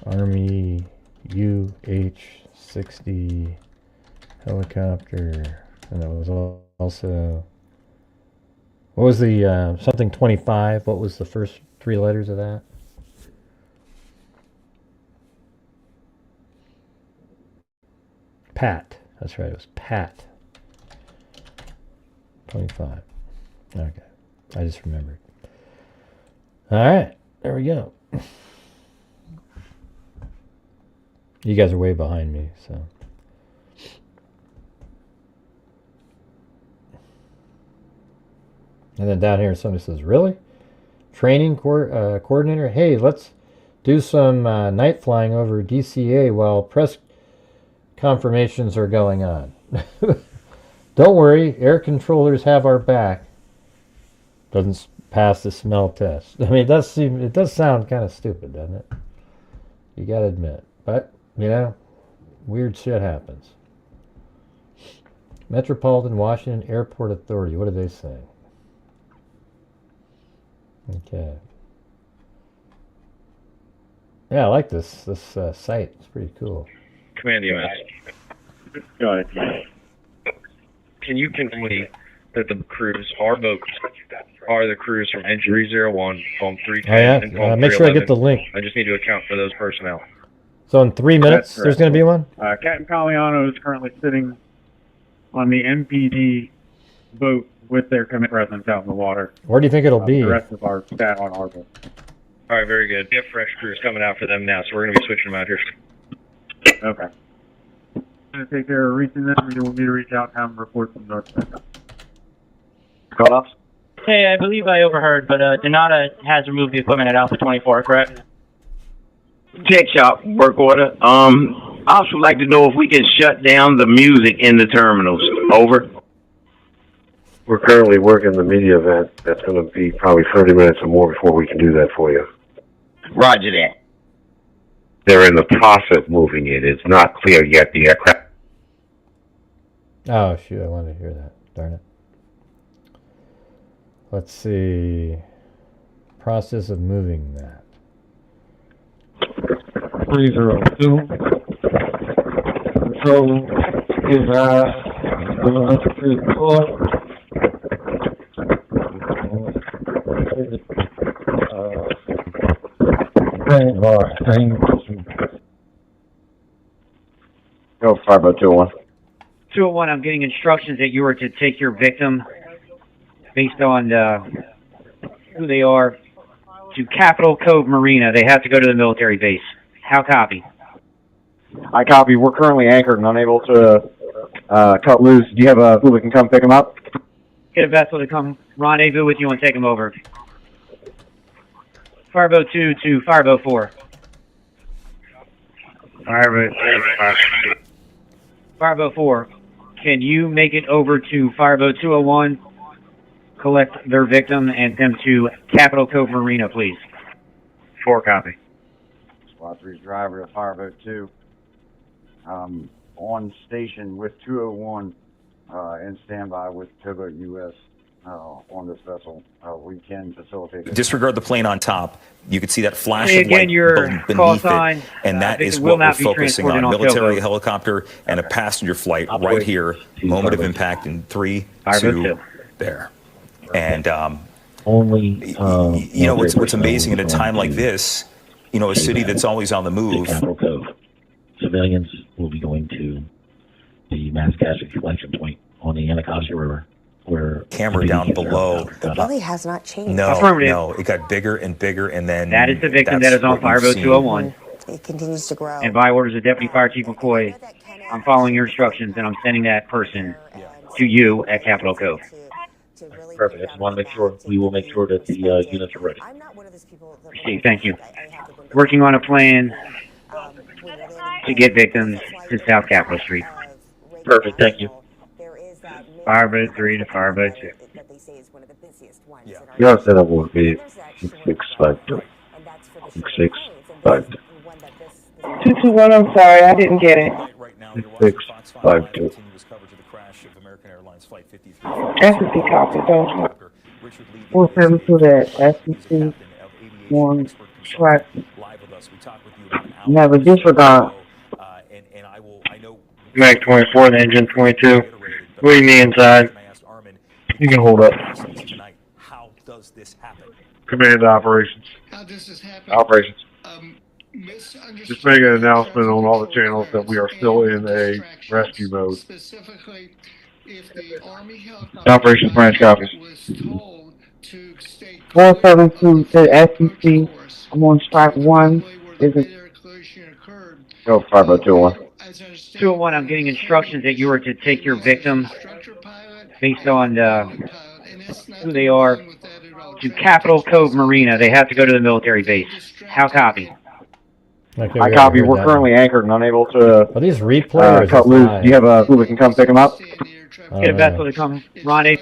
Army UH-60 helicopter, and it was also, what was the something 25? What was the first three letters of that? Pat. That's right. It was Pat. 25. Okay. I just remembered. All right. There we go. You guys are way behind me, so. And then down here, somebody says, really? Training coordinator? Hey, let's do some night flying over DCA while press confirmations are going on. Don't worry, air controllers have our back. Doesn't pass the smell test. I mean, it does sound kind of stupid, doesn't it? You gotta admit. But, you know, weird shit happens. Metropolitan Washington Airport Authority. What are they saying? Okay. Yeah, I like this site. It's pretty cool. Command EMS. Got it. Can you confirm that the crews are both are the crews from Engine 301, Foam 310, Oh, yeah? and Foam Make sure I 311? get the link. I just need to account for those personnel. So in 3 minutes, That's there's going to be one? Captain Caliano is currently sitting on the MPD boat with their command presence out in the water. Where do you think it'll be? The rest of our staff on our boat. All right, very good. We have fresh crews coming out for them now, so we're going to be switching them out here. Okay. I'm going to take care of reaching them, and you will need to reach out and have them report from North Central. Call-offs? Hey, I believe I overheard, but Donata has removed the equipment at Alpha 24, correct? Tech shop work order. I also like to know if we can shut down the music in the terminals. Over. We're currently working the media event. That's going to be probably 30 minutes or more before we can do that for you. Roger that. They're in the process of moving it. It's not clear yet. The aircraft. Oh, shoot. I wanted to hear that. Darn it. Let's see. Process of moving that. 302. Control is Go 50201. 201, I'm getting instructions that you are to take your victim, based on who they are, to Capitol Cove Marina. They have to go to the military base. How copy? I copy. We're currently anchored and unable to cut loose. Do you have a who we can come pick them up? Get a vessel to come rendezvous with you and take them over. Fireboat 2 to Fireboat 4. Fireboat 4, can you make it over to Fireboat 201 collect their victim and send them to Capitol Cove Marina, please. 4 copy. Squad 3's driver of Fireboat 2. On station with 201 in standby with Towboat US on this vessel. We can facilitate. Disregard the plane on top. You can see that flash Hey, of again, light your call beneath sign, it, and that is it what will we're not be focusing on. transported on Military Towboat. helicopter and a passenger flight right here. Moment of impact in 3, 2, there. And Only, you know what's amazing at a time like this, you know, a city that's always on the move. Capitol Cove. Civilians will be going to the mass casualty collection point on the Anacostia River, where Camera down below. The belly has not changed. No, it got bigger and bigger, and then That is the victim that that's is on what we've Fireboat seen. 201. It continues to grow. And by orders of Deputy Fire Chief McCoy, I'm following your instructions and I'm sending that person to you at Capitol Cove. Perfect. I just want to make sure, we will make sure that the units are ready. Steve, thank you. Working on a plan to get victims to South Capitol Street. Perfect, thank you. Fireboat 3 to Fireboat 2. Your setup will be 6652. 6652. 221, I'm sorry, I didn't get it. 6652. SEC copy, don't you? 472 that SEC 1 track. Never disregard. Mag 24, the engine 22. What do you mean inside? You can hold up. Command operations. Operations. Just make an announcement on all the channels that we are still in a rescue mode. Operations branch copies. 472 to SEC. I'm on strike 1. Is it? Go, 50201. 201, I'm getting instructions that you are to take your victim based on who they are to Capitol Cove Marina. They have to go to the military base. How copy? Okay, I copy. We're currently anchored and unable to Are these replay cut loose. Do you have a who we can come pick them up? Get a vessel to come. Ronnie.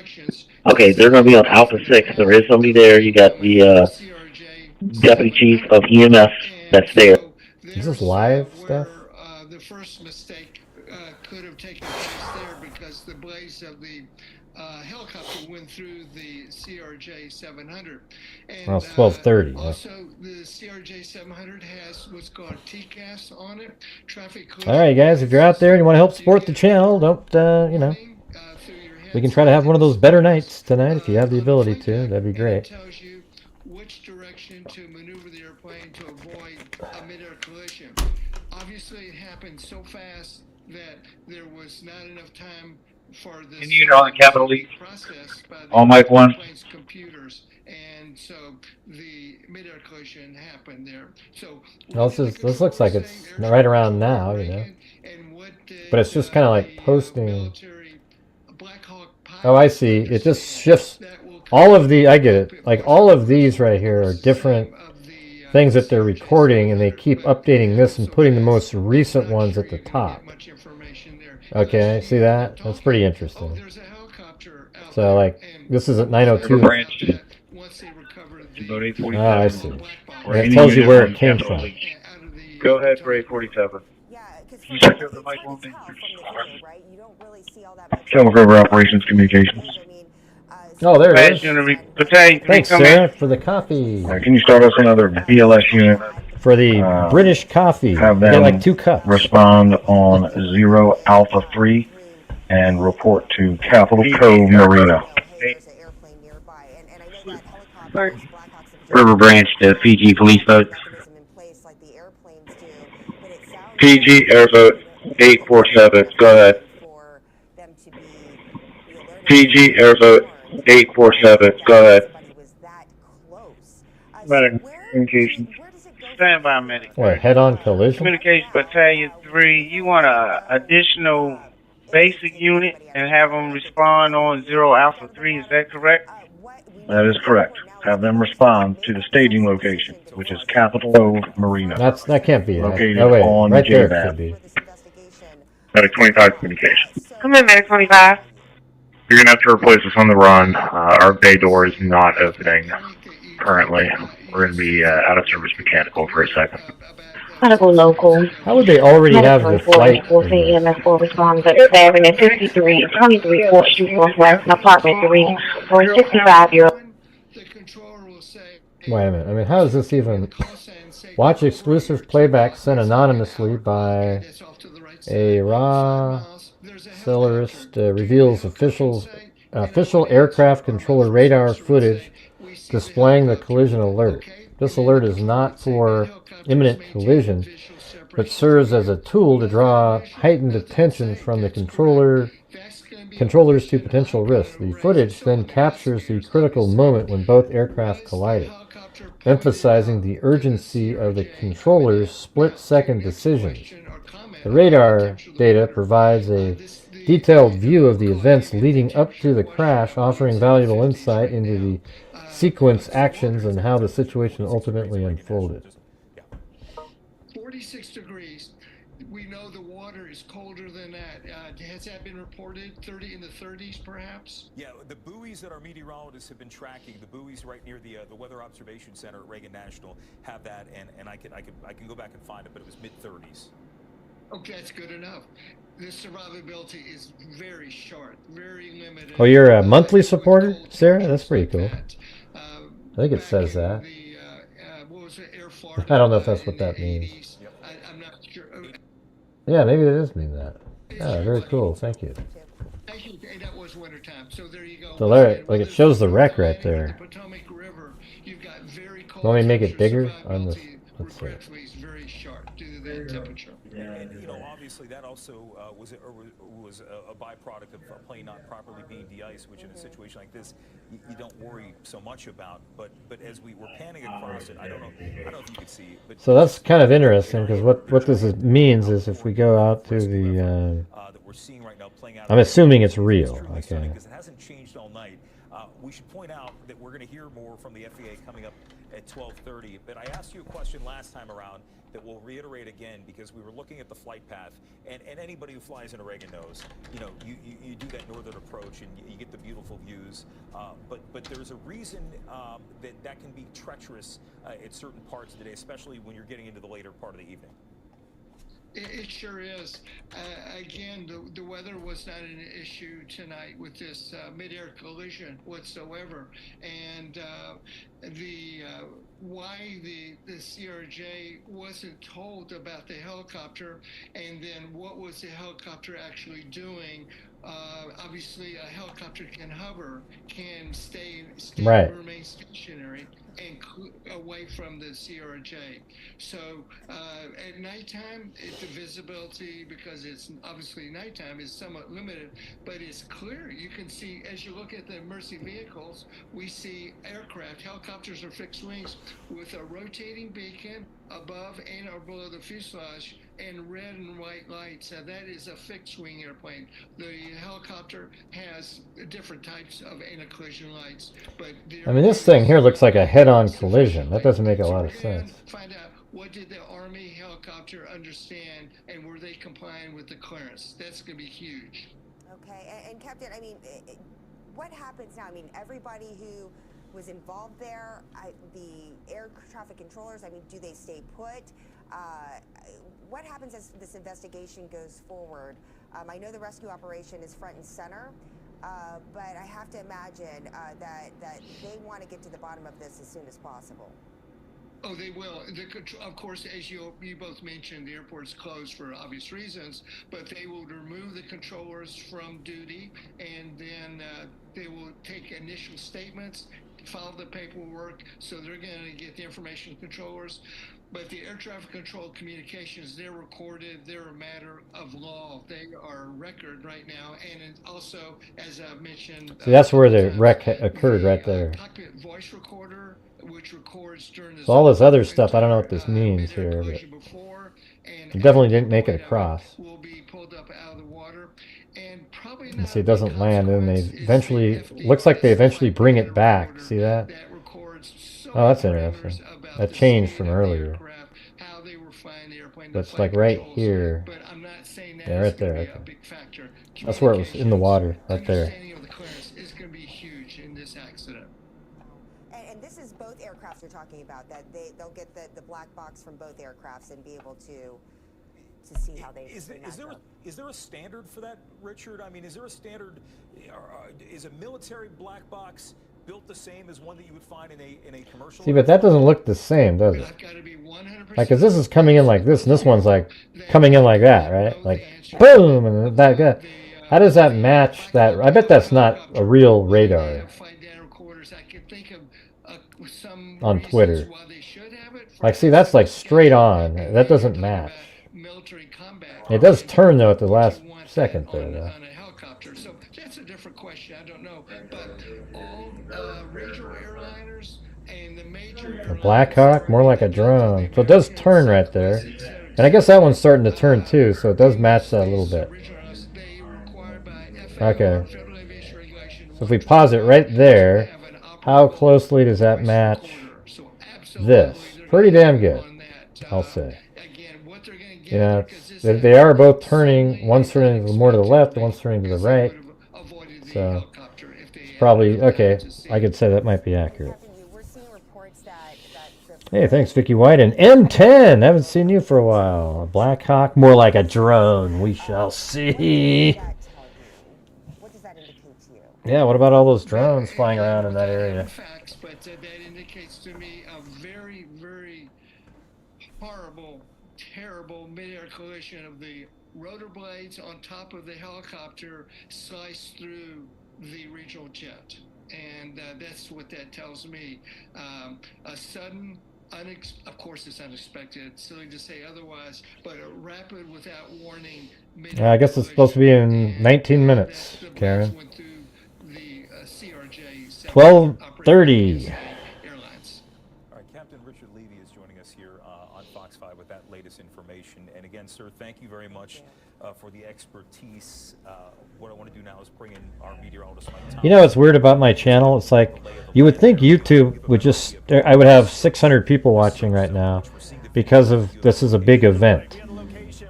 Okay, they're going to be on Alpha 6. There is somebody there. You got the Deputy Chief of EMS that's there. Is this live stuff? The first mistake could have taken place there because the blaze of the helicopter went through the CRJ 700. And, Well, it's 12:30. Also, the CRJ 700 has what's called TCAS on it. Traffic. All right, guys, if you're out there and you want to help support the channel, don't, you know, we can try to have one of those better nights tonight if you have the ability to. That'd be great. Tells you which direction to maneuver the airplane to avoid a mid-air collision. Obviously, it happened so fast that there was not enough time for this Can you on the Capitol League? process by the All mic 1. airplane's computers, and so the mid-air collision happened there. So Well, this looks like it's right around now, you know, but it's just kind of like posting. Oh, I see. It just shifts. All of the, I get it. Like all of these right here are different things that they're recording, and they keep updating this and putting the most recent ones at the top. Okay, see that? That's pretty interesting. So like, this is at 9:02. Oh, I see. And it tells you where it came from. Go ahead for 847. Can you check out the mic 1 thing? Channel River Operations Communications. Oh, there it is. Thanks, sir, for the coffee. Can you start us another BLS unit? For the British coffee. Have You them get like 2 cups. respond on 0 Alpha 3 and report to Capitol Cove Marina. River Branch to Fiji police boat. PG Airboat 847, go ahead. PG Airboat 847, go ahead. Medic communications. Stand by, medic. What, head-on collision? Communications Battalion 3, you want a additional basic unit and have them respond on 0 Alpha 3, is that correct? That is correct. Have them respond to the staging location, which is Capitol Cove Marina. That can't be it. Located Oh, wait, on right there it JBAB. could be. Medic 25 communications. Come in, medic 25. You're gonna have to replace us on the run. Our bay door is not opening currently. We're gonna be out of service mechanical for a second. Medical local. How would they already have the flight? 4 EMS 4 responds at 7 and 53 and 23 4th Street Northwest, apartment 3, for a 65-year-old. Wait a minute. I mean, how is this even... Watch exclusive playback sent anonymously by a raw cellarist reveals official aircraft controller radar footage displaying the collision alert. This alert is not for imminent collision, but serves as a tool to draw heightened attention from the controllers to potential risks. The footage then captures the critical moment when both aircraft collided, emphasizing the urgency of the controller's split-second decisions. The radar data provides a detailed view of the events leading up to the crash, offering valuable insight into the sequence actions and how the situation ultimately unfolded. 46 degrees. We know the water is colder than that. Has that been reported? 30 in the 30s, perhaps? Yeah, the buoys that our meteorologists have been tracking, the buoys right near the Weather Observation Center at Reagan National have that, and I can go back and find it, but it was mid-30s. Okay, that's good enough. The survivability is very short, very limited. Oh, you're a monthly supporter, Sarah? That's pretty cool. I think it says that. I don't know if that's what that means. I'm not sure. Yeah, maybe it does mean that. Yeah, very cool. Thank you. Actually, that was wintertime, so there you go. So there, like it shows the wreck right there. Want me to make it bigger on this? Let's see. Very short due to that temperature. And you know, obviously, that also was a byproduct of a plane not properly being de-iced, which in a situation like this, you don't worry so much about. But as we were panning across it, I don't know if you could see. But So that's kind of interesting because what this means is if we go out to the, I'm assuming it's real. Okay. Because it hasn't changed all night. We should point out that we're going to hear more from the FAA coming up at 12:30. But I asked you a question last time around that we'll reiterate again because we were looking at the flight path, and anybody who flies in Reagan knows, you know, you do that northern approach and you get the beautiful views, but there's a reason that can be treacherous at certain parts of the day, especially when you're getting into the later part of the evening. It sure is. Again, the weather was not an issue tonight with this mid-air collision whatsoever, and why the CRJ wasn't told about the helicopter, and then what was the helicopter actually doing. Obviously, a helicopter can hover, can remain stationary, and away from the CRJ. So at nighttime, the visibility, because it's obviously nighttime, is somewhat limited, but it's clear. You can see, as you look at the Mercy vehicles, we see aircraft, helicopters or fixed wings, with a rotating beacon above and or below the fuselage, and red and white lights. Now that is a fixed wing airplane. The helicopter has different types of anti-collision lights, but I mean, this thing here looks like a head-on collision. That doesn't make a lot of sense. Find out what did the Army helicopter understand, and were they complying with the clearance? That's going to be huge. Okay, and Captain, I mean, what happens now? I mean, everybody who was involved there, the air traffic controllers, I mean, do they stay put? What happens as this investigation goes forward? I know the rescue operation is front and center, but I have to imagine that they want to get to the bottom of this as soon as possible. Oh, they will. Of course, as you both mentioned, the airport's closed for obvious reasons, but they will remove the controllers from duty, and then they will take initial statements, file the paperwork, so they're going to get the information controllers. But the air traffic control communications, they're recorded. They're a matter of law. They are a record right now. And also, as I mentioned... See, that's where the wreck occurred right there. Cockpit voice recorder, which records during the... So all this other stuff, I don't know what this means here, but it definitely didn't make it across. Will be pulled up out of the water. And probably You see, it doesn't land, and they eventually... Looks like they eventually bring it back. See that? Oh, that's interesting. That changed from earlier. But it's like right here. Yeah, right there. Okay. That's where it was in the water, right there. both aircrafts you're talking about, that they'll get the black box from both aircrafts and be able to see how they Is there a standard for that, Richard? I mean, is there a standard? Is a military black box built the same as one that you would find in a commercial? See, but that doesn't look the same, does it? Like, cause this is coming in like this, and this one's like coming in like that, right? Like, boom, and that guy. How does that match that? I bet that's not a real radar. On Twitter. Like, see, that's like straight on. That doesn't match. It does turn though at the last second though. So that's a different question. I don't know, but all regional airliners and the major A Black Hawk, more like a drone. So it does turn right there, and I guess that one's starting to turn too. So it does match that a little bit. Okay. So if we pause it right there, how closely does that match this? Pretty damn good, I'll say. You know, they are both turning. One's turning more to the left, one's turning to the right. So it's probably okay. I could say that might be accurate. Hey, thanks, Vicky White. And M10, haven't seen you for a while. A Black Hawk, more like a drone. We shall see. Yeah, what about all those drones flying around in that area? But that indicates to me a very, very horrible, terrible mid-air collision of the rotor blades on top of the helicopter sliced through the regional jet. And that's what that tells me. A sudden, of course it's unexpected, it's silly to say otherwise, but a rapid, without warning. I guess it's supposed to be in 19 minutes, Karen. 12:30. All right, Captain Richard Levy is joining us here on Fox 5 with that latest information. And again, sir, thank you very much for the expertise. What I want to do now is bring in our meteorologist, Mike Thomas. You know what's weird about my channel? It's like you would think YouTube would just, I would have 600 people watching right now because of this is a big event.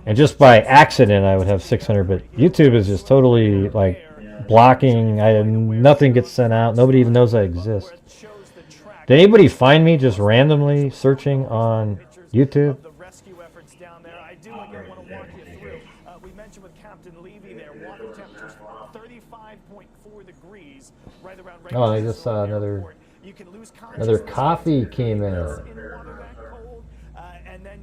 And just by accident I would have 600, but YouTube is just totally like blocking. Nothing gets sent out. Nobody even knows I exist. Did anybody find me just randomly searching on YouTube? We mentioned with Captain Levy there, water temperatures 35.4 degrees, right around. Oh, I just saw another coffee came in. And then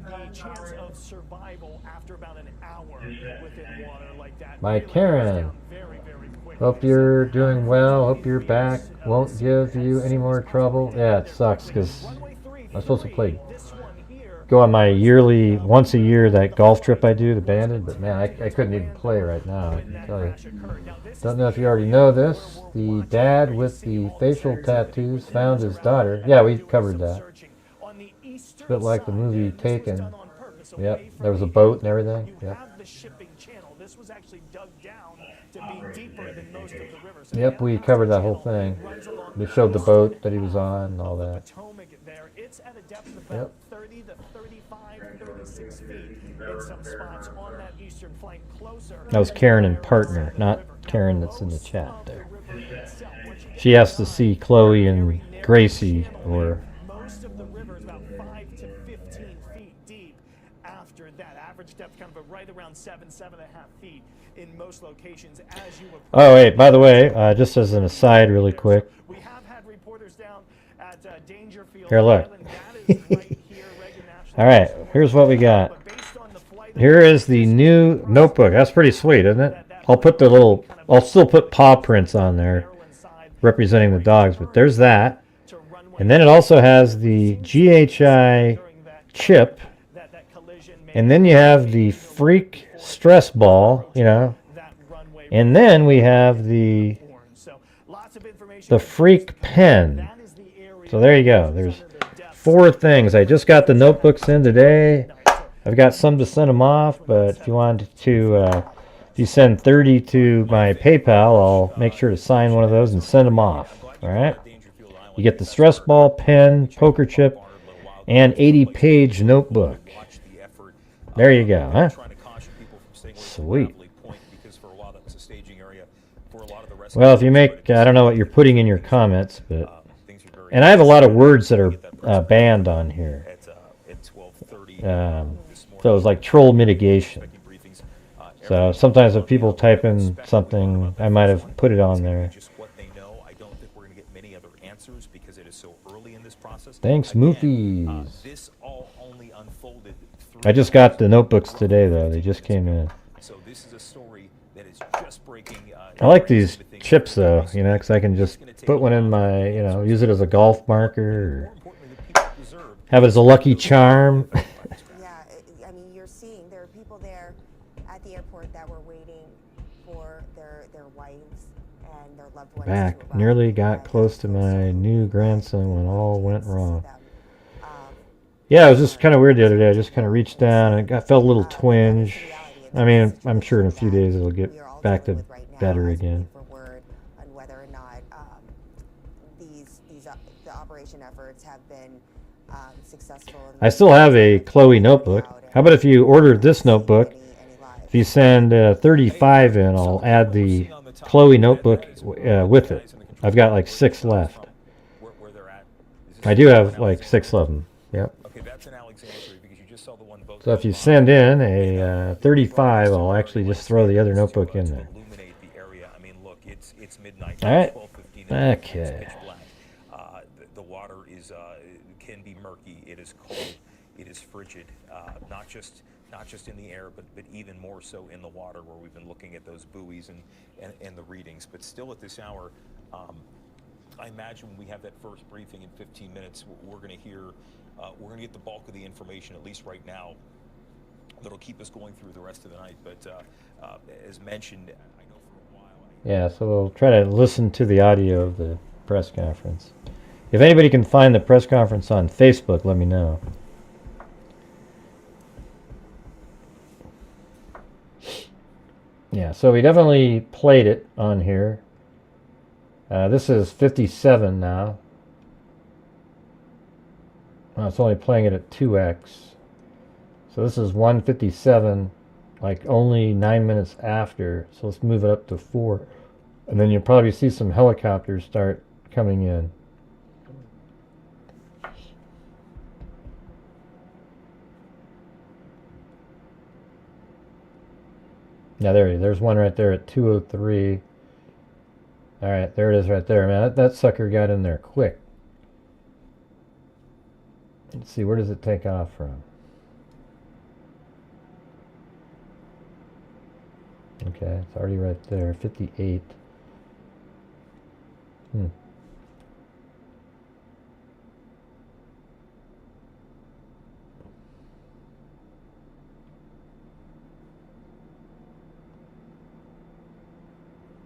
the chance of survival after about an hour within water like that. My Karen. Hope you're doing well. Hope your back won't give you any more trouble. Yeah, it sucks because I'm supposed to go on my yearly, once a year, that golf trip I do, the Banded, but man, I couldn't even play right now, I can tell you. Don't know if you already know this. The dad with the facial tattoos found his daughter. Yeah, we covered that. It's a bit like the movie Taken. Yep, there was a boat and everything. Yep. Yep, we covered that whole thing. We showed the boat that he was on and all that. Yep. 30 to 35, 36 feet in some spots on that eastern flank closer. That was Karen and partner, not Karen that's in the chat there. She has to see Chloe and Gracie, or most of the river is about 5 to 15 feet deep. After that, average depth kind of right around 7.5 feet in most locations. As you oh wait, by the way, just as an aside, really quick. We have had reporters down at Dangerfield. Here, look. All right, here's what we got. Here is the new notebook. That's pretty sweet, isn't it? I'll put the little, I'll still put paw prints on there representing the dogs, but there's that. And then it also has the GHI chip. And then you have the Freak stress ball, you know. And then we have the Freak pen. So there you go. There's 4 things. I just got the notebooks in today. I've got some to send them off, but if you wanted to, if you send 30 to my PayPal, I'll make sure to sign one of those and send them off. All right? You get the stress ball, pen, poker chip, and 80-page notebook. There you go, huh? Sweet. Well, if you make, I don't know what you're putting in your comments, but And I have a lot of words that are banned on here. So it's like troll mitigation. So sometimes if people type in something, I might have put it on there. Thanks, Moofies. I just got the notebooks today, though. They just came in. I like these chips, though, you know, because I can just put one in my, you know, use it as a golf marker, or have it as a lucky charm. Yeah, I mean, you're seeing there are people there at the airport that were waiting for their wives and their loved ones. Back. Nearly got close to my new grandson when all went wrong. Yeah, it was just kind of weird the other day. I just kind of reached down and felt a little twinge. I mean, I'm sure in a few days it'll get back to better again. On whether or not the operation efforts have been successful. I still have a Chloe notebook. How about if you ordered this notebook? If you send 35 in, I'll add the Chloe notebook with it. I've got like 6 left. I do have like 6 of them. Yep. So if you send in a 35, I'll actually just throw the other notebook in there. All right. Okay. The water is can be murky. It is cold. It is frigid. Not just in the air, but even more so in the water, where we've been looking at those buoys and the readings. But still, at this hour, I imagine when we have that first briefing in 15 minutes, we're going to hear. We're going to get the bulk of the information, at least right now, that'll keep us going through the rest of the night. But as mentioned, I know for a while. Yeah, so we'll try to listen to the audio of the press conference. If anybody can find the press conference on Facebook, let me know. Yeah, so we definitely played it on here. This is 57 now. Well, it's only playing it at 2x. So this is 157, like only 9 minutes after. So let's move it up to 4. And then you'll probably see some helicopters start coming in. Yeah, there's one right there at 2:03. All right, there it is right there. Man, that sucker got in there quick. Let's see, where does it take off from? Okay, it's already right there, 58.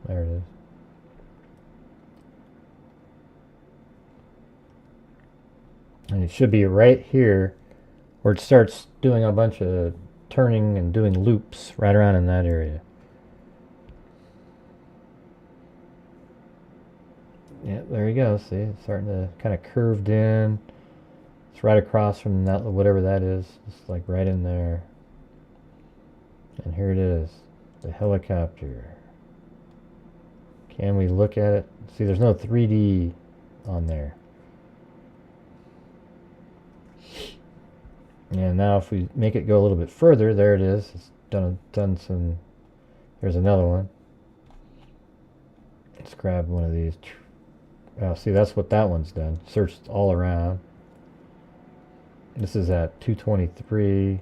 There it is. And it should be right here where it starts doing a bunch of turning and doing loops right around in that area. Yeah, there you go. See, it's starting to kind of curved in. It's right across from that, whatever that is. It's like right in there. And here it is, the helicopter. Can we look at it? See, there's no 3D on there. And now if we make it go a little bit further, there it is. It's done some. Here's another one. Let's grab one of these. Oh, see, that's what that one's done. Searched all around. This is at 2:23.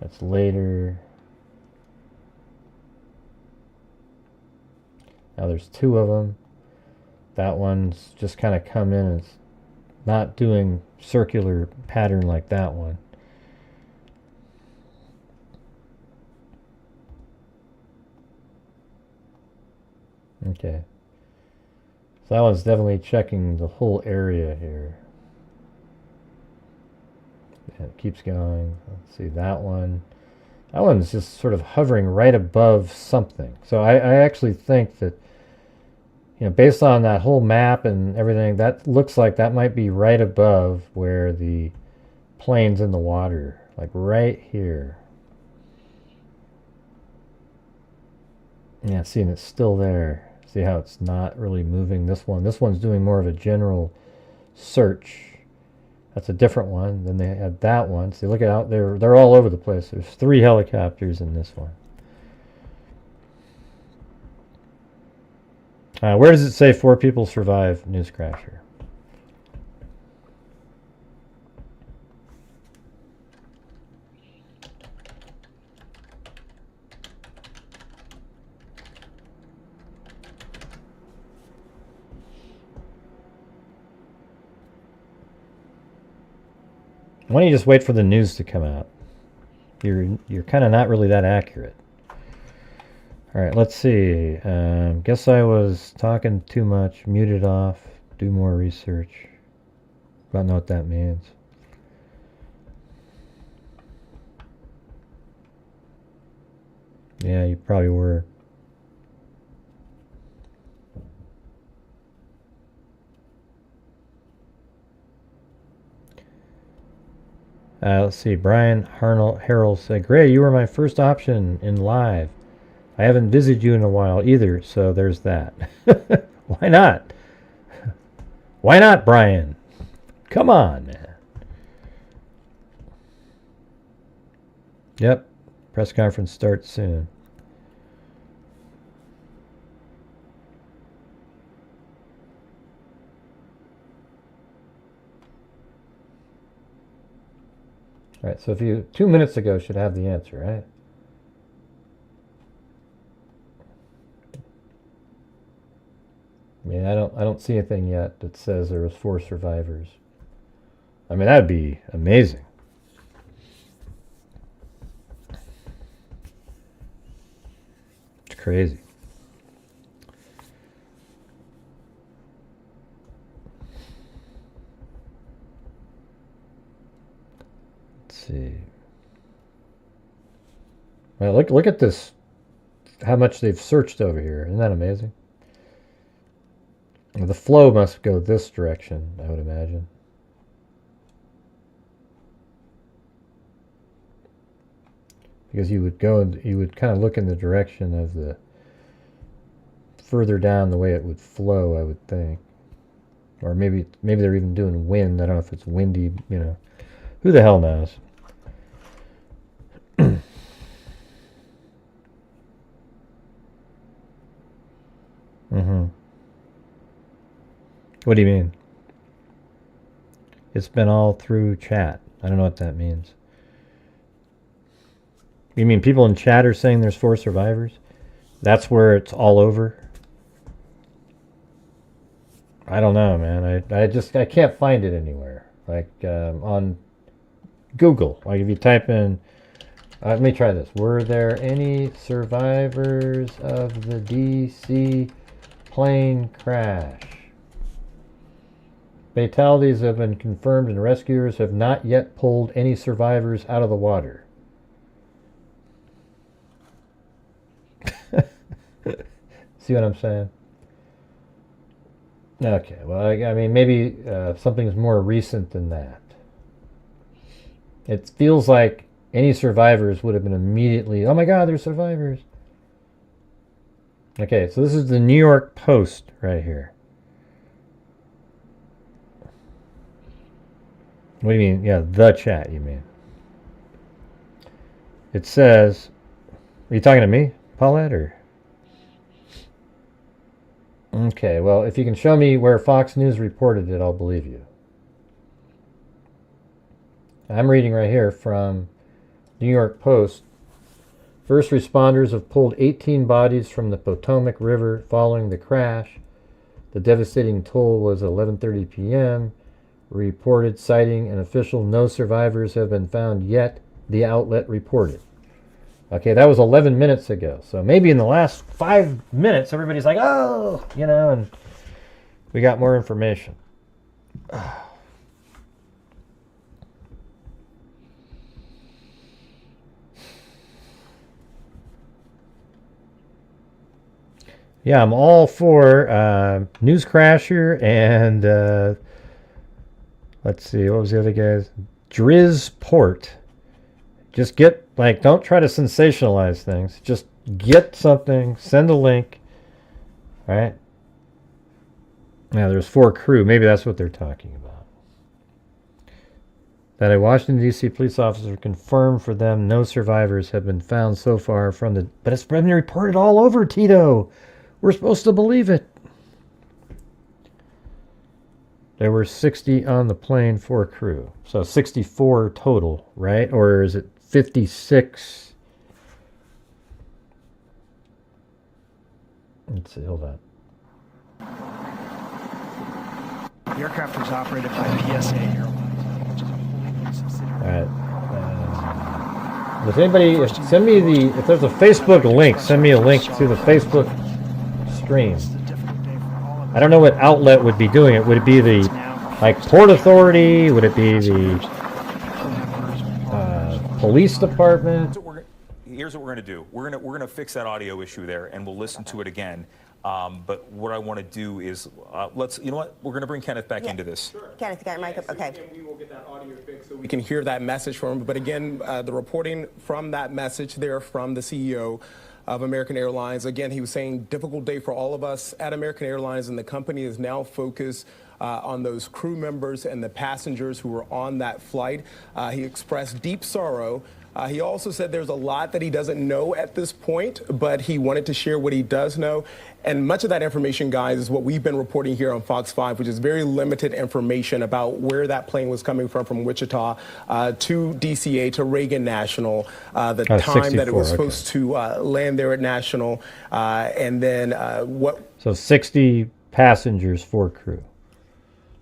That's later. Now there's 2 of them. That one's just kind of come in and it's not doing circular pattern like that one. Okay. So that one's definitely checking the whole area here. And it keeps going. Let's see, that one. That one's just sort of hovering right above something. So I actually think that, you know, based on that whole map and everything, that looks like that might be right above where the plane's in the water. Like right here. Yeah, see, and it's still there. See how it's not really moving. This one's doing more of a general search. That's a different one. Then they had that one. So look out, they're all over the place. There's 3 helicopters in this one. Where does it say 4 people survive news crasher? Why don't you just wait for the news to come out? You're kind of not really that accurate. All right, let's see. Guess I was talking too much. Muted off. Do more research. I don't know what that means. Yeah, you probably were. Let's see. Brian Harrell said, Gray, you were my first option in live. I haven't visited you in a while either, so there's that. Why not? Why not, Brian? Come on, man. Yep. Press conference starts soon. All right, so if you 2 minutes ago should have the answer, right? I mean, I don't see anything yet that says there was 4 survivors. I mean, that'd be amazing. It's crazy. Let's see. Well, look at this. How much they've searched over here. Isn't that amazing? The flow must go this direction, I would imagine. Because you would kind of look in the direction of the further down the way it would flow, I would think. Or maybe they're even doing wind. I don't know if it's windy, you know. Who the hell knows? Mm-hmm. What do you mean? It's been all through chat. I don't know what that means. You mean people in chat are saying there's 4 survivors? That's where it's all over? I don't know, man. I can't find it anywhere. Like on Google. Like if you type in, let me try this. Were there any survivors of the DC plane crash? Fatalities have been confirmed and rescuers have not yet pulled any survivors out of the water. See what I'm saying? Okay, well, I mean, maybe something's more recent than that. It feels like any survivors would have been immediately, oh my God, there's survivors. Okay, so this is the New York Post right here. What do you mean? Yeah, the chat, you mean. It says, are you talking to me, Paulette, or? Okay, well, if you can show me where Fox News reported it, I'll believe you. I'm reading right here from New York Post. First responders have pulled 18 bodies from the Potomac River following the crash. The devastating toll was 11:30 p.m. Reported sighting and official no survivors have been found yet, the outlet reported. Okay, that was 11 minutes ago. So maybe in the last 5 minutes, everybody's like, oh, you know, and we got more information. Yeah, I'm all for Newscrasher and let's see, what was the other guy's? Drizzport. Just get, like, don't try to sensationalize things. Just get something, send a link, right? Now, there's 4 crew. Maybe that's what they're talking about. that a Washington, D.C. police officer confirmed for them no survivors have been found so far from the... But it's been reported all over, Tito. We're supposed to believe it. There were 60 on the plane for crew. So 64 total, right? Or is it 56? Let's see, hold on. The aircraft was operated by PSA Airlines, which is a wholly owned subsidiary. Alright. Does anybody send me the... If there's a Facebook link, send me a link to the Facebook stream. I don't know what outlet would be doing it. Would it be the, like, Port Authority? Would it be the police department? Here's what we're going to do. We're going to fix that audio issue there, and we'll listen to it again. But what I want to do is, you know what? We're going to bring Kenneth back into this. Sure. Kenneth, you got your mic up? Okay. We will get that audio fixed so we can hear that message from him. But again, the reporting from that message there from the CEO of American Airlines. Again, he was saying difficult day for all of us at American Airlines, and the company is now focused on those crew members and the passengers who were on that flight. He expressed deep sorrow. He also said there's a lot that he doesn't know at this point, but he wanted to share what he does know. And much of that information, guys, is what we've been reporting here on Fox 5, which is very limited information about where that plane was coming from Wichita to DCA to Reagan National, the time that it was supposed to land there at National, and then what... So 60 passengers for crew.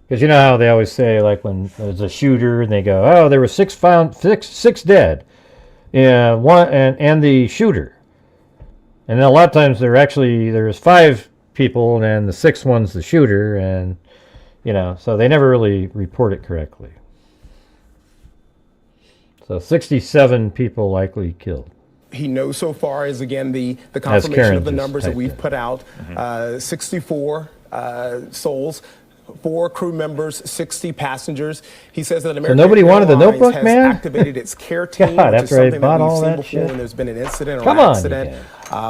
Because you know how they always say, like, when there's a shooter and they go, oh, there were six dead. Yeah, one and the shooter. And then a lot of times there's 5 people and the 6th one's the shooter, and you know, so they never really report it correctly. So 67 people likely killed. He knows so far is, again, the confirmation of the numbers that we've put out. 64 souls. 4 crew members, 60 passengers. He says that American nobody wanted the Airlines notebook, has man? activated its care team, God, which is after I something bought that we've all seen that before shit. when there's been an incident or Come an on, accident,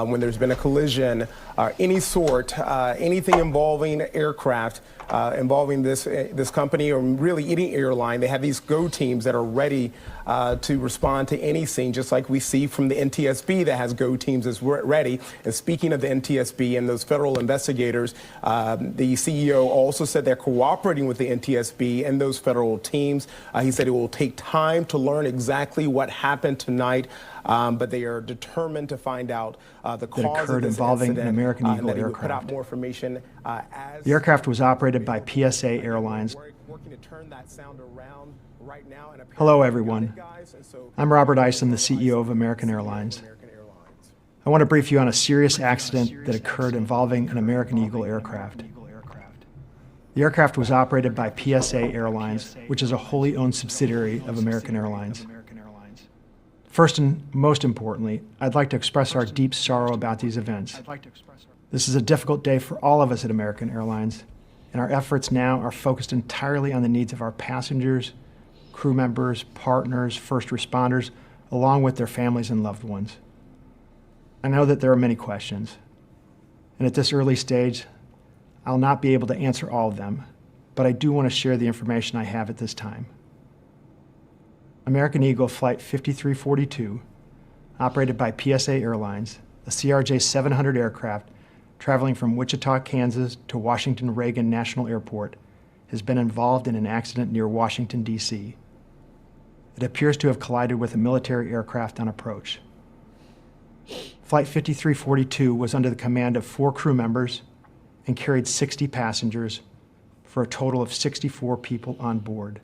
when there's been a collision, any sort, anything involving aircraft, involving this company or really any airline. They have these go teams that are ready to respond to any scene, just like we see from the NTSB that has go teams as ready. And speaking of the NTSB and those federal investigators, the CEO also said they're cooperating with the NTSB and those federal teams. He said it will take time to learn exactly what happened tonight, but they are determined to find out the cause of this involving incident, an American Eagle and that he will put aircraft. out more information as The aircraft was operated by PSA Airlines. working to turn that sound around right now. And Hello, everyone. I'm Robert Isom, the CEO of American Airlines. I want to brief you on a serious accident that occurred involving an American Eagle aircraft. The aircraft was operated by PSA Airlines, which is a wholly owned subsidiary of American Airlines. First and most importantly, I'd like to express our deep sorrow about these events. This is a difficult day for all of us at American Airlines, and our efforts now are focused entirely on the needs of our passengers, crew members, partners, first responders, along with their families and loved ones. I know that there are many questions, and at this early stage, I'll not be able to answer all of them, but I do want to share the information I have at this time. American Eagle Flight 5342, operated by PSA Airlines, a CRJ 700 aircraft traveling from Wichita, Kansas to Washington Reagan National Airport, has been involved in an accident near Washington, D.C. It appears to have collided with a military aircraft on approach. Flight 5342 was under the command of 4 crew members and carried 60 passengers for a total of 64 people on board.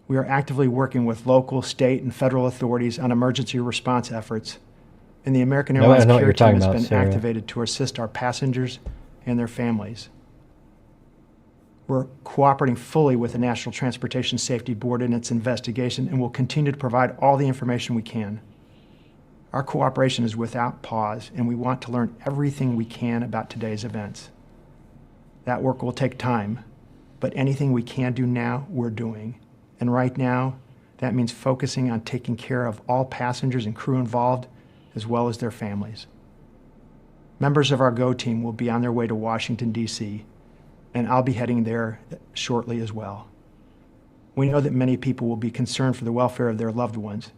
We are actively working with local, state, and federal authorities on emergency response efforts, and the American Airlines care team has been activated to assist our passengers and their families. We're cooperating fully with the National Transportation Safety Board in its investigation and will continue to provide all the information we can. Our cooperation is without pause, and we want to learn everything we can about today's events. That work will take time, but anything we can do now, we're doing. And right now, that means focusing on taking care of all passengers and crew involved, as well as their families. Members of our GO team will be on their way to Washington, D.C., and I'll be heading there shortly as well. We know that many people will be concerned for the welfare of their loved ones,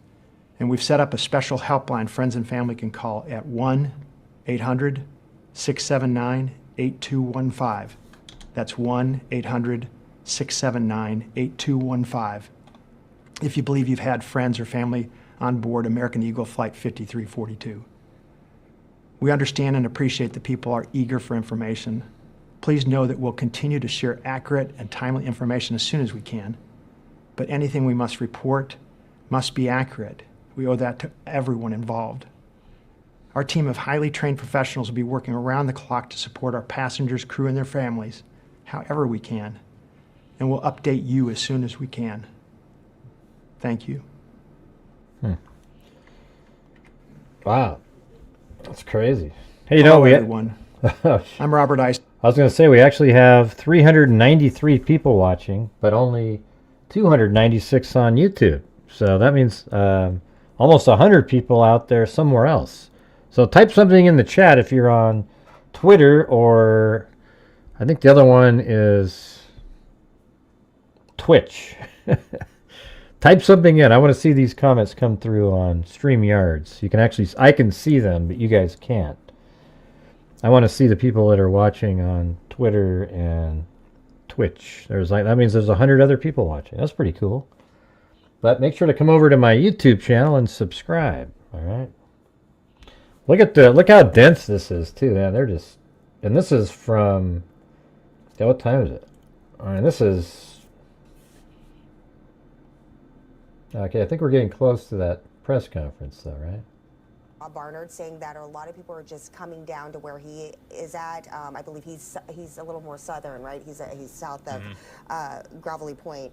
and we've set up a special helpline friends and family can call at 1-800-679-8215. That's 1-800-679-8215. If you believe you've had friends or family on board American Eagle Flight 5342. We understand and appreciate that people are eager for information. Please know that we'll continue to share accurate and timely information as soon as we can. But anything we must report must be accurate. We owe that to everyone involved. Our team of highly trained professionals will be working around the clock to support our passengers, crew, and their families however we can, and we'll update you as soon as we can. Thank you. Wow. That's crazy. Hey, you know, everyone. I'm Robert Ice. I was going to say we actually have 393 people watching, but only 296 on YouTube. So that means almost 100 people out there somewhere else. So type something in the chat if you're on Twitter, or I think the other one is Twitch. Type something in. I want to see these comments come through on StreamYards. You can actually, I can see them, but you guys can't. I want to see the people that are watching on Twitter and Twitch. That means there's 100 other people watching. That's pretty cool. But make sure to come over to my YouTube channel and subscribe. All right. Look how dense this is too, man. And this is from, what time is it? All right, this is. Okay, I think we're getting close to that press conference, though, right? Barnard saying that a lot of people are just coming down to where he is at. I believe he's a little more southern, right? He's south of Gravelly Point,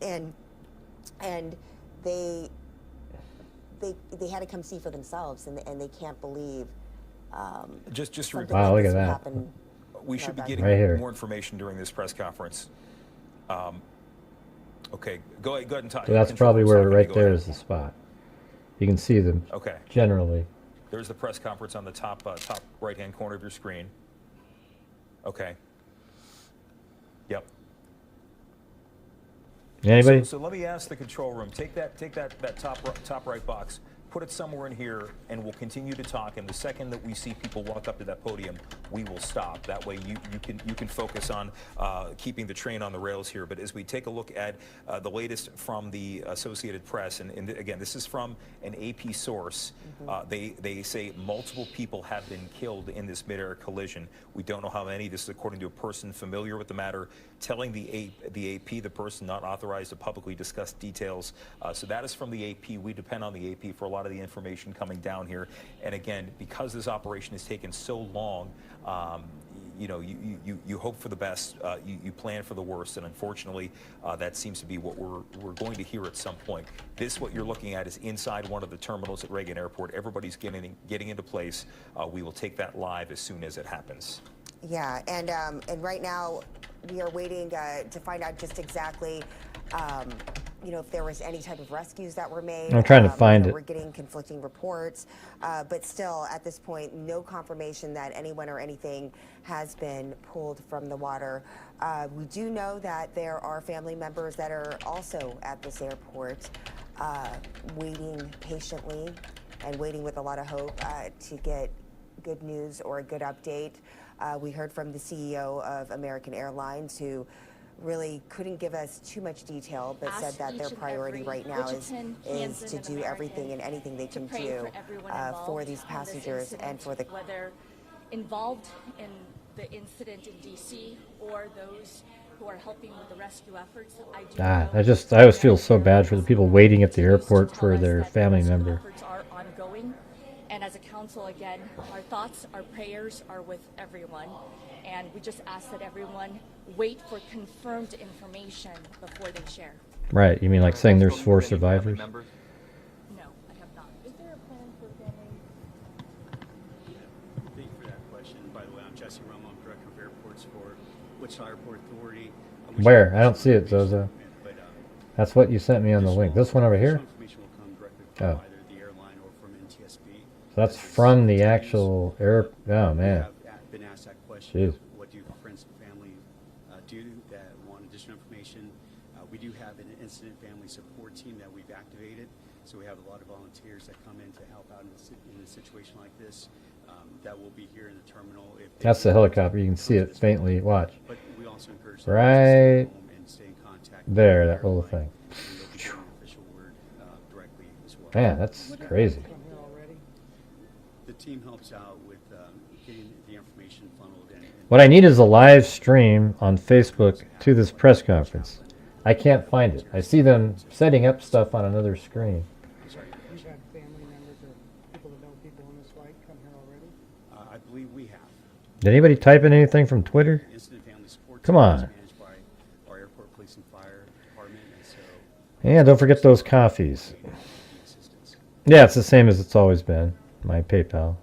and they had to come see for themselves, and they can't believe. Just to wow, look at that. We should be getting more information during this press conference. Okay, go ahead and talk. So that's probably where right there is the spot. You can see them. Okay. Generally. There's the press conference on the top right-hand corner of your screen. Okay. Yep. Anybody? So let me ask the control room. Take that top right box. Put it somewhere in here, and we'll continue to talk. And the second that we see people walk up to that podium, we will stop. That way, you can focus on keeping the train on the rails here. But as we take a look at the latest from the Associated Press, and again, this is from an AP source. They say multiple people have been killed in this mid-air collision. We don't know how many. This is according to a person familiar with the matter, telling the AP, the person not authorized to publicly discuss details. So that is from the AP. We depend on the AP for a lot of the information coming down here. And again, because this operation has taken so long, you know, you hope for the best, you plan for the worst, and unfortunately, that seems to be what we're going to hear at some point. What you're looking at is inside one of the terminals at Reagan Airport. Everybody's getting into place. We will take that live as soon as it happens. Yeah, and right now we are waiting to find out just exactly. You know, if there was any type of rescues that were made. I'm trying to find it. We're getting conflicting reports, but still, at this point, no confirmation that anyone or anything has been pulled from the water. We do know that there are family members that are also at this airport, waiting patiently and waiting with a lot of hope to get good news or a good update. We heard from the CEO of American Airlines, who really couldn't give us too much detail, but said that their priority right now is to do everything and anything they can do for these passengers and for the whether involved in the incident in DC or those who are helping with the rescue efforts. I always feel so bad for the people waiting at the airport for their family member. Efforts are ongoing, and as a council, again, our thoughts, our prayers are with everyone. And we just ask that everyone wait for confirmed information before they share. Right. You mean like saying there's 4 survivors? No, I have not. Is there a plan for family? Thank you for that question. By the way, I'm Jesse Romo. I'm Director of Airports for Wichita Airport Authority. Where? I don't see it, Zozo. That's what you sent me on the link. This one over here? Oh. So that's from the actual air. Oh, man. Been asked that question. Jeez. What do friends and family do that want additional information? We do have an incident family support team that we've activated. So we have a lot of volunteers that come in to help out in a situation like this. That will be here in the terminal. That's the helicopter. You can see it faintly. Watch. But we also encourage right there, that little thing. Man, that's crazy. The team helps out with getting the information funneled in. What I need is a live stream on Facebook to this press conference. I can't find it. I see them setting up stuff on another screen. I believe we have. Did anybody type in anything from Twitter? Come on. Yeah, don't forget those coffees. Yeah, it's the same as it's always been. My PayPal.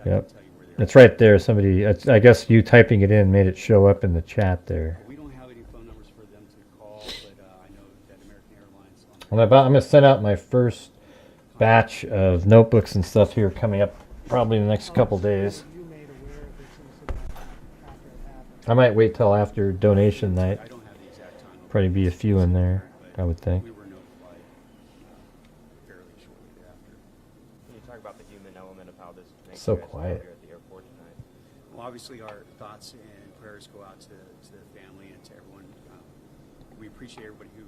Yep. It's right there. Somebody, I guess you typing it in made it show up in the chat there. We don't have any phone numbers for them to call, but I know that American Airlines. I'm going to send out my first batch of notebooks and stuff here coming up probably in the next couple days. I might wait till after donation night. Probably be a few in there, I would think. Can you talk about the human element of how this makes So you guys feel quiet. here at the airport tonight? Well, obviously, our thoughts and prayers go out to the family and to everyone. We appreciate everybody who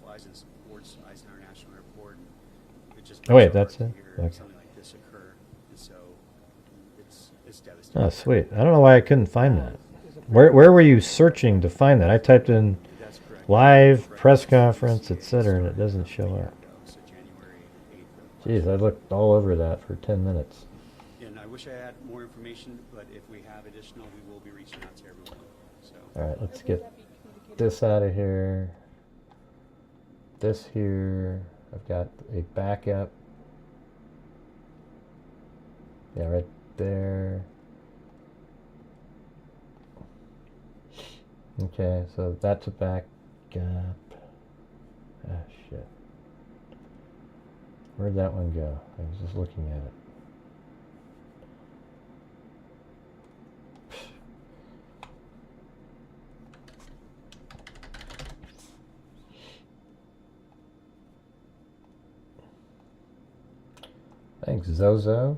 flies and supports Eisenhower National Airport. It just Oh, wait, that's it? Okay. Something like this occur, and so it's devastating. Oh, sweet. I don't know why I couldn't find that. Where were you searching to find that? I typed in live press conference, etc., and it doesn't show up. Jeez, I looked all over that for 10 minutes. And I wish I had more information, but if we have additional, we will be reaching out to everyone. So. All right, let's get this out of here. This here. I've got a backup. Yeah, right there. Okay, so that's a backup. Ah, shit. Where'd that one go? I was just looking at it. Thanks, Zozo.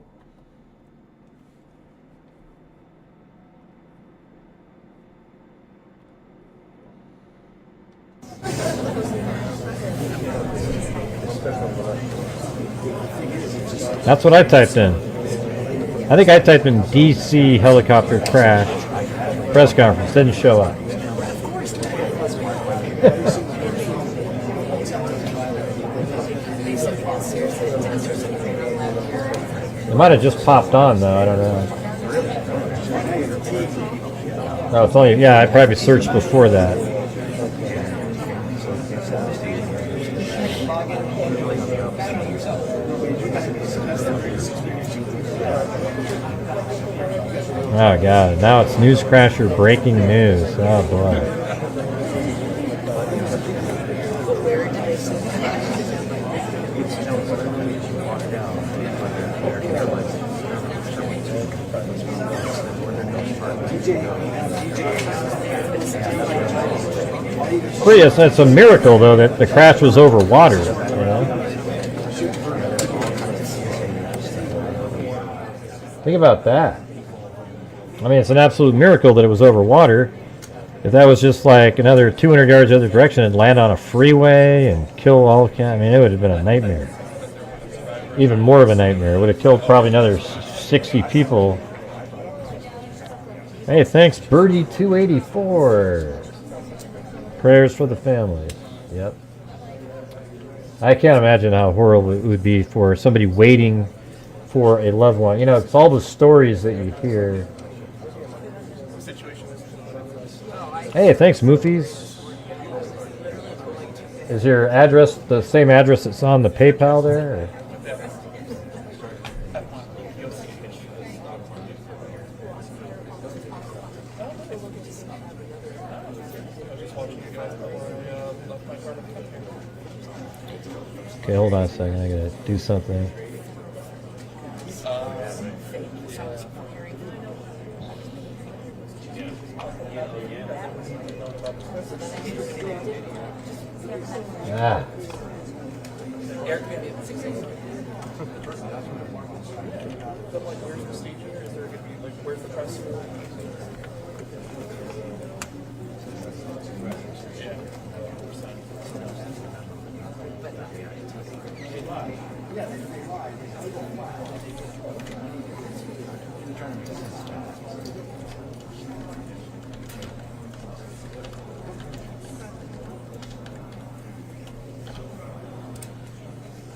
That's what I typed in. I think I typed in DC helicopter crash press conference. Didn't show up. It might have just popped on though. I don't know. No, it's only, yeah, I probably searched before that. Oh god, now it's Newscrasher breaking news. Oh boy. Well, yes, it's a miracle though that the crash was over water. You know? Think about that. I mean, it's an absolute miracle that it was over water. If that was just like another 200 yards the other direction and land on a freeway and kill all, I mean, it would have been a nightmare. Even more of a nightmare. It would have killed probably another 60 people. Hey, thanks, Birdie284. Prayers for the families. Yep. I can't imagine how horrible it would be for somebody waiting for a loved one. You know, it's all the stories that you hear. Hey, thanks, Moofies. Is your address the same address that's on the PayPal there? Or? Okay, hold on a second. I gotta do something. Ah. Eric gonna be at 6 a.m. But like, where's the staging? Is there gonna be like, where's the press?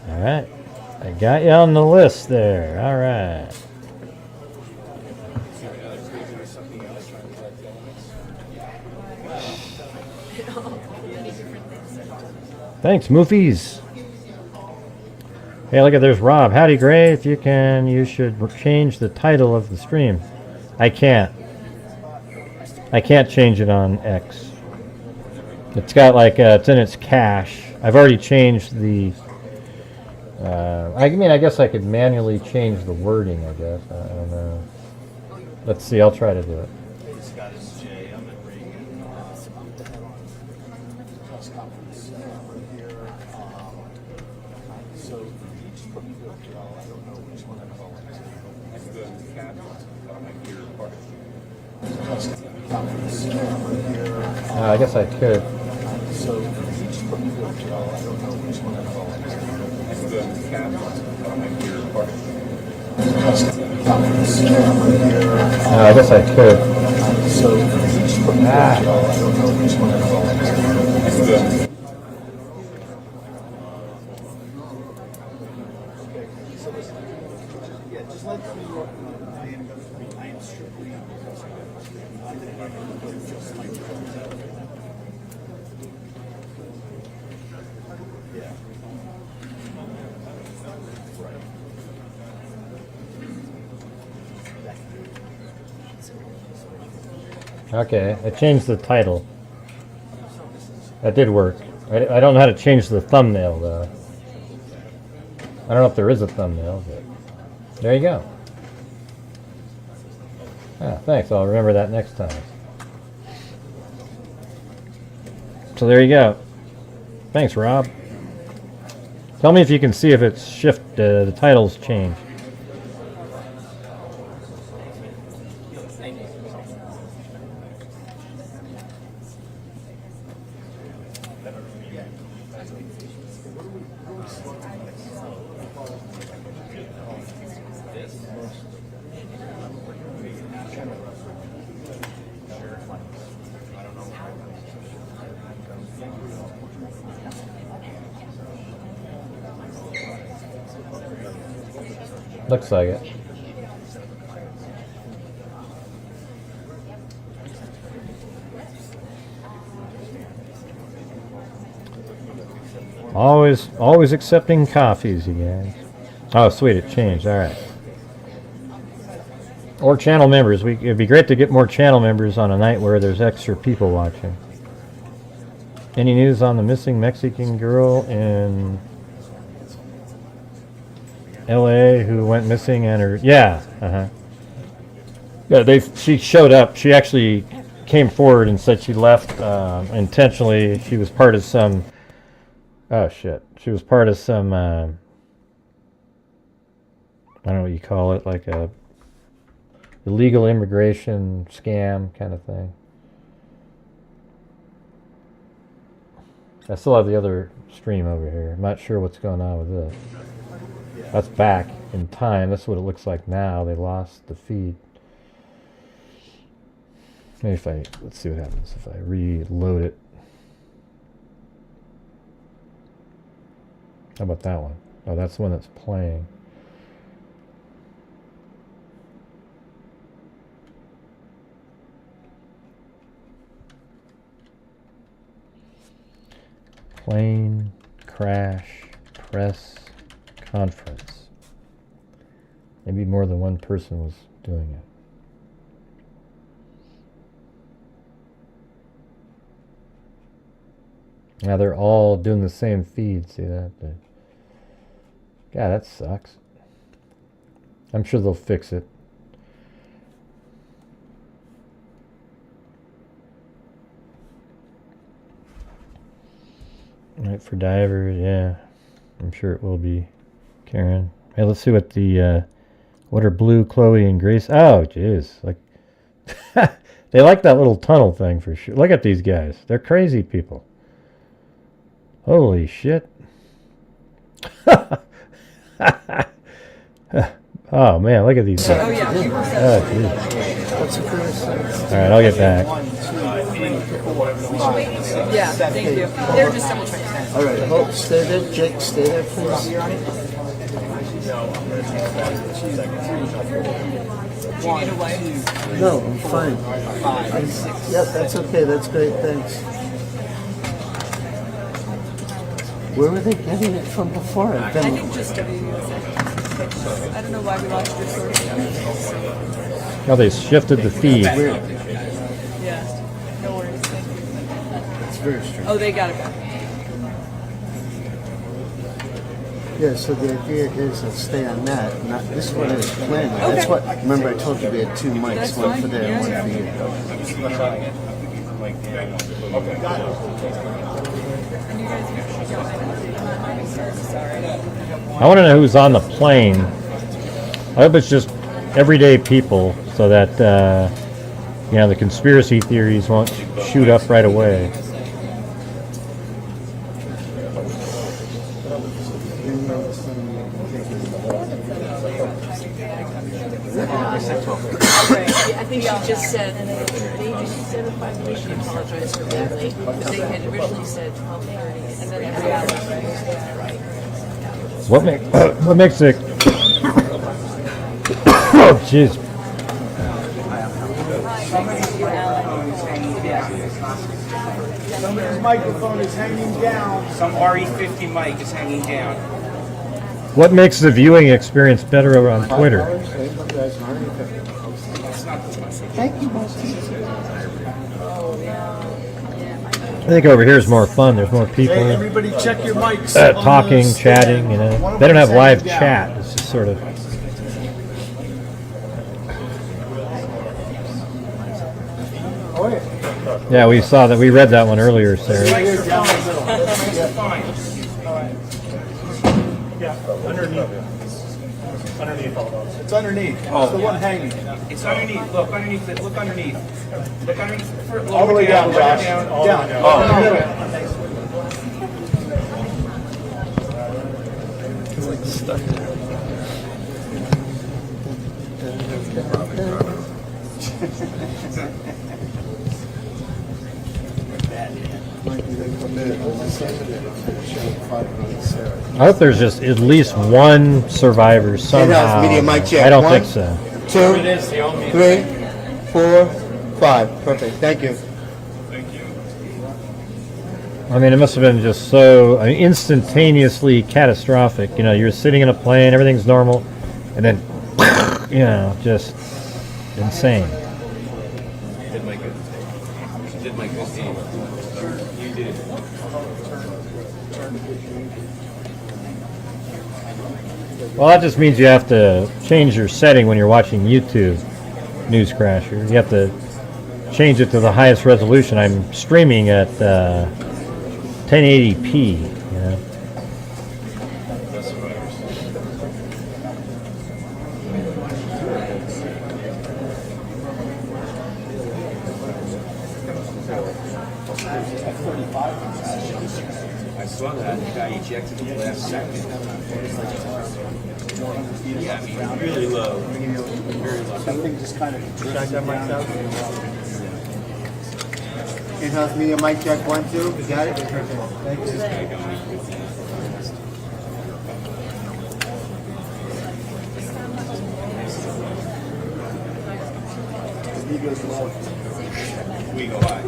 All right. I got you on the list there. All right. Thanks, Moofies. Hey, look at there's Rob. Howdy, Gray. If you can, you should change the title of the stream. I can't. I can't change it on X. It's got like it's in its cache. I've already changed the. I mean, I guess I could manually change the wording. I guess I don't know. Let's see. I'll try to do it. I guess I could. I guess I could. Okay, I changed the title. That did work. I don't know how to change the thumbnail, though. I don't know if there is a thumbnail, but there you go. Ah, thanks. I'll remember that next time. So there you go. Thanks, Rob. Tell me if you can see if it's the title's changed. Looks like it. Always accepting coffees, you guys. Oh, sweet, it changed. All right. Or channel members. It'd be great to get more channel members on a night where there's extra people watching. Any news on the missing Mexican girl in LA who went missing and her yeah she showed up. She actually came forward and said she left intentionally. She was part of some she was part of some I don't know what you call it, like a illegal immigration scam kind of thing. I still have the other stream over here. I'm not sure what's going on with this. That's back in time. That's what it looks like now. They lost the feed. Maybe let's see what happens if I reload it. How about that one? Oh, that's the one that's playing. Plane crash press conference. Maybe more than one person was doing it. Now they're all doing the same feed. See that? But, God, that sucks. I'm sure they'll fix it. Right for divers, yeah. I'm sure it will be, Karen. Hey, let's see what the what are Blue, Chloe, and Grace? Oh, jeez, like they like that little tunnel thing for sure. Look at these guys; they're crazy people. Holy shit! Oh man, look at these guys. Oh, yeah. Oh, jeez. All right, I'll get back. Yeah, thank you. They're just double checking. All right, hold, stay there. Jake, stay there, please. No, I'm fine. Yep, that's okay. That's great. Thanks. Where were they getting it from before? I think just WUSA. I don't know why we lost your source. Now they shifted the feed. Yeah, no worries. Thank you. It's very strange. Oh, they got it back. Yeah, so the idea is to stay on that. Not, this is what I was planning. That's what. Remember, I told you we had two mics, That's one fine. for there and one for you. I want to know who's on the plane. I hope it's just everyday people, so that you know, the conspiracy theories won't shoot up right away. I think she just said, they just said at 5:30 she apologized for being late. Because they had originally said 12:30, and then in reality, right? What makes it? Oh, jeez. Somebody's microphone is hanging down. Some RE50 mic is hanging down. What makes the viewing experience better on Twitter? Thank you, I think over here is more fun. There's more people Hey, everybody check your mics. talking, chatting. You know, they don't have live chat. It's just sort of. Yeah, we saw that. We read that one earlier, Sarah. Yeah, underneath. Underneath. It's underneath. It's the one hanging. It's underneath. Look underneath it. Look underneath. Look underneath. All the way down, Josh. Down. Oh, in the middle. It's like stuck there. I hope there's just at least one survivor somehow. Media mic check. I don't 1, think so. 2, 3, 4, 5. Perfect. Thank you. I mean, it must have been just so instantaneously catastrophic. You know, you're sitting in a plane, everything's normal, and then, you know, just insane. You did my good. You did my good deed. You did. Well, that just means you have to change your setting when you're watching YouTube News Crasher. You have to change it to the highest resolution. I'm streaming at 1080p. You know. I saw that. The guy ejected the last second. Yeah, I mean, really low. Very low. Something just kind of drifted down. In-house media mic check 1, 2. You got it? Perfect. Thank you. He goes low. We go high.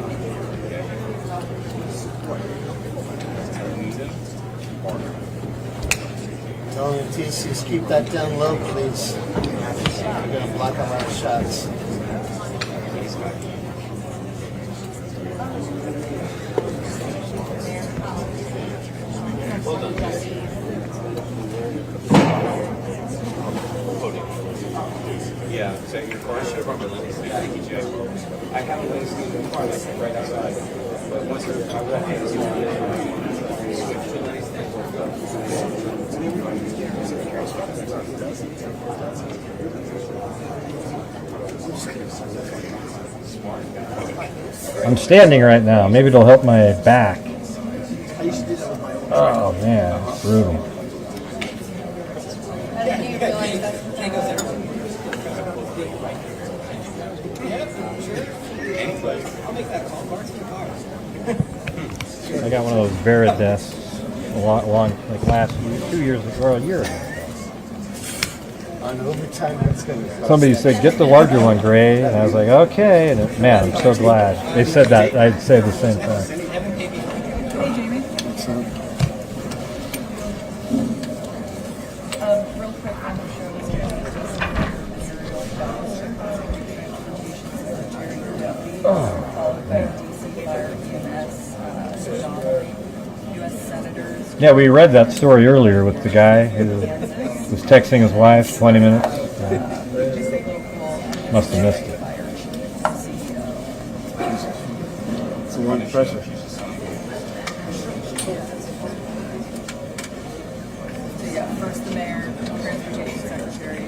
Tell the TCs keep that down low, please. We're going to block a lot of shots. Yeah, so your car should have brought my lens. Thank you, Jay. I have a lens in the car, like right outside. But once I walk in, I'm standing right now. Maybe it'll help my back. Oh man, it's brutal. I got one of those Varidesk long, like last 2 years ago, or a year ago. Somebody said, get the larger one, Gray, and I was like, okay, and man, I'm so glad. They said that, I'd say the same thing. Hey, Jamie. Real quick on the show. Yeah, we read that story earlier with the guy who was texting his wife 20 minutes. Must have missed it. It's a lot of pressure. Yeah, first the mayor, transportation secretary,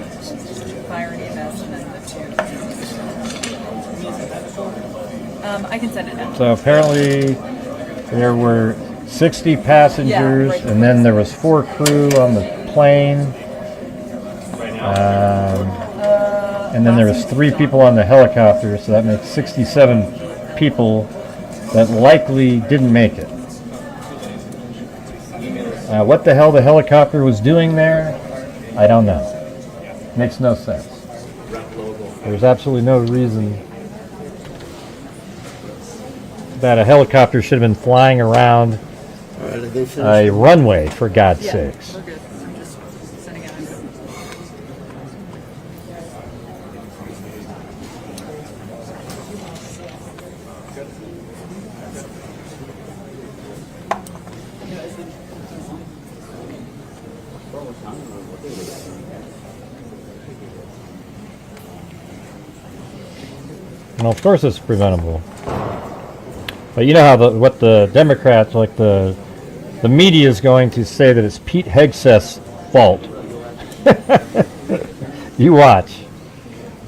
fire and EMS, and then the two. I can send it now. So apparently there were 60 passengers, and then there was 4 crew on the plane, and then there was 3 people on the helicopter, so that makes 67 people that likely didn't make it. What the hell the helicopter was doing there, I don't know. Makes no sense. There's absolutely no reason that a helicopter should have been flying around a runway, for God's sakes. We're good. I'm just sending it. Well, of course it's preventable. But you know how what the Democrats, like the media is going to say that it's Pete Hegseth's fault. You watch.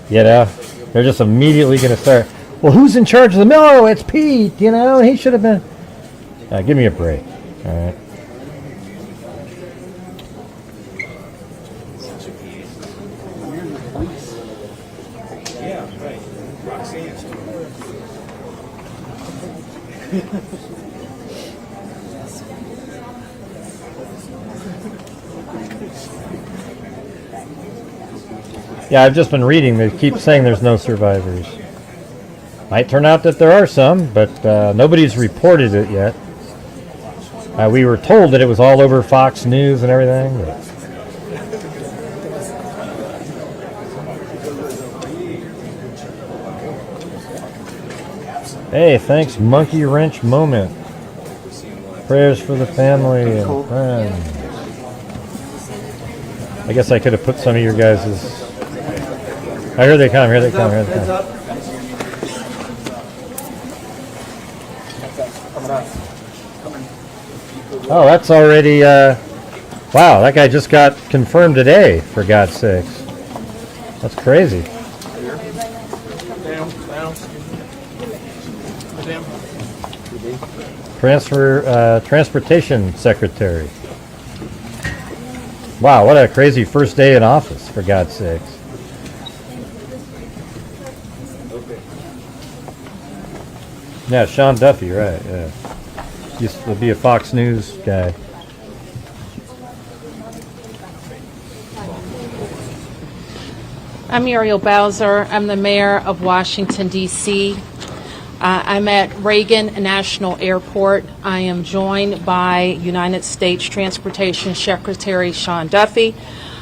You know, they're just immediately going to start, well, who's in charge of the mill? Oh, it's Pete, you know, he should have been. Give me a break. All right. Yeah, right. Roxanne. Yeah, I've just been reading. They keep saying there's no survivors. Might turn out that there are some, but nobody's reported it yet. We were told that it was all over Fox News and everything. But hey, thanks, Monkey Wrench Moment. Prayers for the family and friends. I guess I could have put some of your guys'. Oh, here they come, here they come, here they come. Oh, that's already, wow, that guy just got confirmed today, for God's sakes. That's crazy. Transportation Secretary. Wow, what a crazy first day in office, for God's sakes. Yeah, Sean Duffy, right, yeah. Used to be a Fox News guy. I'm Muriel Bowser. I'm the mayor of Washington, D.C. I'm at Reagan National Airport. I am joined by United States Transportation Secretary Sean Duffy,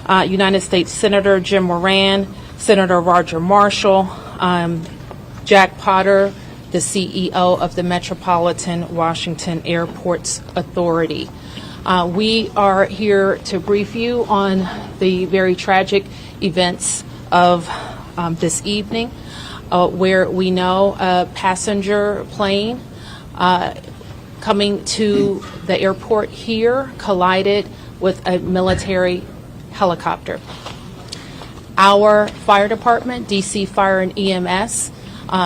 United States Senator Jim Moran, Senator Roger Marshall, Jack Potter, the CEO of the Metropolitan Washington Airports Authority. We are here to brief you on the very tragic events of this evening, where we know a passenger plane coming to the airport here collided with a military helicopter. Our fire department, DC Fire and EMS,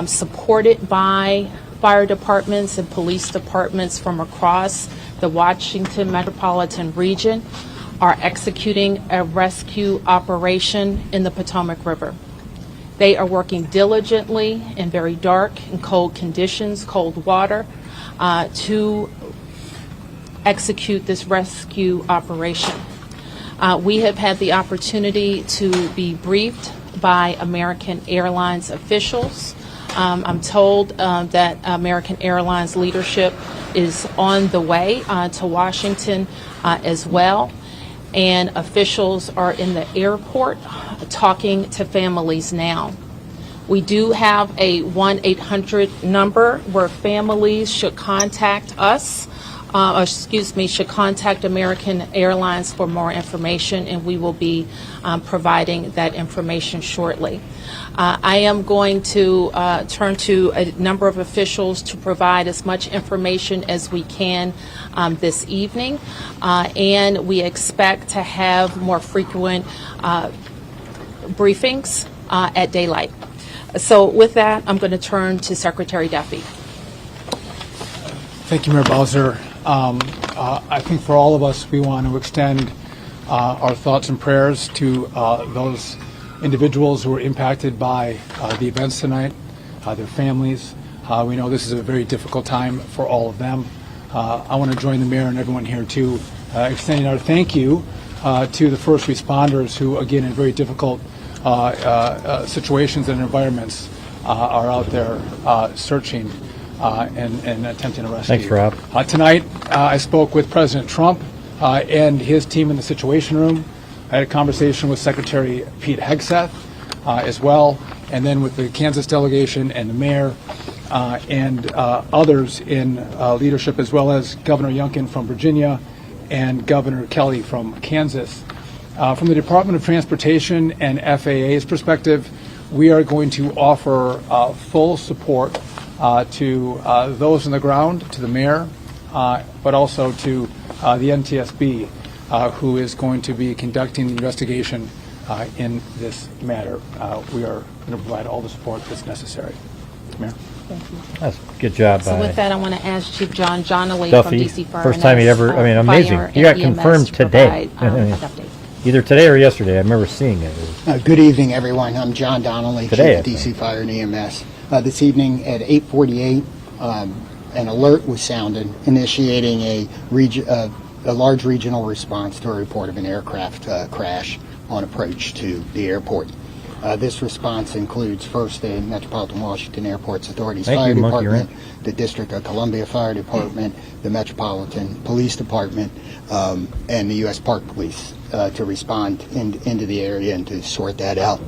supported by fire departments and police departments from across the Washington metropolitan region, are executing a rescue operation in the Potomac River. They are working diligently in very dark and cold conditions, cold water, to execute this rescue operation. We have had the opportunity to be briefed by American Airlines officials. I'm told that American Airlines leadership is on the way to Washington as well, and officials are in the airport talking to families now. We do have a 1-800 number where families should contact us, should contact American Airlines for more information, and we will be providing that information shortly. I am going to turn to a number of officials to provide as much information as we can this evening, and we expect to have more frequent briefings at daylight. So with that, I'm going to turn to Secretary Duffy. Thank you, Mayor Bowser. I think for all of us, we want to extend our thoughts and prayers to those individuals who were impacted by the events tonight, their families. We know this is a very difficult time for all of them. I want to join the mayor and everyone here to extending our thank you to the first responders who, again, in very difficult situations and environments, are out there searching and attempting to rescue. Thanks, Rob. Tonight, I spoke with President Trump and his team in the Situation Room. I had a conversation with Secretary Pete Hegseth as well, and then with the Kansas delegation and the mayor and others in leadership, as well as Governor Youngkin from Virginia and Governor Kelly from Kansas. From the Department of Transportation and FAA's perspective, we are going to offer full support to those on the ground, to the mayor, but also to the NTSB, who is going to be conducting the investigation in this matter. We are going to provide all the support that's necessary. Mayor? Thank you. That's a good job. So with that, I want to ask Chief John Donnelly Duffy, from DC Fire. first time he ever, I mean, amazing. He got confirmed today. Either today or yesterday. I remember seeing it. Good evening, everyone. I'm John Donnelly, Today, Chief of DC Fire and EMS. This evening at 8:48, an alert was sounded, initiating a large regional response to a report of an aircraft crash on approach to the airport. This response includes first the Metropolitan Washington Airports Authority's Fire Department, the District of Columbia Fire Department, the Metropolitan Police Department, and the U.S. Park Police to respond into the area and to sort that out.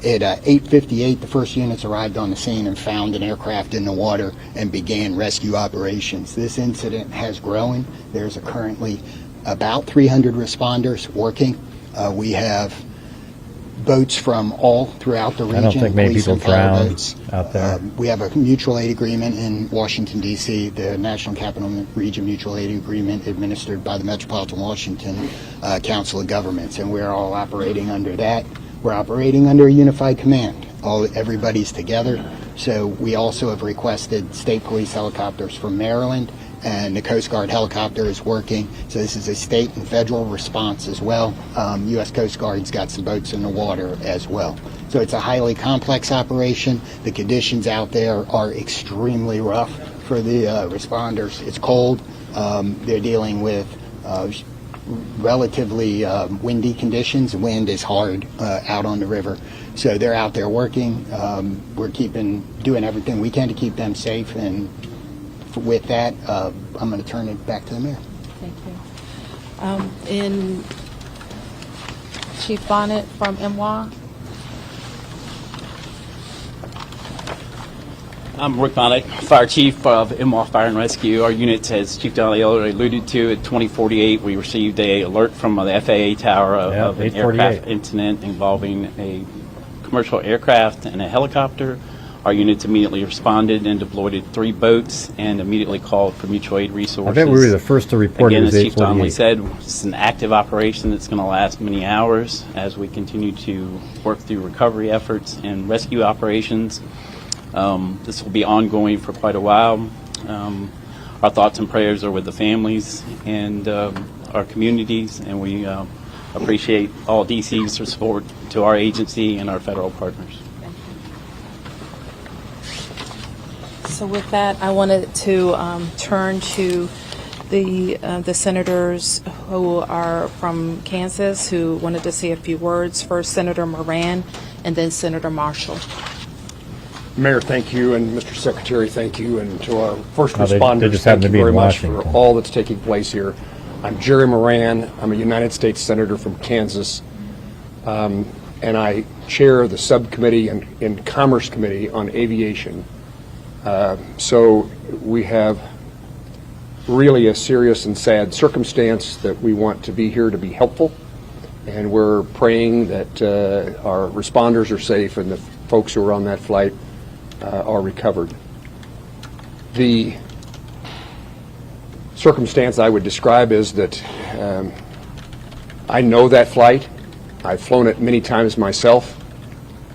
At 8:58, the first units arrived on the scene and found an aircraft in the water and began rescue operations. This incident has grown. There's currently about 300 responders working. We have boats from all throughout the region. I don't think many police people and fire drown boats. out there. We have a mutual aid agreement in Washington, D.C., the National Capital Region Mutual Aid Agreement administered by the Metropolitan Washington Council of Governments, and we're all operating under that. We're operating under a unified command. Everybody's together. So we also have requested state police helicopters from Maryland, and the Coast Guard helicopter is working. So this is a state and federal response as well. U.S. Coast Guard's got some boats in the water as well. So it's a highly complex operation. The conditions out there are extremely rough for the responders. It's cold. They're dealing with relatively windy conditions. Wind is hard out on the river. So they're out there working. We're doing everything we can to keep them safe, and with that, I'm going to turn it back to the mayor. Thank you. In Chief Bonnet from MWA. I'm Rick Bonnet, Fire Chief of MWA Fire and Rescue. Our unit, as Chief Donnelly already alluded to, at 2048, we received an alert from the FAA tower of an aircraft incident involving a commercial aircraft and a helicopter Our units immediately responded and deployed 3 boats and immediately called for mutual aid resources. I bet we were the first to report Again, it was as Chief Donnelly 8:48. said, it's an active operation that's going to last many hours as we continue to work through recovery efforts and rescue operations. This will be ongoing for quite a while. Our thoughts and prayers are with the families and our communities, and we appreciate all DC's support to our agency and our federal partners. So with that, I wanted to turn to the senators who are from Kansas who wanted to say a few words. First, Senator Moran, and then Senator Marshall. Mayor, thank you, and Mr. Secretary, thank you, and to our first Oh, they responders, just happen thank to you be very in much for Washington. all that's taking place here. I'm Jerry Moran. I'm a United States Senator from Kansas, and I chair the subcommittee and Commerce Committee on Aviation. So we have really a serious and sad circumstance that we want to be here to be helpful, and we're praying that our responders are safe and the folks who are on that flight are recovered. The circumstance I would describe is that I know that flight. I've flown it many times myself.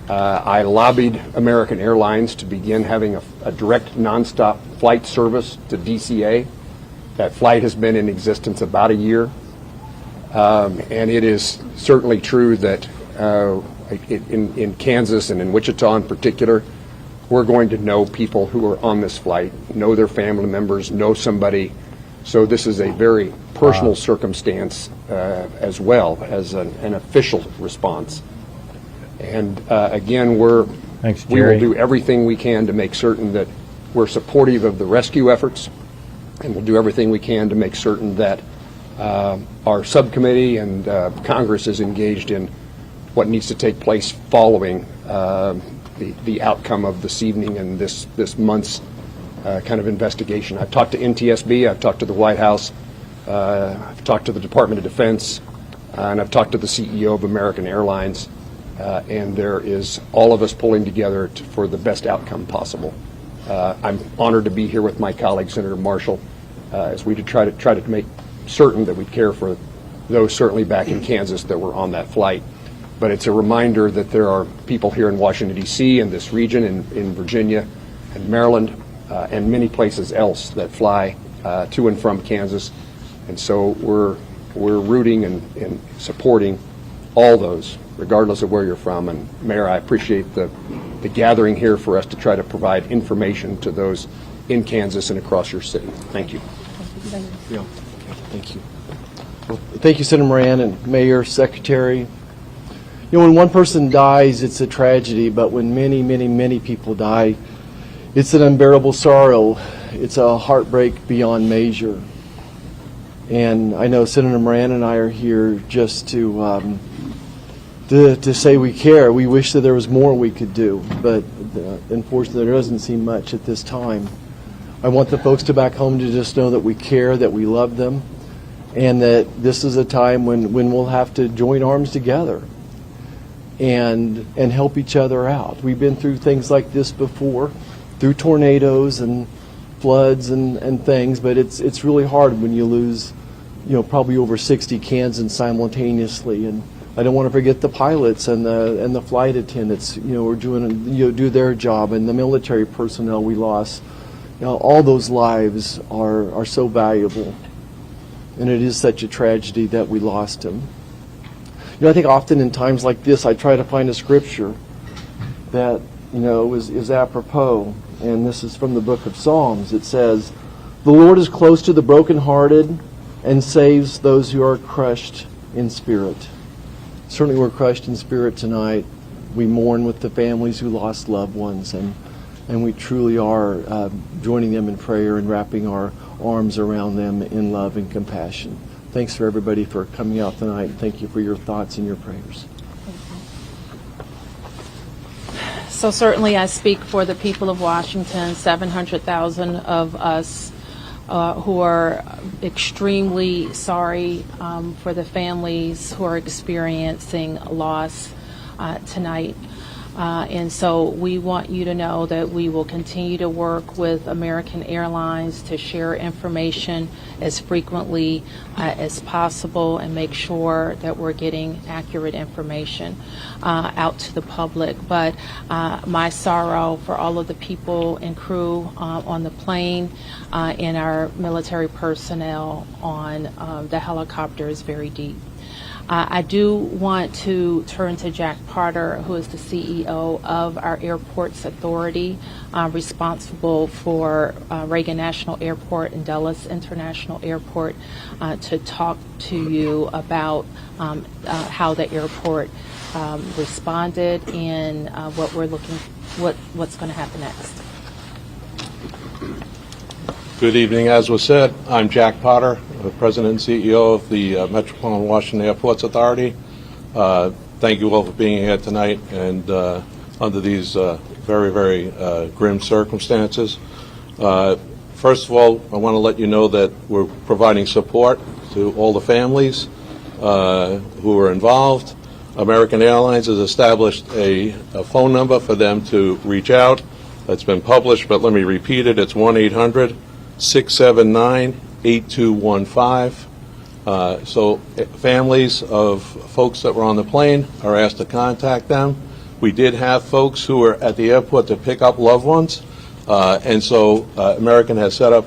I lobbied American Airlines to begin having a direct nonstop flight service to DCA. That flight has been in existence about a year. And it is certainly true that in Kansas and in Wichita in particular, we're going to know people who are on this flight, know their family members, know somebody. So this is a very personal circumstance as well as an official response. And again, we will do everything we can to make certain that we're supportive of the rescue efforts, and we'll do everything we can to make certain that our subcommittee and Congress is engaged in what needs to take place following the outcome of this evening and this month's kind of investigation. I've talked to NTSB, I've talked to the White House, I've talked to the Department of Defense, and I've talked to the CEO of American Airlines, and there is all of us pulling together for the best outcome possible. I'm honored to be here with my colleague, Senator Marshall, as we try to make certain that we care for those certainly back in Kansas that were on that flight. But it's a reminder that there are people here in Washington, D.C., in this region, in Virginia and Maryland, and many places else that fly to and from Kansas. And so we're rooting and supporting all those, regardless of where you're from. And Mayor, I appreciate the gathering here for us to try to provide information to those in Kansas and across your city. Thank you. Yeah. Thank you. Well, thank you, Senator Moran and Mayor, Secretary. You know, when one person dies, it's a tragedy, but when many, many, many people die, it's an unbearable sorrow. It's a heartbreak beyond measure. And I know Senator Moran and I are here just to say we care. We wish that there was more we could do, but unfortunately there doesn't seem much at this time. I want the folks to back home to just know that we care, that we love them, and that this is a time when we'll have to join arms together and help each other out. We've been through things like this before, through tornadoes and floods and things, but it's really hard when you lose, you know, probably over 60 Kansans simultaneously. And I don't want to forget the pilots and the flight attendants, you know, do their job, and the military personnel we lost. You know, all those lives are so valuable, and it is such a tragedy that we lost them. You know, I think often in times like this, I try to find a scripture that, you know, is apropos, and this is from the book of Psalms. It says, "The Lord is close to the brokenhearted and saves those who are crushed in spirit." Certainly we're crushed in spirit tonight. We mourn with the families who lost loved ones, and we truly are joining them in prayer and wrapping our arms around them in love and compassion. Thanks for everybody for coming out tonight. Thank you for your thoughts and your prayers. So certainly I speak for the people of Washington, 700,000 of us who are extremely sorry for the families who are experiencing loss tonight. And so we want you to know that we will continue to work with American Airlines to share information as frequently as possible and make sure that we're getting accurate information out to the public. But my sorrow for all of the people and crew on the plane and our military personnel on the helicopter is very deep. I do want to turn to Jack Potter, who is the CEO of our Airports Authority, responsible for Reagan National Airport and Dulles International Airport, to talk to you about how the airport responded and what we're what's going to happen next. Good evening. As was said, I'm Jack Potter, the President and CEO of the Metropolitan Washington Airports Authority. Thank you all for being here tonight and under these very, very grim circumstances. First of all, I want to let you know that we're providing support to all the families who are involved. American Airlines has established a phone number for them to reach out. That's been published, but let me repeat it. It's 1-800-679-8215. So families of folks that were on the plane are asked to contact them. We did have folks who were at the airport to pick up loved ones, and so American has set up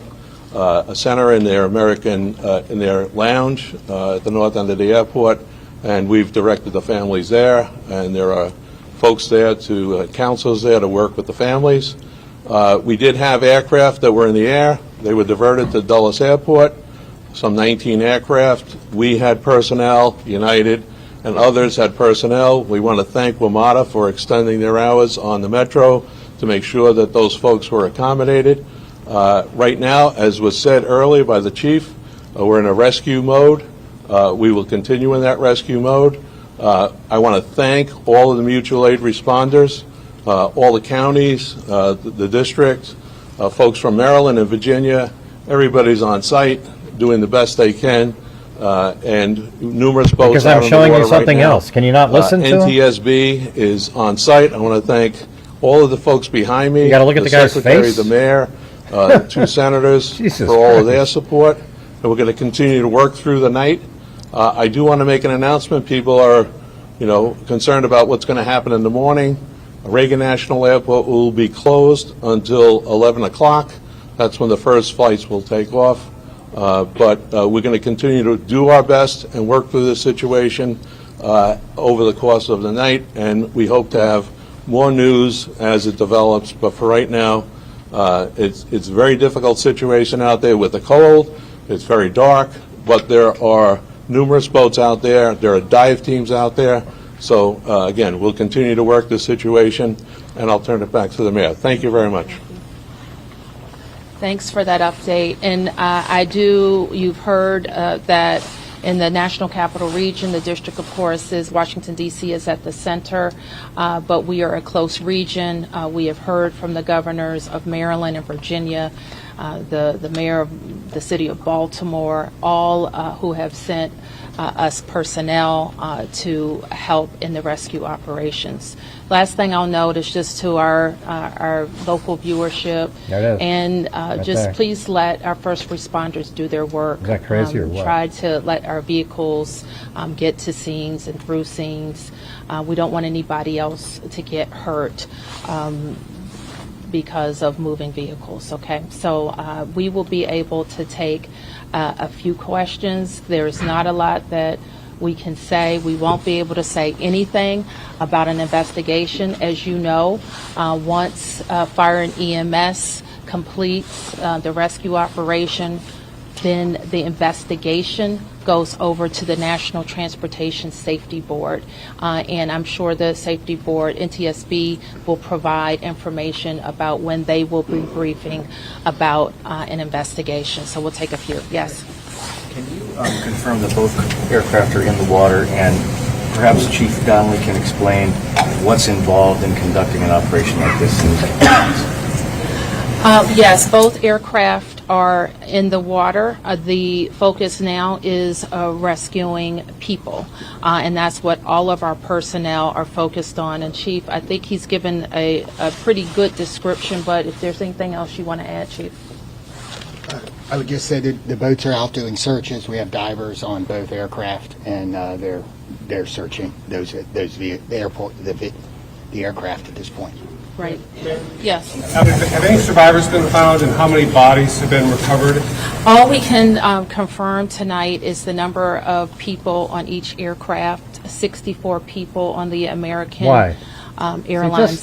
a center in their in their lounge at the north end of the airport, and we've directed the families there, and there are folks there counselors there to work with the families. We did have aircraft that were in the air. They were diverted to Dulles Airport, some 19 aircraft. We had personnel, United and others had personnel. We want to thank WMATA for extending their hours on the Metro to make sure that those folks were accommodated. Right now, as was said earlier by the Chief, we're in a rescue mode. We will continue in that rescue mode. I want to thank all of the mutual aid responders, all the counties, the district, folks from Maryland and Virginia. Everybody's on site doing the best they can, and numerous boats. Because I'm showing you something else. Can you not listen to them? NTSB is on site. I want to thank all of the folks behind me. You got to look at the guy's Secretary, face. the mayor, the two senators Jesus for all of Christ. their support. And we're going to continue to work through the night. I do want to make an announcement. People are, concerned about what's going to happen in the morning. Reagan National Airport will be closed until 11 o'clock. That's when the first flights will take off. But we're going to continue to do our best and work through this situation over the course of the night, and we hope to have more news as it develops. But for right now, it's a very difficult situation out there with the cold. It's very dark, but there are numerous boats out there. There are dive teams out there. So, again, we'll continue to work this situation, and I'll turn it back to the mayor. Thank you very much. Thanks for that update. And you've heard that in the National Capital Region, the District, of course, is Washington, D.C. is at the center, but we are a close region. We have heard from the governors of Maryland and Virginia, the mayor of the city of Baltimore, all who have sent us personnel to help in the rescue operations. Last thing I'll note is just to our local viewership, and just there. Please let our first responders do their work. Is that crazy or what? Try to let our vehicles get to scenes and through scenes. We don't want anybody else to get hurt because of moving vehicles, okay? So we will be able to take a few questions. There's not a lot that we can say. We won't be able to say anything about an investigation. As you know, once Fire and EMS completes the rescue operation, then the investigation goes over to the National Transportation Safety Board. And I'm sure the Safety Board, NTSB, will provide information about when they will be briefing about an investigation. So we'll take a few. Yes? Can you confirm that both aircraft are in the water, and perhaps Chief Donnelly can explain what's involved in conducting an operation like this in these conditions? Yes, both aircraft are in the water. The focus now is rescuing people, and that's what all of our personnel are focused on. And Chief, I think he's given a pretty good description, but if there's anything else you want to add, Chief. I would just say that the boats are out doing searches. We have divers on both aircraft, and they're searching the aircraft at this point. Right. Yes. Have any survivors been found, and how many bodies have been recovered? All we can confirm tonight is the number of people on each aircraft. 64 people on the American Airlines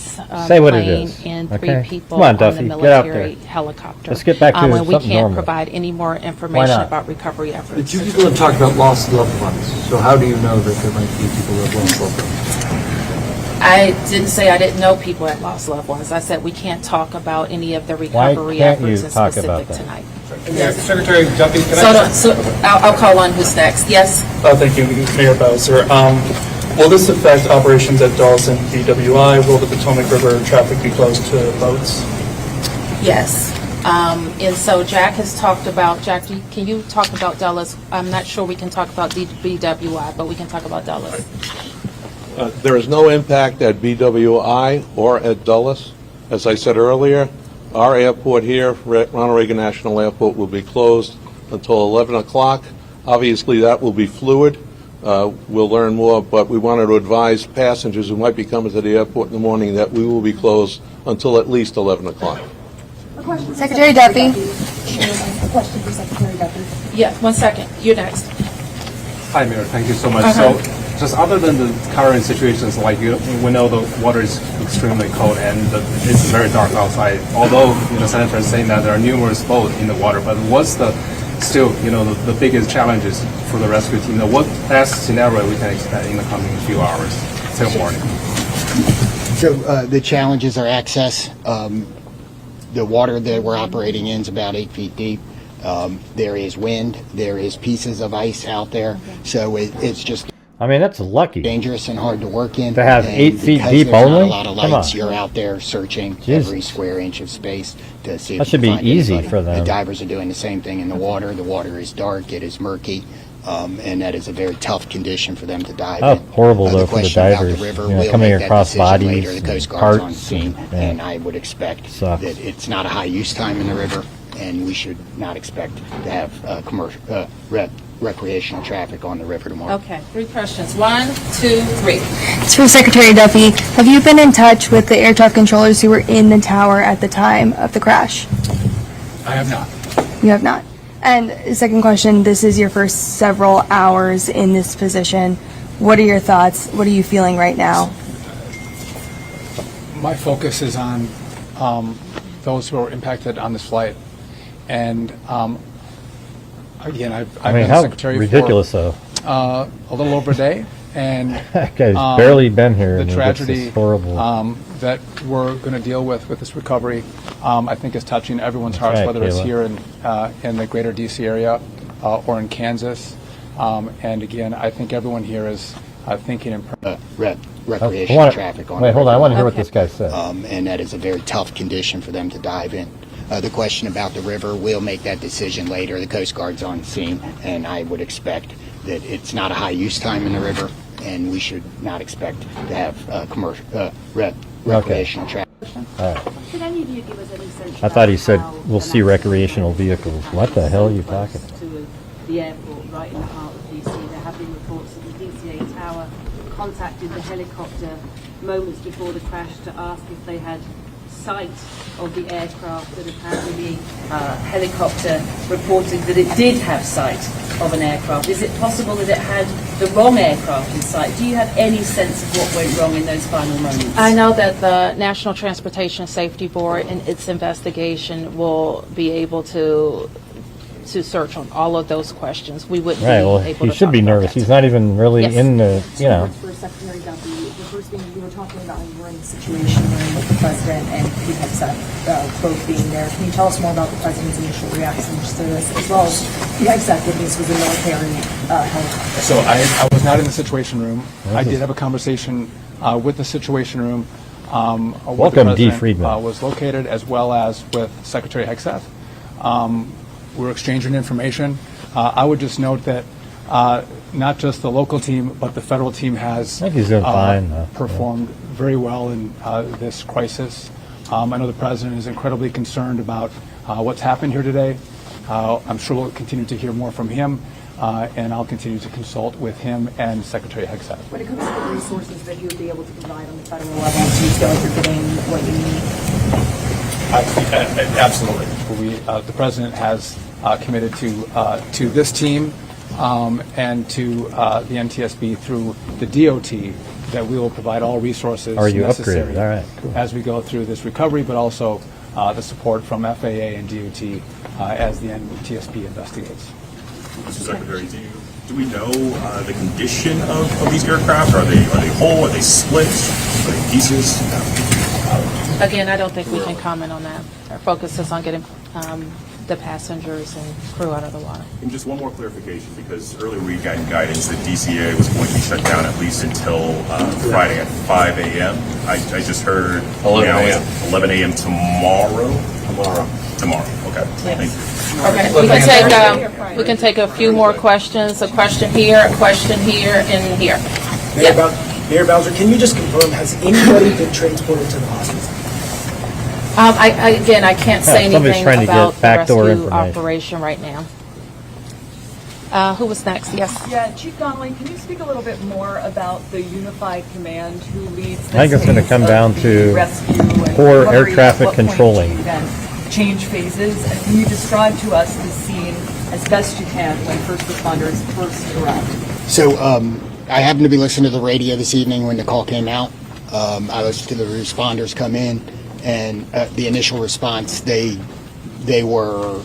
say what it plane, is, and okay? 3 people Come on, on the Duffy, get out military there. helicopter. Let's get back to and we something can't normal. provide any more information not? about recovery efforts. The two people have talked about lost loved ones. So how do you know that there might be people who have lost loved ones? I didn't say I didn't know people had lost loved ones. I said we can't talk about any of the recovery can't you efforts in talk specific about that? tonight. Yeah, Secretary Duffy, can I'll call on who's next. Yes? Thank you, Mayor Bowser. Will this affect operations at Dulles and BWI? Will the Potomac River traffic be closed to boats? Yes. And so Jack has talked about, Jack, can you talk about Dulles? I'm not sure we can talk about BWI, but we can talk about Dulles. There is no impact at BWI or at Dulles. As I said earlier, our airport here, Ronald Reagan National Airport, will be closed until 11 o'clock. Obviously, that will be fluid. We'll learn more, but we wanted to advise passengers who might be coming to the airport in the morning that we will be closed until at least 11 o'clock. Secretary Duffy. A question for Secretary Duffy. Yeah, 1 second. You're next. Hi, Mayor. Thank you so much. So, just other than the current situations, like we know the water is extremely cold and it's very dark outside. Although Senator is saying that there are numerous boats in the water, but what's the the biggest challenges for the rescue team? What best scenario we can expect in the coming few hours till morning? So the challenges are access. The water that we're operating in is about 8 feet deep. There is wind. There is pieces of ice out there. So it's just. I mean, that's lucky. Dangerous and hard to work in. To have And 8 feet because deep there's only? Not a lot of Come lights. on. You're out there searching every square inch of space to see if That you should can be find easy anybody. for them. The divers are doing the same thing in the water. The water is dark. It is murky. And that is a very tough condition for them to dive How in. horrible, though, for the question about divers, The river, you know, we'll coming make that across decision bodies later. The and Coast Guard's on parts scene, and- and I would expect Sucks. that it's not a high use time in the river, and we should not expect to have commercial recreational traffic on the river tomorrow. Okay, 3 questions. 1, 2, 3. It's for Secretary Duffy. Have you been in touch with the air traffic controllers who were in the tower at the time of the crash? I have not. You have not. And second question, this is your first several hours in this position. What are your thoughts? What are you feeling right now? My focus is on those who are impacted on this flight. And again, I've I mean, been how secretary ridiculous, for a little over a day. And That guy's barely been here, the and he gets this tragedy horrible- that we're going to deal with this recovery, I think is touching everyone's That's hearts, right, whether it's Kayla. here in the greater DC area or in Kansas. And again, I think everyone here is thinking in Recreational traffic on Wait, the hold on. I river. want to hear what this guy said. And that is a very tough condition for them to dive in. The question about the river, we'll make that decision later. The Coast Guard's on scene, and I would expect that it's not a high use time in the river, and we should not expect to have commercial recreational traffic. All right. Could any of you give us any sense I thought he said, how we'll see recreational vehicles. What the hell are you talking about? to the airport right in the heart of DC? There have been reports that the DCA tower contacted the helicopter moments before the crash to ask if they had sight of the aircraft, that apparently the helicopter reported that it did have sight of an aircraft. Is it possible that it had the wrong aircraft in sight? Do you have any sense of what went wrong in those final moments? I know that the National Transportation Safety Board in its investigation will be able to search on all of those questions. We wouldn't Right, be well, able he to should talk be about nervous. that. He's not even really Yes. in the, For Secretary Duffy, the first thing you were talking about, you were in the Situation Room with the President and Pete Hegseth both being there. Can you tell us more about the President's initial reactions to this, as well as Pete Hegseth, that this was a military helicopter? So I was not in the Situation Room. I Okay. did have a conversation with the Situation Room. Where Welcome, the D. President Friedman. was located, as well as with Secretary Hegseth. We're exchanging information. I would just note that not just the local team, but the federal team has I think he's doing fine, though. performed very well in this crisis. I know the president is incredibly concerned about what's happened here today. I'm sure we'll continue to hear more from him, and I'll continue to consult with him and Secretary Hegseth. When it comes to the resources that you'll be able to provide on the federal level, do you feel like you're getting what you need? Absolutely. The president has committed to this team and to the NTSB through the DOT that we will provide all resources Are you necessary upgraded? All right, cool. as we go through this recovery, but also the support from FAA and DOT as the NTSB investigates. Mr. Secretary, do we know the condition of these aircraft? Are they whole? Are they split? Are they pieces? Again, I don't think we can comment on that. Our focus is on getting the passengers and crew out of the water. And just one more clarification, because earlier we got guidance that DCA was going to be shut down at least until Friday at 5 a.m. I just heard 11 now a.m. it's 11 a.m. tomorrow. Okay. Yes. Thank you. Okay, we can take a few more questions. A question here, and here. Mayor Bowser, can you just confirm, has anybody been transported to the hospital? I can't say somebody's anything trying to get about the backdoor rescue information. operation right now. Who was next? Yes. Yeah, Chief Donnelly, can you speak a little bit more about the unified command who leads this I think it's going to phase come of down the to rescue and poor recovery? air At traffic what point controlling. do you then change phases? And can you describe to us the scene as best you can when first responders first arrived? So I happened to be listening to the radio this evening when the call came out. I listened to the responders come in, and the initial response, they were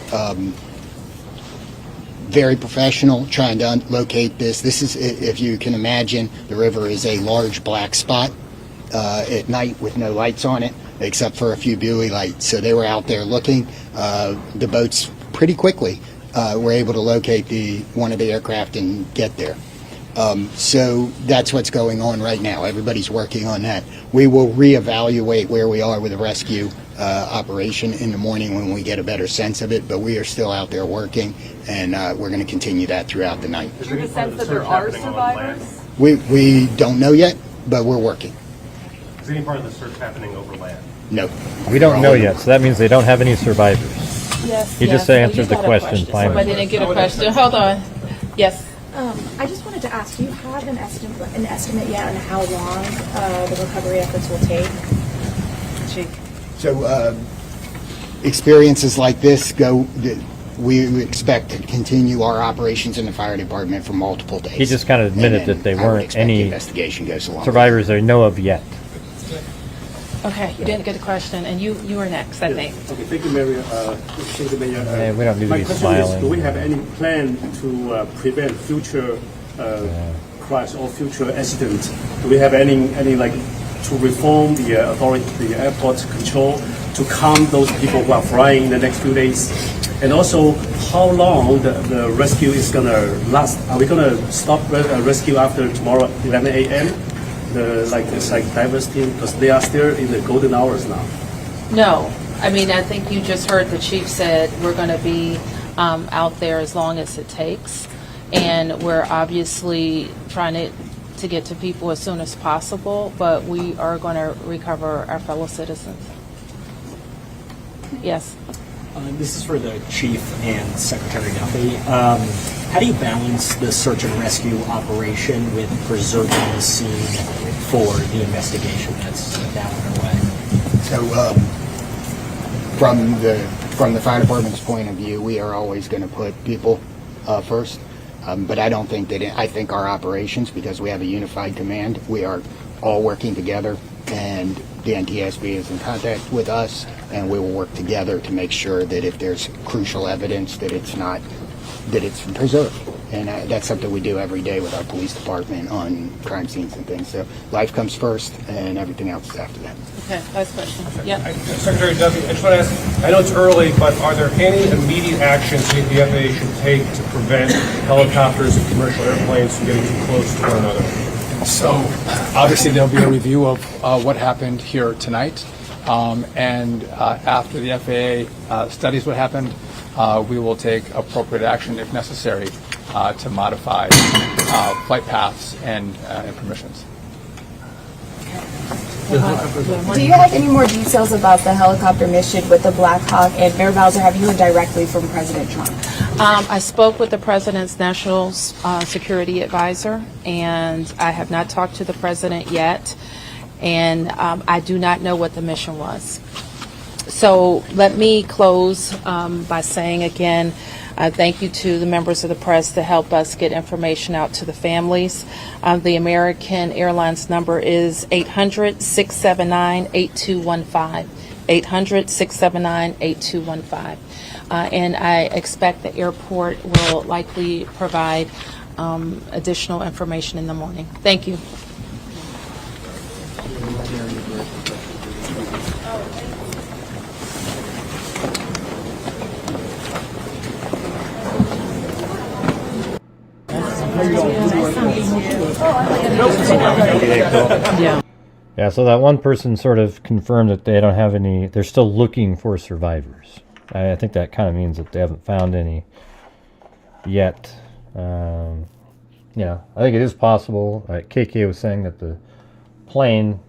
very professional, trying to locate this. This is, if you can imagine, the river is a large black spot at night with no lights on it, except for a few buoy lights. So they were out there looking. The boats pretty quickly were able to locate one of the aircraft and get there. So that's what's going on right now. Everybody's working on that. We will reevaluate where we are with the rescue operation in the morning when we get a better sense of it, but we are still out there working, and we're going to continue that throughout the night. Do you have a sense that there are survivors? We don't know yet, but we're working. Is any part of the search happening over land? No. We don't know yet, so that means they don't have any survivors. Yes. You just answered the question finally. Somebody didn't get a question. Hold on. Yes. I just wanted to ask, do you have an estimate yet on how long the recovery efforts will take? So experiences like this we expect to continue our operations in the fire department for multiple days. He just kind of admitted that there weren't any investigation goes along. survivors they know of yet. Okay, you didn't get a question, and you were next, I think. Okay, thank you, Mayor. Thank you, Mayor. Hey, we don't need to my be question smiling. is, do we have any plan to prevent future crash or future accidents? Do we have any like to reform the authority, the airport control, to calm those people who are flying in the next few days? And also, how long the rescue is going to last? Are we going to stop rescue after tomorrow 11 a.m.? It's like divers team, because they are still in the golden hours now. No. I mean, I think you just heard the chief said we're going to be out there as long as it takes. And we're obviously trying to get to people as soon as possible, but we are going to recover our fellow citizens. Yes. This is for the Chief and Secretary Duffy. How do you balance the search and rescue operation with preserving the scene for the investigation that's now underway? So from the fire department's point of view, we are always going to put people first. But I don't think I think our operations, because we have a unified command, we are all working together, and the NTSB is in contact with us, and we will work together to make sure that if there's crucial evidence that it's preserved. And that's something we do every day with our police department on crime scenes and things. So life comes first, and everything else is after that. Okay, last question. Yeah. Secretary Duffy, I just want to ask, I know it's early, but are there any immediate actions the FAA should take to prevent helicopters and commercial airplanes from getting too close to one another? So obviously there'll be a review of what happened here tonight, and after the FAA studies what happened, we will take appropriate action if necessary to modify flight paths and permissions. Do you have any more details about the helicopter mission with the Black Hawk? And Mayor Bowser, have you heard directly from President Trump? I spoke with the President's National Security Advisor, and I have not talked to the President yet, and I do not know what the mission was. So let me close by saying again, thank you to the members of the press to help us get information out to the families. The American Airlines number is 800-679-8215. 800-679-8215. And I expect the airport will likely provide additional information in the morning. Thank you. Yeah, so that one person sort of confirmed that they don't have any, they're still looking for survivors. I think that kind of means that they haven't found any yet. I think it is possible. KK was saying that the plane,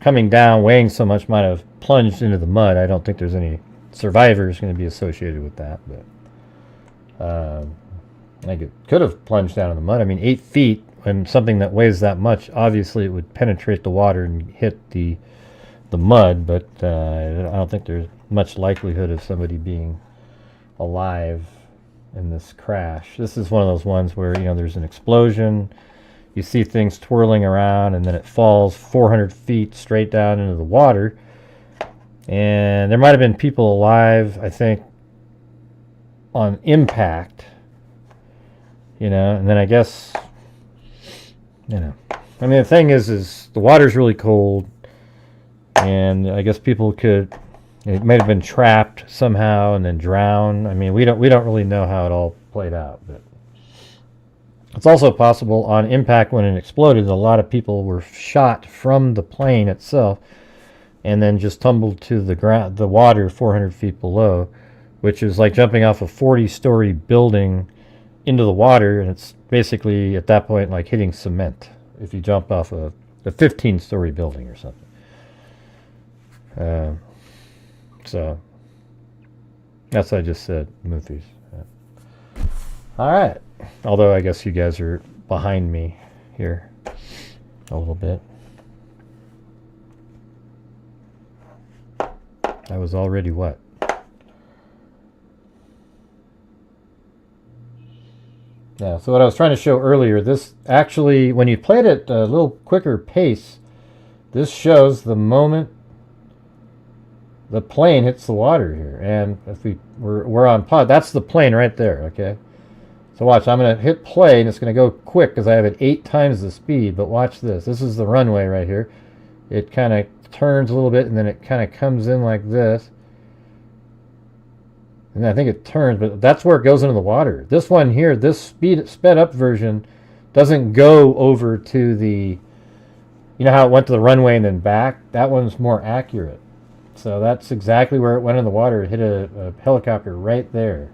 coming down, weighing so much, might have plunged into the mud. I don't think there's any survivors going to be associated with that, but I think it could have plunged down in the mud. I mean, 8 feet, when something that weighs that much, obviously it would penetrate the water and hit the mud, but I don't think there's much likelihood of somebody being alive in this crash. This is one of those ones where, there's an explosion, you see things twirling around, and then it falls 400 feet straight down into the water. And there might have been people alive, I think, on impact, and then I guess, I mean, the thing is the water's really cold, and I guess people it might have been trapped somehow and then drowned. I mean, we don't really know how it all played out, but it's also possible on impact when it exploded, a lot of people were shot from the plane itself and then just tumbled to the ground, the water 400 feet below, which is like jumping off a 40-story building into the water, and it's basically at that point like hitting cement if you jump off a 15-story building or something. So that's what I just said, movies. Yeah. All right. Although I guess you guys are behind me here a little bit. I was already what? Yeah, so what I was trying to show earlier, this actually, when you play it at a little quicker pace, this shows the moment the plane hits the water here. And if we're on pause, that's the plane right there, okay? So watch, I'm going to hit play, and it's going to go quick because I have it 8 times the speed, but watch this. This is the runway right here. It kind of turns a little bit, and then it kind of comes in like this. And I think it turns, but that's where it goes into the water. This one here, this sped up version doesn't go over to the, how it went to the runway and then back? That one's more accurate. So that's exactly where it went in the water. It hit a helicopter right there.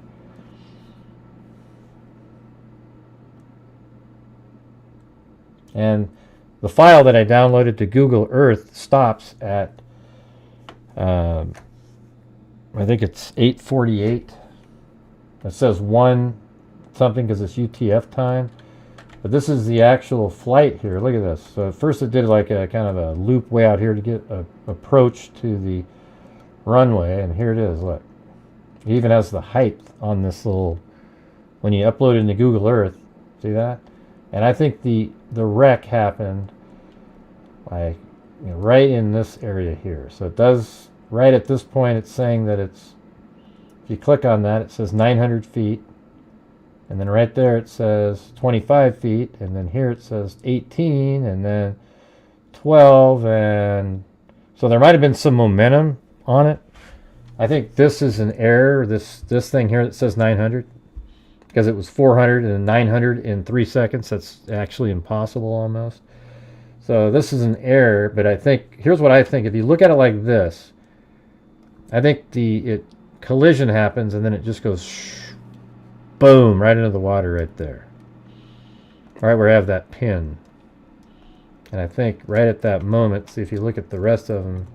And the file that I downloaded to Google Earth stops at, I think it's 8:48. It says 1 something because it's UTF time. But this is the actual flight here. Look at this. So at first it did like a kind of a loop way out here to get a approach to the runway. And here it is, look. It even has the height on this little, when you upload it into Google Earth. See that? And I think the wreck happened like right in this area here. So it does, right at this point, it's saying that it's, if you click on that, it says 900 feet. And then right there it says 25 feet. And then here it says 18. And then 12. And so there might have been some momentum on it. I think this is an error, this thing here that says 900. Because it was 400 and 900 in 3 seconds. That's actually impossible almost. So this is an error, but I think, here's what I think. If you look at it like this, I think it collision happens, and then it just goes boom right into the water right there. Right where I have that pin. And I think right at that moment, see if you look at the rest of them,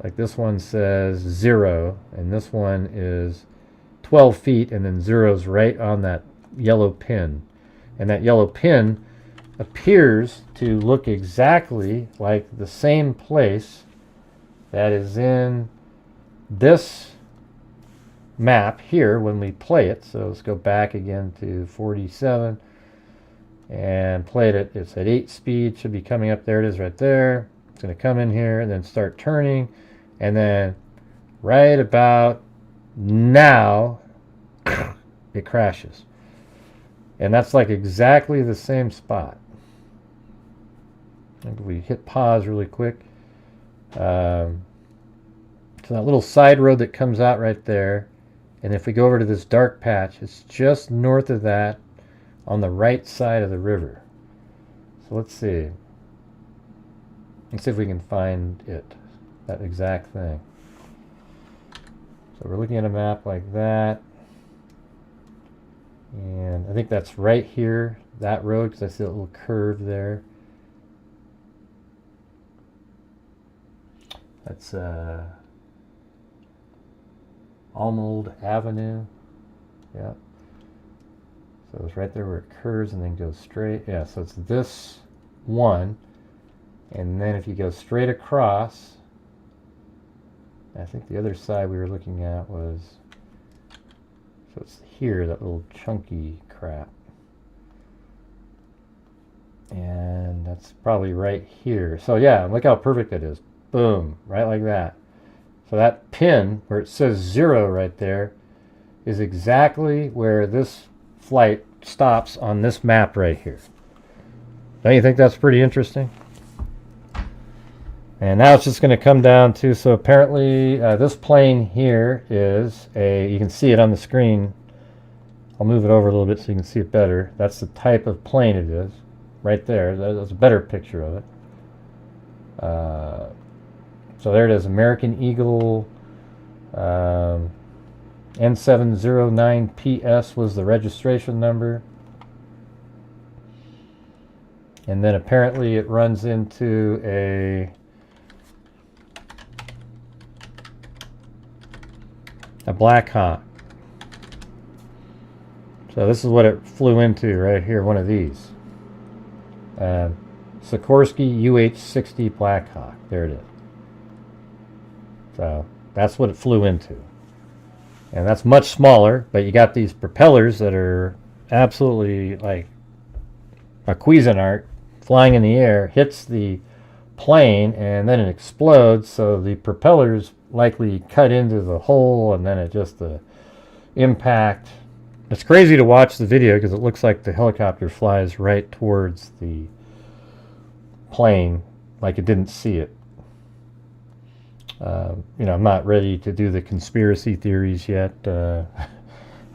like this one says 0, and this one is 12 feet, and then 0's right on that yellow pin. And that yellow pin appears to look exactly like the same place that is in this map here when we play it. So let's go back again to 47 and play it. It's at 8 speed, should be coming up. There it is right there. It's going to come in here and then start turning, and then right about now it crashes. And that's like exactly the same spot. If we hit pause really quick. So that little side road that comes out right there, and if we go over to this dark patch, it's just north of that on the right side of the river. So let's see. Let's see if we can find it, that exact thing. So we're looking at a map like that. And I think that's right here, that road, because I see that little curve there. That's Almold Avenue. Yeah. So it's right there where it curves and then goes straight. Yeah, so it's this one. And then if you go straight across, I think the other side we were looking at was, so it's here, that little chunky crap. And that's probably right here. So yeah, look how perfect that is. Boom, right like that. So that pin where it says 0 right there is exactly where this flight stops on this map right here. Don't you think that's pretty interesting? And now it's just going to come down to, so apparently this plane here is you can see it on the screen. I'll move it over a little bit so you can see it better. That's the type of plane it is. Right there. That's a better picture of it. So there it is, American Eagle N709PS was the registration number. And then apparently it runs into a Black Hawk. So this is what it flew into right here, one of these. Sikorsky UH-60 Black Hawk. There it is. So that's what it flew into. And that's much smaller, but you got these propellers that are absolutely like a Cuisinart flying in the air, hits the plane, and then it explodes, so the propellers likely cut into the hole, and then it just the impact. It's crazy to watch the video because it looks like the helicopter flies right towards the plane like it didn't see it. You know, I'm not ready to do the conspiracy theories yet. I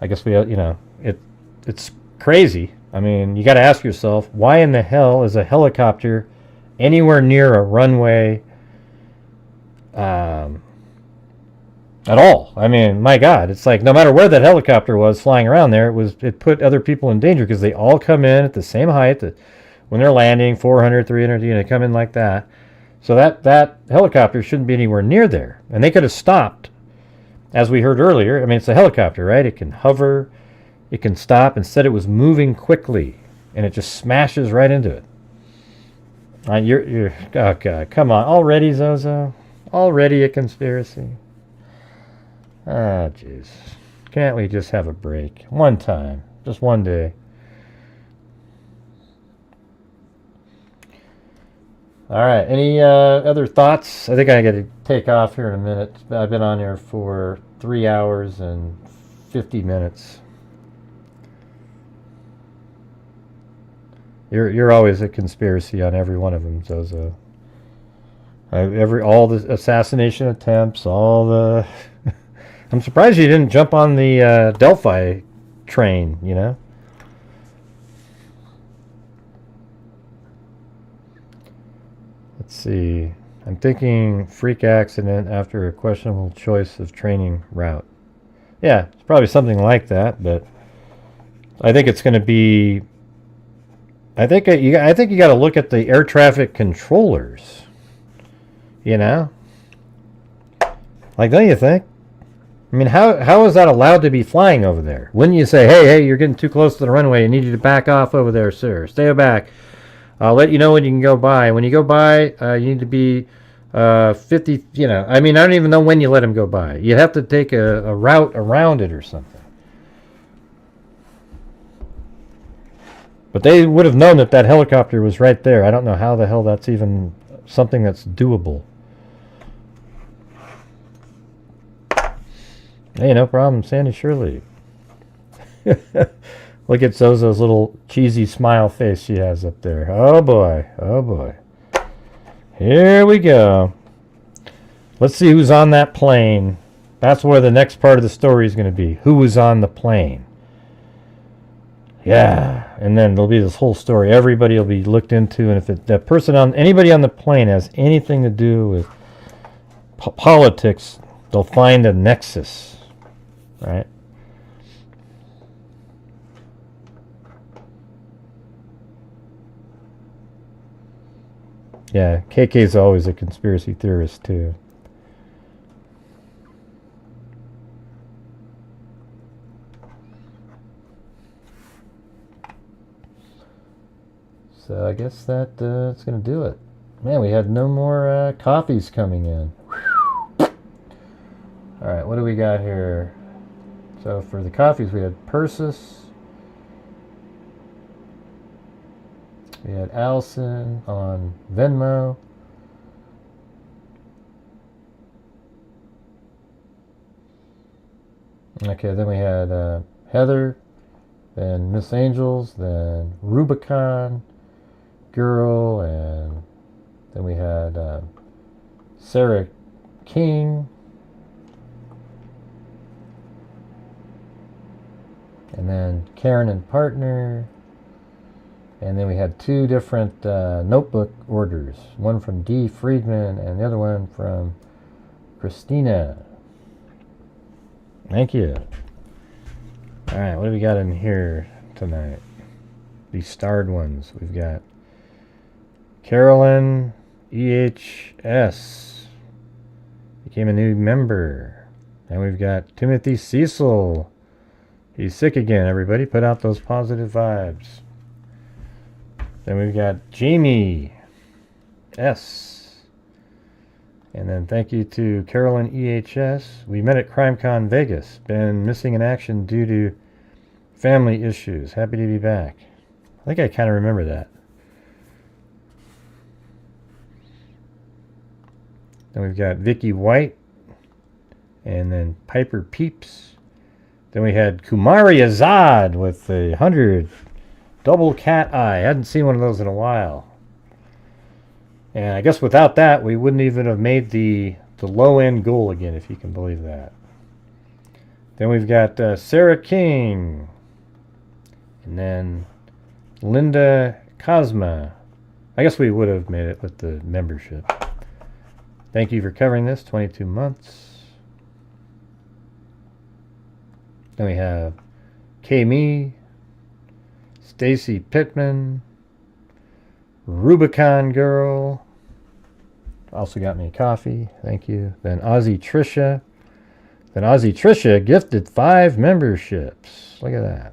guess it's crazy. I mean, you got to ask yourself, why in the hell is a helicopter anywhere near a runway at all? I mean, my God, it's like no matter where that helicopter was flying around there, it put other people in danger because they all come in at the same height that when they're landing, 400, 300, they come in like that. So that helicopter shouldn't be anywhere near there. And they could have stopped, as we heard earlier. I mean, it's a helicopter, right? It can hover, it can stop. Instead, it was moving quickly, and it just smashes right into it. Oh, God, come on. Already, Zozo? Already a conspiracy? Ah, jeez. Can't we just have a break? One time. Just one day. All right. Any other thoughts? I think I got to take off here in a minute. I've been on here for 3 hours and 50 minutes. You're always a conspiracy on every one of them, Zozo. All the assassination attempts, all the. I'm surprised you didn't jump on the Delphi train. You know. Let's see. I'm thinking freak accident after a questionable choice of training route. Yeah, it's probably something like that, but I think it's going to be. I think you got to look at the air traffic controllers. You know, like, don't you think? I mean, how is that allowed to be flying over there? Wouldn't you say, hey, you're getting too close to the runway. I need you to back off over there, sir. Stay back. I'll let you know when you can go by. When you go by, you need to be 50. You know, I mean, I don't even know when you let him go by. You have to take a route around it or something. But they would have known that that helicopter was right there. I don't know how the hell that's even something that's doable. Hey, no problem, Sandy Shirley. Look at Zozo's little cheesy smile face she has up there. Oh boy, oh boy. Here we go. Let's see who's on that plane. That's where the next part of the story is going to be. Who was on the plane? Yeah, and then there'll be this whole story. Everybody will be looked into, and if anybody on the plane has anything to do with politics, they'll find a nexus. Right? Yeah, KK's always a conspiracy theorist too. So I guess that's going to do it. Man, we had no more coffees coming in. All right, what do we got here? So for the coffees, we had Persis. We had Allison on Venmo. Okay, then we had Heather, then Miss Angels, then Rubicon Girl, and then we had Sarah King. And then Karen and Partner. And then we had two different notebook orders. One from D. Friedman and the other one from Christina. Thank you. All right, what do we got in here tonight? These starred ones. We've got Carolyn EHS. Became a new member. And we've got Timothy Cecil. He's sick again, everybody. Put out those positive vibes. Then we've got Jamie S. And then thank you to Carolyn EHS. We met at CrimeCon Vegas. Been missing in action due to family issues. Happy to be back. I think I kind of remember that. Then we've got Vicky White. And then Piper Peeps. Then we had Kumari Azad with the 100 double cat eye. I hadn't seen one of those in a while. And I guess without that, we wouldn't even have made the low-end goal again, if you can believe that. Then we've got Sarah King. And then Linda Cosma. I guess we would have made it with the membership. Thank you for covering this, 22 months. Then we have Kami, Stacy Pittman, Rubicon Girl. Also got me a coffee. Thank you. Then Ozzy Trisha. Then Ozzy Trisha gifted 5 memberships. Look at that.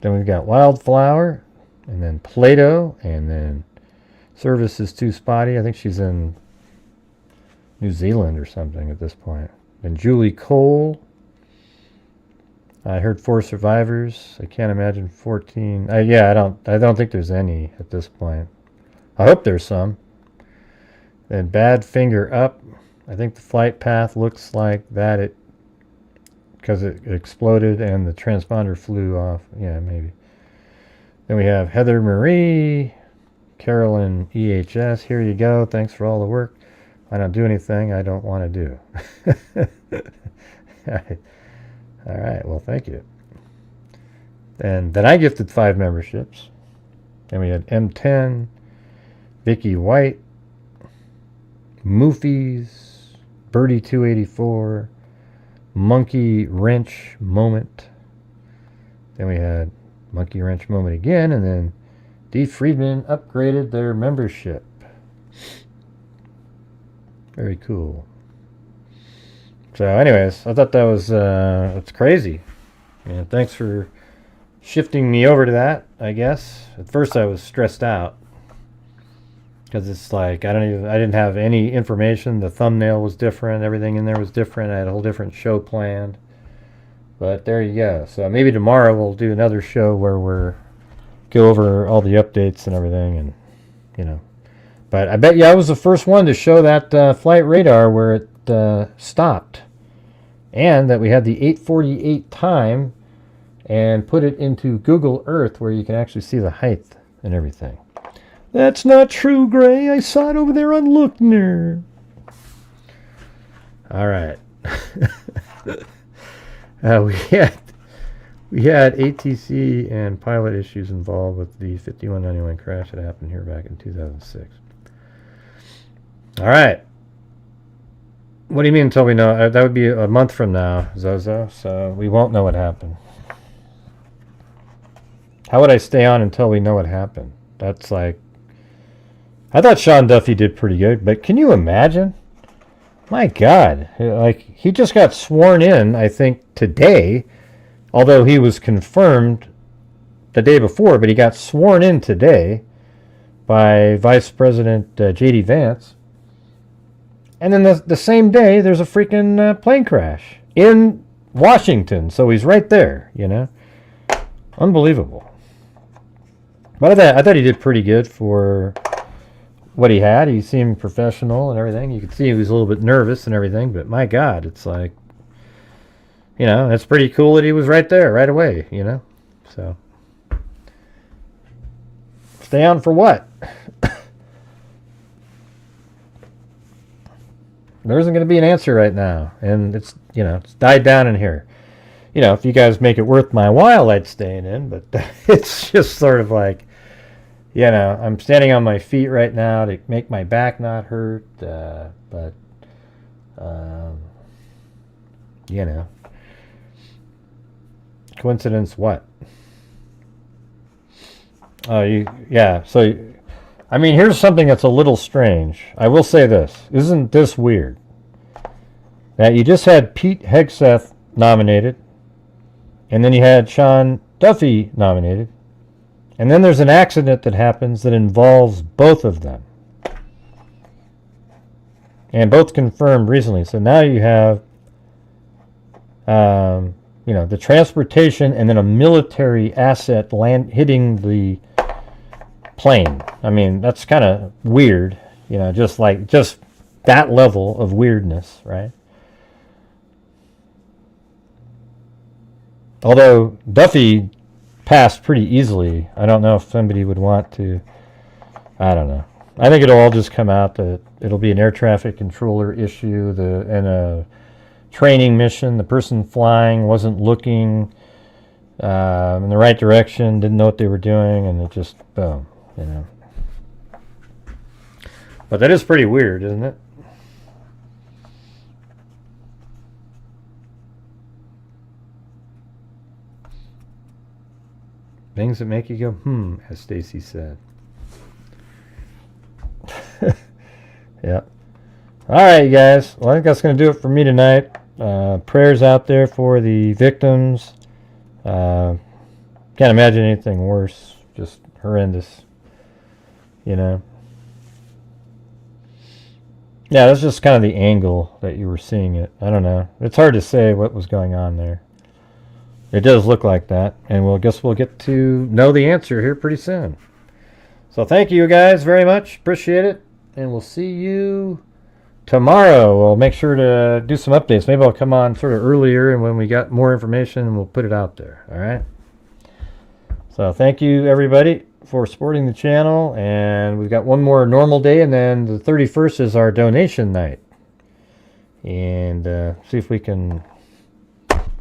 Then we've got Wildflower. And then Plato. And then Service is Too Spotty. I think she's in New Zealand or something at this point. Then Julie Cole. I heard 4 survivors. I can't imagine 14. Yeah, I don't think there's any at this point. I hope there's some. Then Bad Finger Up. I think the flight path looks like that. Because it exploded and the transponder flew off. Yeah, maybe. Then we have Heather Marie, Carolyn EHS. Here you go. Thanks for all the work. I don't do anything I don't want to do. All right, well, thank you. And then I gifted 5 memberships. Then we had M10, Vicky White, Moofies, Birdie284, monkey wrench moment. Then we had monkey wrench moment again, and then D. Friedman upgraded their membership. Very cool. So anyways, I thought that was it's crazy. And thanks for shifting me over to that, I guess. At first I was stressed out because it's like I didn't have any information. The thumbnail was different, everything in there was different. I had a whole different show planned. But there you go. So maybe tomorrow we'll do another show where we're go over all the updates and everything, and you know. But I bet you I was the first one to show that flight radar where it stopped, and that we had the 8:48 time, and put it into Google Earth where you can actually see the height and everything. That's not true, Gray. I saw it over there on Lookner. All right. We had ATC and pilot issues involved with the 5191 crash that happened here back in 2006. All right. What do you mean until we know? That would be a month from now, Zozo, so we won't know what happened. How would I stay on until we know what happened? That's like... I thought Sean Duffy did pretty good, but can you imagine? My God. Like, he just got sworn in, I think, today, although he was confirmed the day before, but he got sworn in today by Vice President J.D. Vance. And then the same day, there's a freaking plane crash in Washington. So he's right there, you know. Unbelievable. But I thought he did pretty good for what he had. He seemed professional and everything. You could see he was a little bit nervous and everything. But my God, it's like, you know, that's pretty cool that he was right there right away, you know. So stay on for what? There isn't going to be an answer right now, and it's, you know, it's died down in here. You know, if you guys make it worth my while, I'd stay in, but it's just sort of like, you know, I'm standing on my feet right now to make my back not hurt, but, you know, coincidence what? Oh, yeah, so... I mean, here's something that's a little strange. I will say this. Isn't this weird? That you just had Pete Hegseth nominated, and then you had Sean Duffy nominated, and then there's an accident that happens that involves both of them. And both confirmed recently. So now you have, you know, the transportation and then a military asset hitting the plane. I mean, that's kind of weird, you know, just that level of weirdness, right? Although Duffy passed pretty easily, I don't know if somebody would want to, I don't know. I think it'll all just come out that it'll be an air traffic controller issue, and a training mission. The person flying wasn't looking in the right direction, didn't know what they were doing, and it just, boom. You know. But that is pretty weird, isn't it? Things that make you go, as Stacy said. Yeah. All right, you guys. Well, I think that's going to do it for me tonight. Prayers out there for the victims. Can't imagine anything worse. Just horrendous. You know. Yeah, that's just kind of the angle that you were seeing it. I don't know. It's hard to say what was going on there. It does look like that, and we'll get to know the answer here pretty soon. So thank you guys very much. Appreciate it, and we'll see you tomorrow. We'll make sure to do some updates. Maybe I'll come on sort of earlier, and when we got more information, we'll put it out there. All right? So thank you, everybody, for supporting the channel, and we've got one more normal day, and then the 31st is our donation night. And see if we can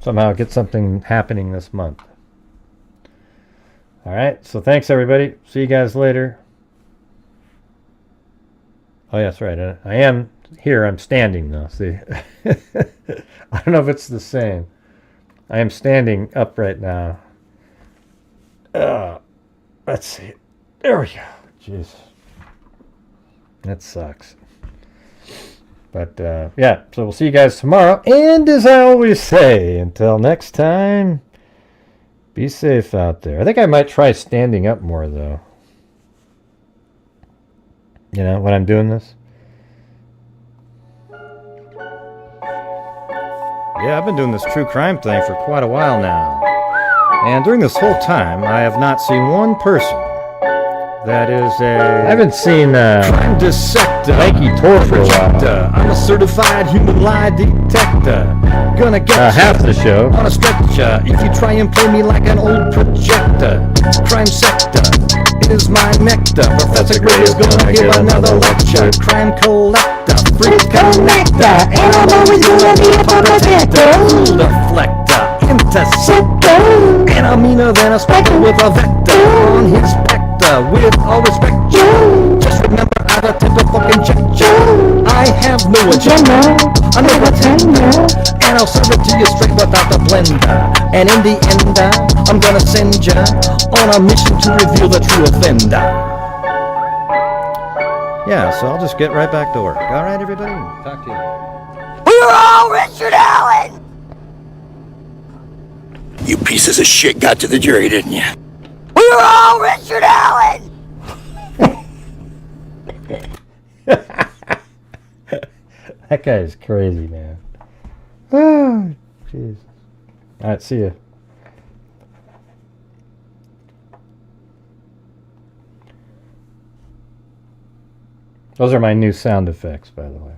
somehow get something happening this month. All right, so thanks, everybody. See you guys later. Oh, yeah, that's right. I am Here, I'm standing though. See, I don't know if it's the same. I am standing up right now. Let's see. There we go. Jeez, that sucks. But yeah, so we'll see you guys tomorrow. And as I always say, until next time, be safe out there. I think I might try standing up more though. You know, when I'm doing this. Yeah, I've been doing this true crime thing for quite a while now. And during this whole time, I have not seen one person that is a... I haven't seen crime dissector, lanky projector. I'm a certified human lie detector. Gonna get half the show on a stretcher if you try and play me like an old projector. Crime sector is my nectar. Professor Gray is gonna give another lecture. Crime collector, freak connector, and I'm always gonna be a protector. Deflector, interceptor, and I'm meaner than a spectre with a vector on his pector. With all respect, just remember I have a temper fucking check. I have no agenda, I'm no pretender, and I'll serve it to you straight without the blender. And in the end, I'm gonna send ya on a mission to reveal the true offender. Yeah, so I'll just get right back to work. All right, everybody? Talk to you. We're all Richard Allen! You pieces of shit got to the jury, didn't you? We're all Richard Allen! That guy is crazy, man. Oh, jeez. All right, see ya. Those are my new sound effects, by the way.